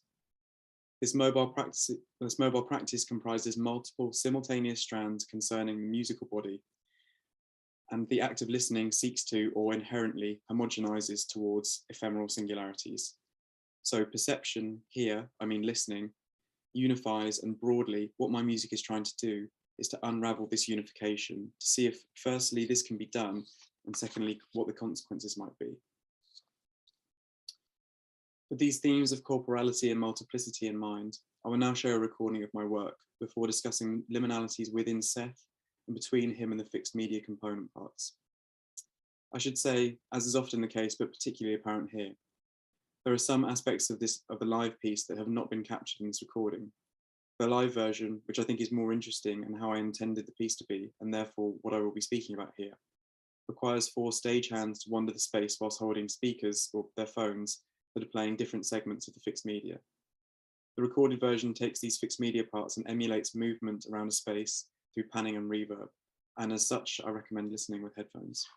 S10: This mobile practice comprises multiple simultaneous strands concerning the musical body, and the act of listening seeks to, or inherently homogenizes towards, ephemeral singularities. So perception here, I mean listening, unifies and broadly what my music is trying to do is to unravel this unification, to see if firstly this can be done, and secondly what the consequences might be. With these themes of corporality and multiplicity in mind, I will now show a recording of my work before discussing liminalities within Seth and between him and the fixed media component parts. I should say, as is often the case, but particularly apparent here, there are some aspects of the live piece that have not been captured in this recording. The live version, which I think is more interesting and how I intended the piece to be, and therefore what I will be speaking about here, requires 4 stagehands to wander the space whilst holding speakers or their phones that are playing different segments of the fixed media. The recorded version takes these fixed media parts and emulates movement around a space through panning and reverb, and as such, I recommend listening with headphones.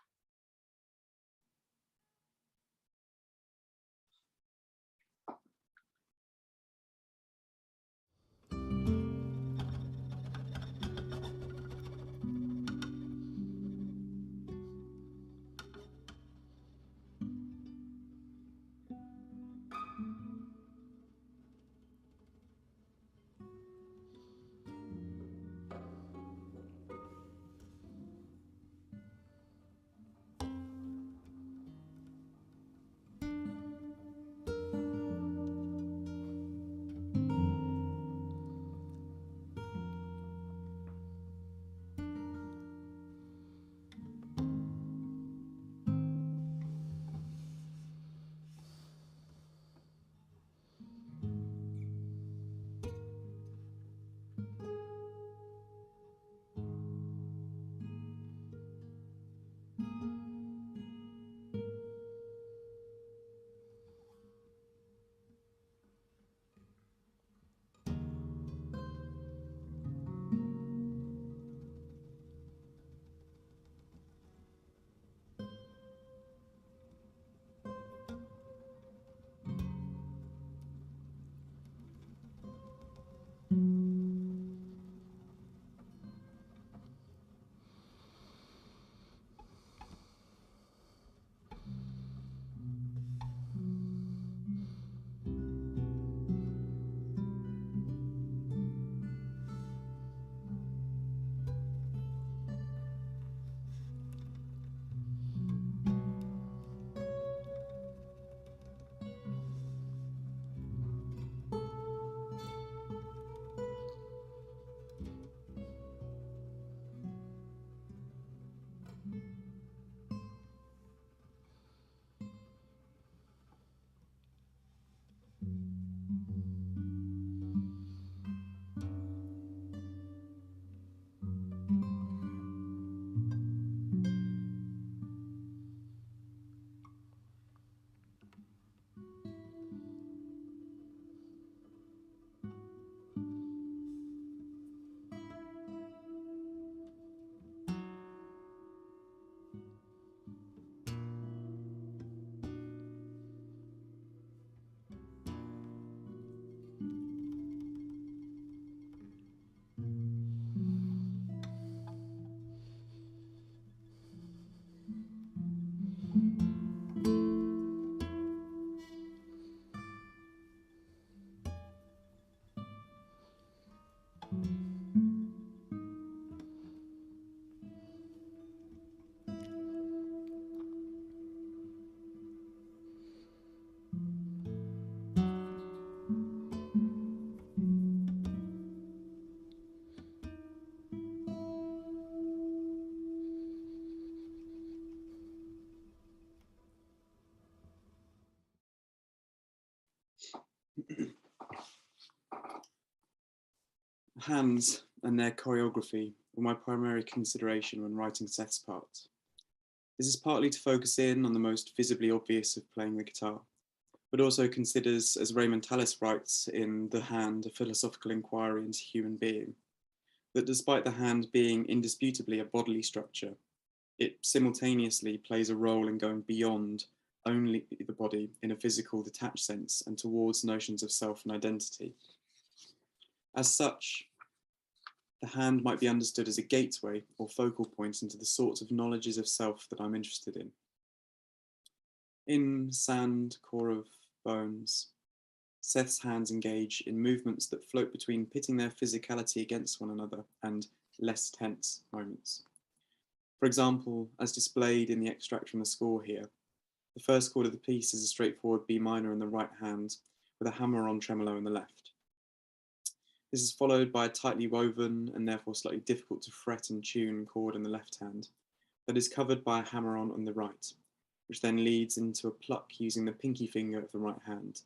S10: Hands and their choreography were my primary consideration when writing Seth's part. This is partly to focus in on the most visibly obvious of playing the guitar, but also considers, as Raymond Tallis writes in The Hand, a philosophical inquiry into human being, that despite the hand being indisputably a bodily structure, it simultaneously plays a role in going beyond only the body in a physical, detached sense and towards notions of self and identity. As such, the hand might be understood as a gateway or focal point into the sorts of knowledges of self that I'm interested in. In Sand, Core of Bones, Seth's hands engage in movements that float between pitting their physicality against one another and less tense moments. For example, as displayed in the extract from the score here, the first chord of the piece is a straightforward B minor in the right hand with a hammer-on tremolo in the left. This is followed by a tightly woven and therefore slightly difficult to fret and tune chord in the left hand that is covered by a hammer-on on the right, which then leads into a pluck using the pinky finger of the right hand.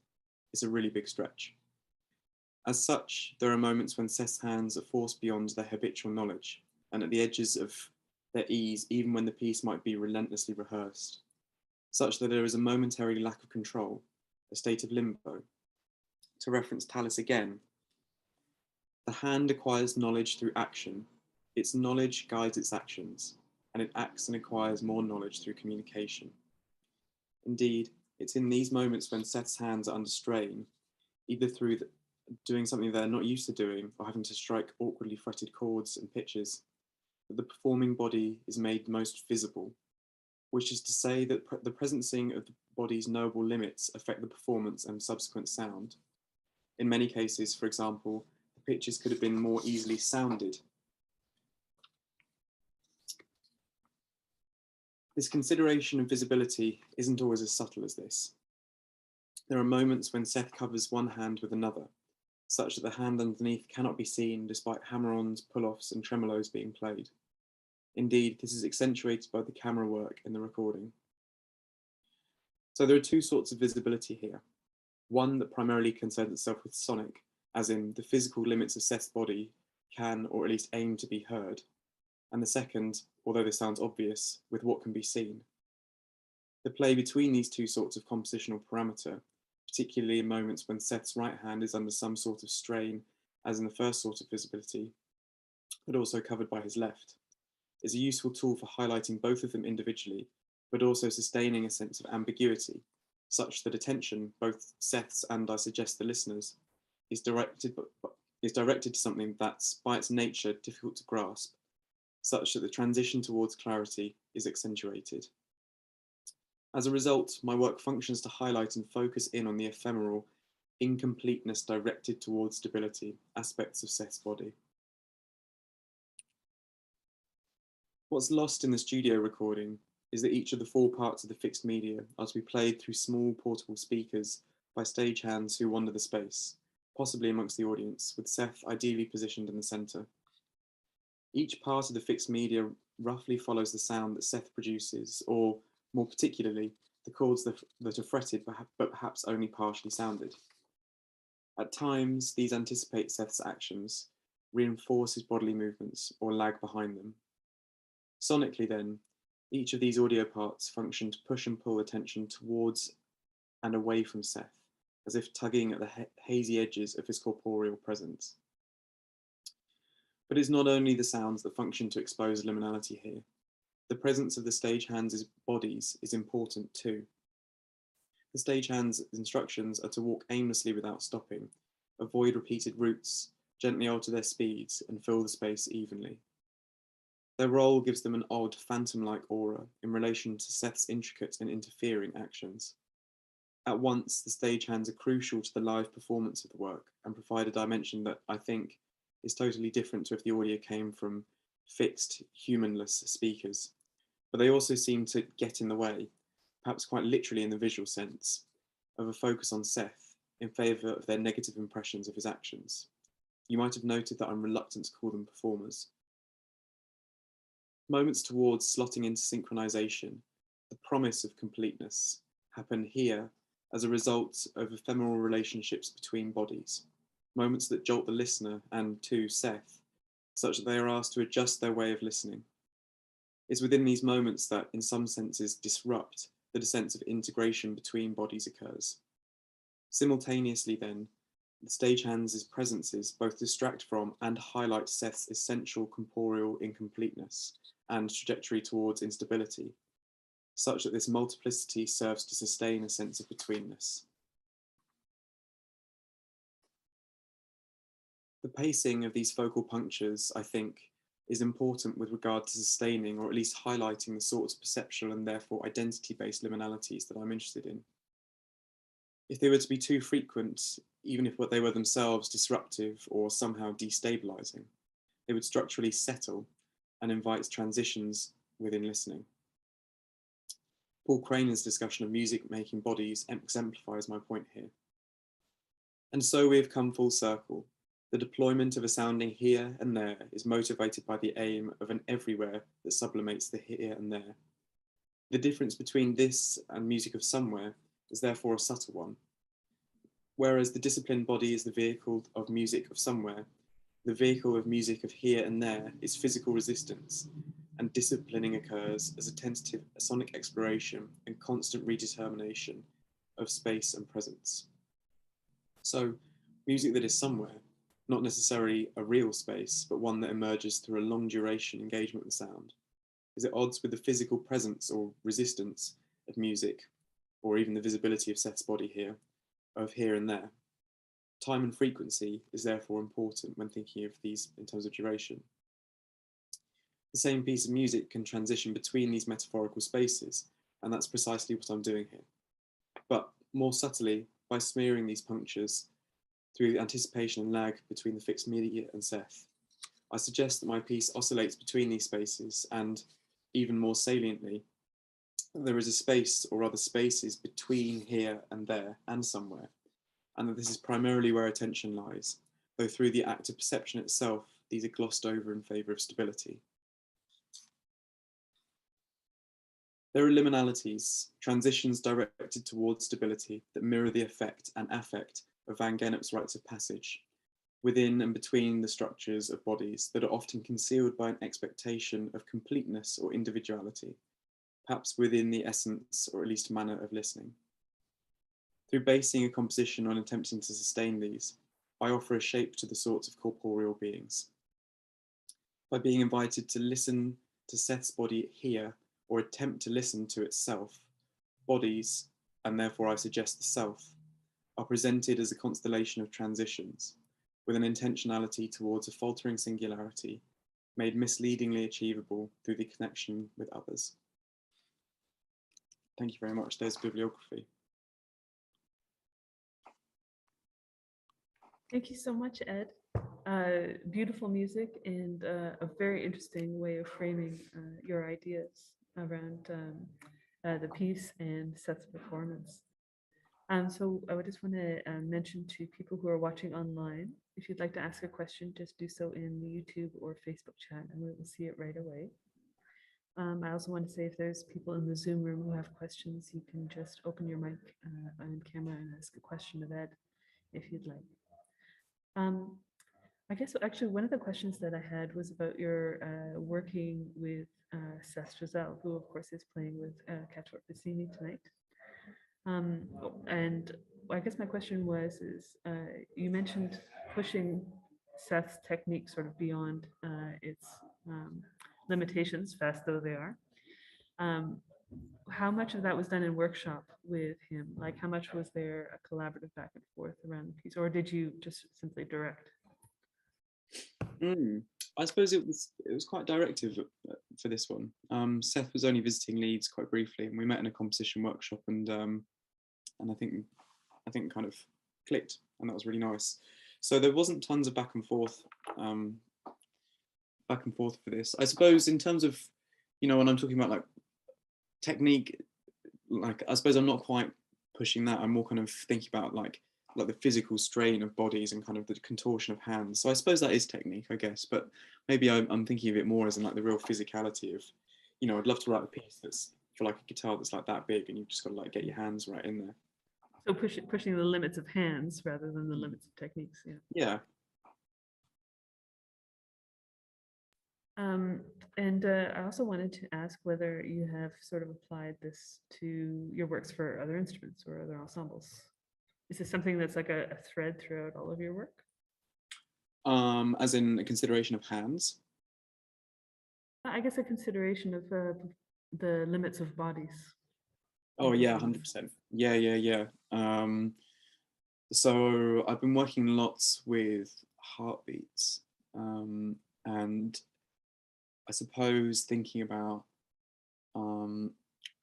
S10: It's a really big stretch. As such, there are moments when Seth's hands are forced beyond their habitual knowledge and at the edges of their ease, even when the piece might be relentlessly rehearsed, such that there is a momentary lack of control, a state of limbo. To reference Tallis again, the hand acquires knowledge through action. Its knowledge guides its actions, and it acts and acquires more knowledge through communication. Indeed, it's in these moments when Seth's hands are under strain, either through doing something they're not used to doing or having to strike awkwardly fretted chords and pitches, that the performing body is made most visible, which is to say that the presencing of the body's knowable limits affect the performance and subsequent sound. In many cases, for example, the pitches could have been more easily sounded. This consideration of visibility isn't always as subtle as this. There are moments when Seth covers one hand with another, such that the hand underneath cannot be seen despite hammer-ons, pull-offs, and tremolos being played. Indeed, this is accentuated by the camera work in the recording. So there are two sorts of visibility here. One that primarily concerns itself with sonic, as in the physical limits of Seth's body can, or at least aim to be heard. And the second, although this sounds obvious, with what can be seen. The play between these two sorts of compositional parameter, particularly in moments when Seth's right hand is under some sort of strain, as in the first sort of visibility, but also covered by his left, is a useful tool for highlighting both of them individually, but also sustaining a sense of ambiguity, such that attention, both Seth's and I suggest the listeners, is directed to something that's by its nature difficult to grasp, such that the transition towards clarity is accentuated. As a result, my work functions to highlight and focus in on the ephemeral incompleteness directed towards stability aspects of Seth's body. What's lost in the studio recording is that each of the four parts of the fixed media are to be played through small portable speakers by stagehands who wander the space, possibly amongst the audience, with Seth ideally positioned in the centre. Each part of the fixed media roughly follows the sound that Seth produces, or more particularly, the chords that are fretted but perhaps only partially sounded. At times, these anticipate Seth's actions, reinforce his bodily movements, or lag behind them. Sonically then, each of these audio parts function to push and pull attention towards and away from Seth, as if tugging at the hazy edges of his corporeal presence. But it's not only the sounds that function to expose liminality here. The presence of the stagehands' bodies is important too. The stagehands' instructions are to walk aimlessly without stopping, avoid repeated routes, gently alter their speeds, and fill the space evenly. Their role gives them an odd, phantom-like aura in relation to Seth's intricate and interfering actions. At once, the stagehands are crucial to the live performance of the work and provide a dimension that, I think, is totally different to if the audio came from fixed, humanless speakers. But they also seem to get in the way, perhaps quite literally in the visual sense, of a focus on Seth in favour of their negative impressions of his actions. You might have noted that I'm reluctant to call them performers. Moments towards slotting into synchronization, the promise of completeness, happen here as a result of ephemeral relationships between bodies, moments that jolt the listener and, too, Seth, such that they are asked to adjust their way of listening. It's within these moments that, in some senses, disrupt that a sense of integration between bodies occurs. Simultaneously, then, the stagehands' presences both distract from and highlight Seth's essential corporeal incompleteness and trajectory towards instability, such that this multiplicity serves to sustain a sense of betweenness. The pacing of these focal punctures, I think, is important with regard to sustaining or at least highlighting the sorts of perceptual and therefore identity-based liminalities that I'm interested in. If they were to be too frequent, even if what they were themselves disruptive or somehow destabilizing, They would structurally settle and invite transitions within listening. Paul Craner's discussion of music-making bodies exemplifies my point here. And so we have come full circle. The deployment of a sounding here and there is motivated by the aim of an everywhere that sublimates the here and there. The difference between this and music of somewhere is therefore a subtle one. Whereas the disciplined body is the vehicle of music of somewhere, the vehicle of music of here and there is physical resistance, and disciplining occurs as a tentative sonic exploration and constant redetermination of space and presence. So, music that is somewhere, not necessarily a real space, but one that emerges through a long duration engagement with sound, is at odds with the physical presence or resistance of music, or even the visibility of Seth's body here, of here and there. Time and frequency is therefore important when thinking of these in terms of duration. The same piece of music can transition between these metaphorical spaces, and that's precisely what I'm doing here. But more subtly, by smearing these punctures through the anticipation and lag between the fixed media and Seth, I suggest that my piece oscillates between these spaces, and even more saliently, there is a space, or rather spaces, between here and there and somewhere, and that this is primarily where attention lies, though through the act of perception itself, these are glossed over in favour of stability. There are liminalities, transitions directed towards stability that mirror the effect and affect of Van Gennep's rites of passage, within and between the structures of bodies that are often concealed by an expectation of completeness or individuality, perhaps within the essence or at least manner of listening. Through basing a composition on attempting to sustain these, I offer a shape to the sorts of corporeal beings. By being invited to listen to Seth's body here, or attempt to listen to itself, bodies, and therefore I suggest the self, are presented as a constellation of transitions, with an intentionality towards a faltering singularity, made misleadingly achievable through the connection with others. Thank you very much. There's bibliography.
S2: Thank you so much, Ed. Beautiful music and a very interesting way of framing your ideas around the piece and Seth's performance. So I would just want to mention to people who are watching online, if you'd like to ask a question, just do so in the YouTube or Facebook chat and we will see it right away. I also want to say if there's people in the Zoom room who have questions, you can just open your mic on camera and ask a question of Ed if you'd like. I guess actually one of the questions that I had was about your working with Seth Giselle, who of course is playing with Chord tonight. And I guess my question was, you mentioned pushing Seth's technique sort of beyond its limitations, fast though they are. How much of that was done in workshop with him? Like how much was there a collaborative back and forth around the piece, or did you just simply direct?
S10: I suppose it was quite directive for this one. Seth was only visiting Leeds quite briefly, and we met in a composition workshop, and I think kind of clicked, and that was really nice. So there wasn't tons of back and forth for this. I suppose in terms of, you know, when I'm talking about like technique, like I suppose I'm not quite pushing that. I'm more kind of thinking about like the physical strain of bodies and kind of the contortion of hands. So I suppose that is technique, I guess, but maybe I'm thinking of it more as in like the real physicality of, you know, I'd love to write a piece that's for like a guitar that's like that big and you've just got to like get your hands right in there.
S2: So pushing the limits of hands rather than the limits of techniques, yeah.
S10: Yeah.
S2: And I also wanted to ask whether you have sort of applied this to your works for other instruments or other ensembles. Is this something that's like a thread throughout all of your work?
S10: As in a consideration of hands?
S2: I guess a consideration of the limits of bodies.
S10: Oh yeah, 100%. Yeah. So I've been working lots with heartbeats, and I suppose thinking about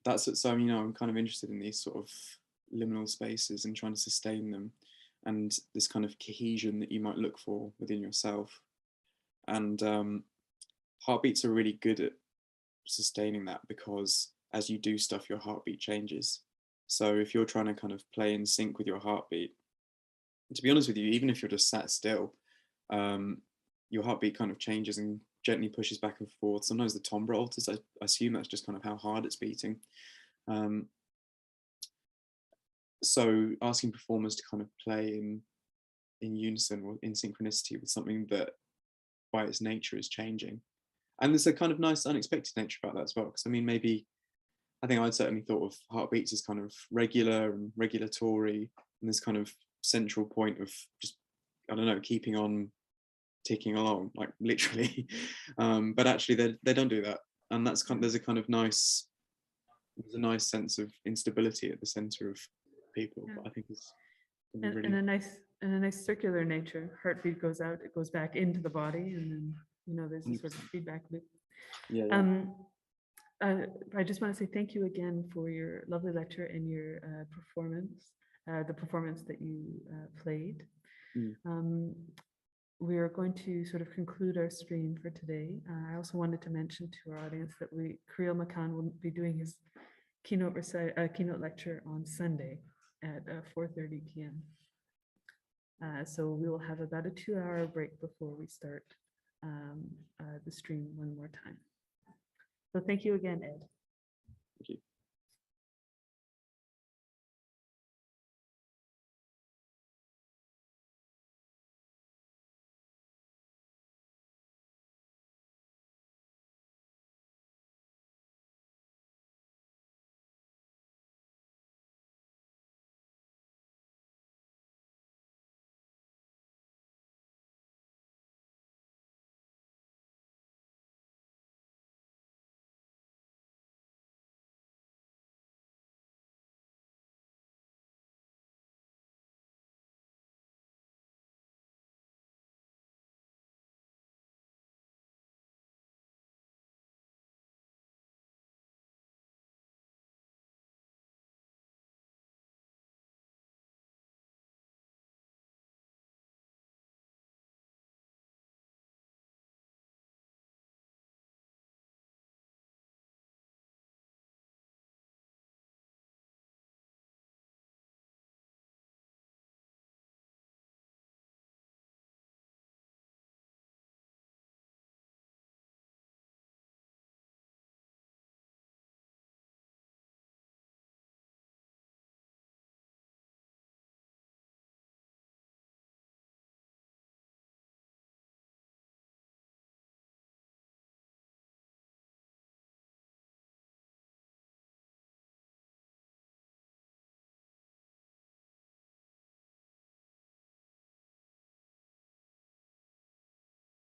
S10: that's so, you know, I'm kind of interested in these sort of liminal spaces and trying to sustain them, and this kind of cohesion that you might look for within yourself. And heartbeats are really good at sustaining that, because as you do stuff, your heartbeat changes. So if you're trying to kind of play in sync with your heartbeat, to be honest with you, even if you're just sat still, your heartbeat kind of changes and gently pushes back and forth. Sometimes the timbre alters. I assume that's just kind of how hard it's beating. So asking performers to kind of play in unison or in synchronicity with something that by its nature is changing. And there's a kind of nice unexpected nature about that as well. Because I mean, maybe, I think I'd certainly thought of heartbeats as kind of regular and regulatory, and this kind of central point of just, I don't know, keeping on ticking along, like literally. But actually they don't do that. And that's kind of, there's a nice sense of instability at the center of people.
S2: Yeah.
S10: But I think it's
S2: and a nice circular nature. Heartbeat goes out, it goes back into the body, and then, you know, there's this sort of feedback loop. I just want to say thank you again for your lovely lecture and your performance, the performance that you played. We are going to sort of conclude our stream for today. I also wanted to mention to our audience that Kirill Makan will be doing his keynote lecture on Sunday at 4:30 p.m. So we will have about a 2-hour break before we start the stream one more time. So thank you again, Ed.
S10: Thank you.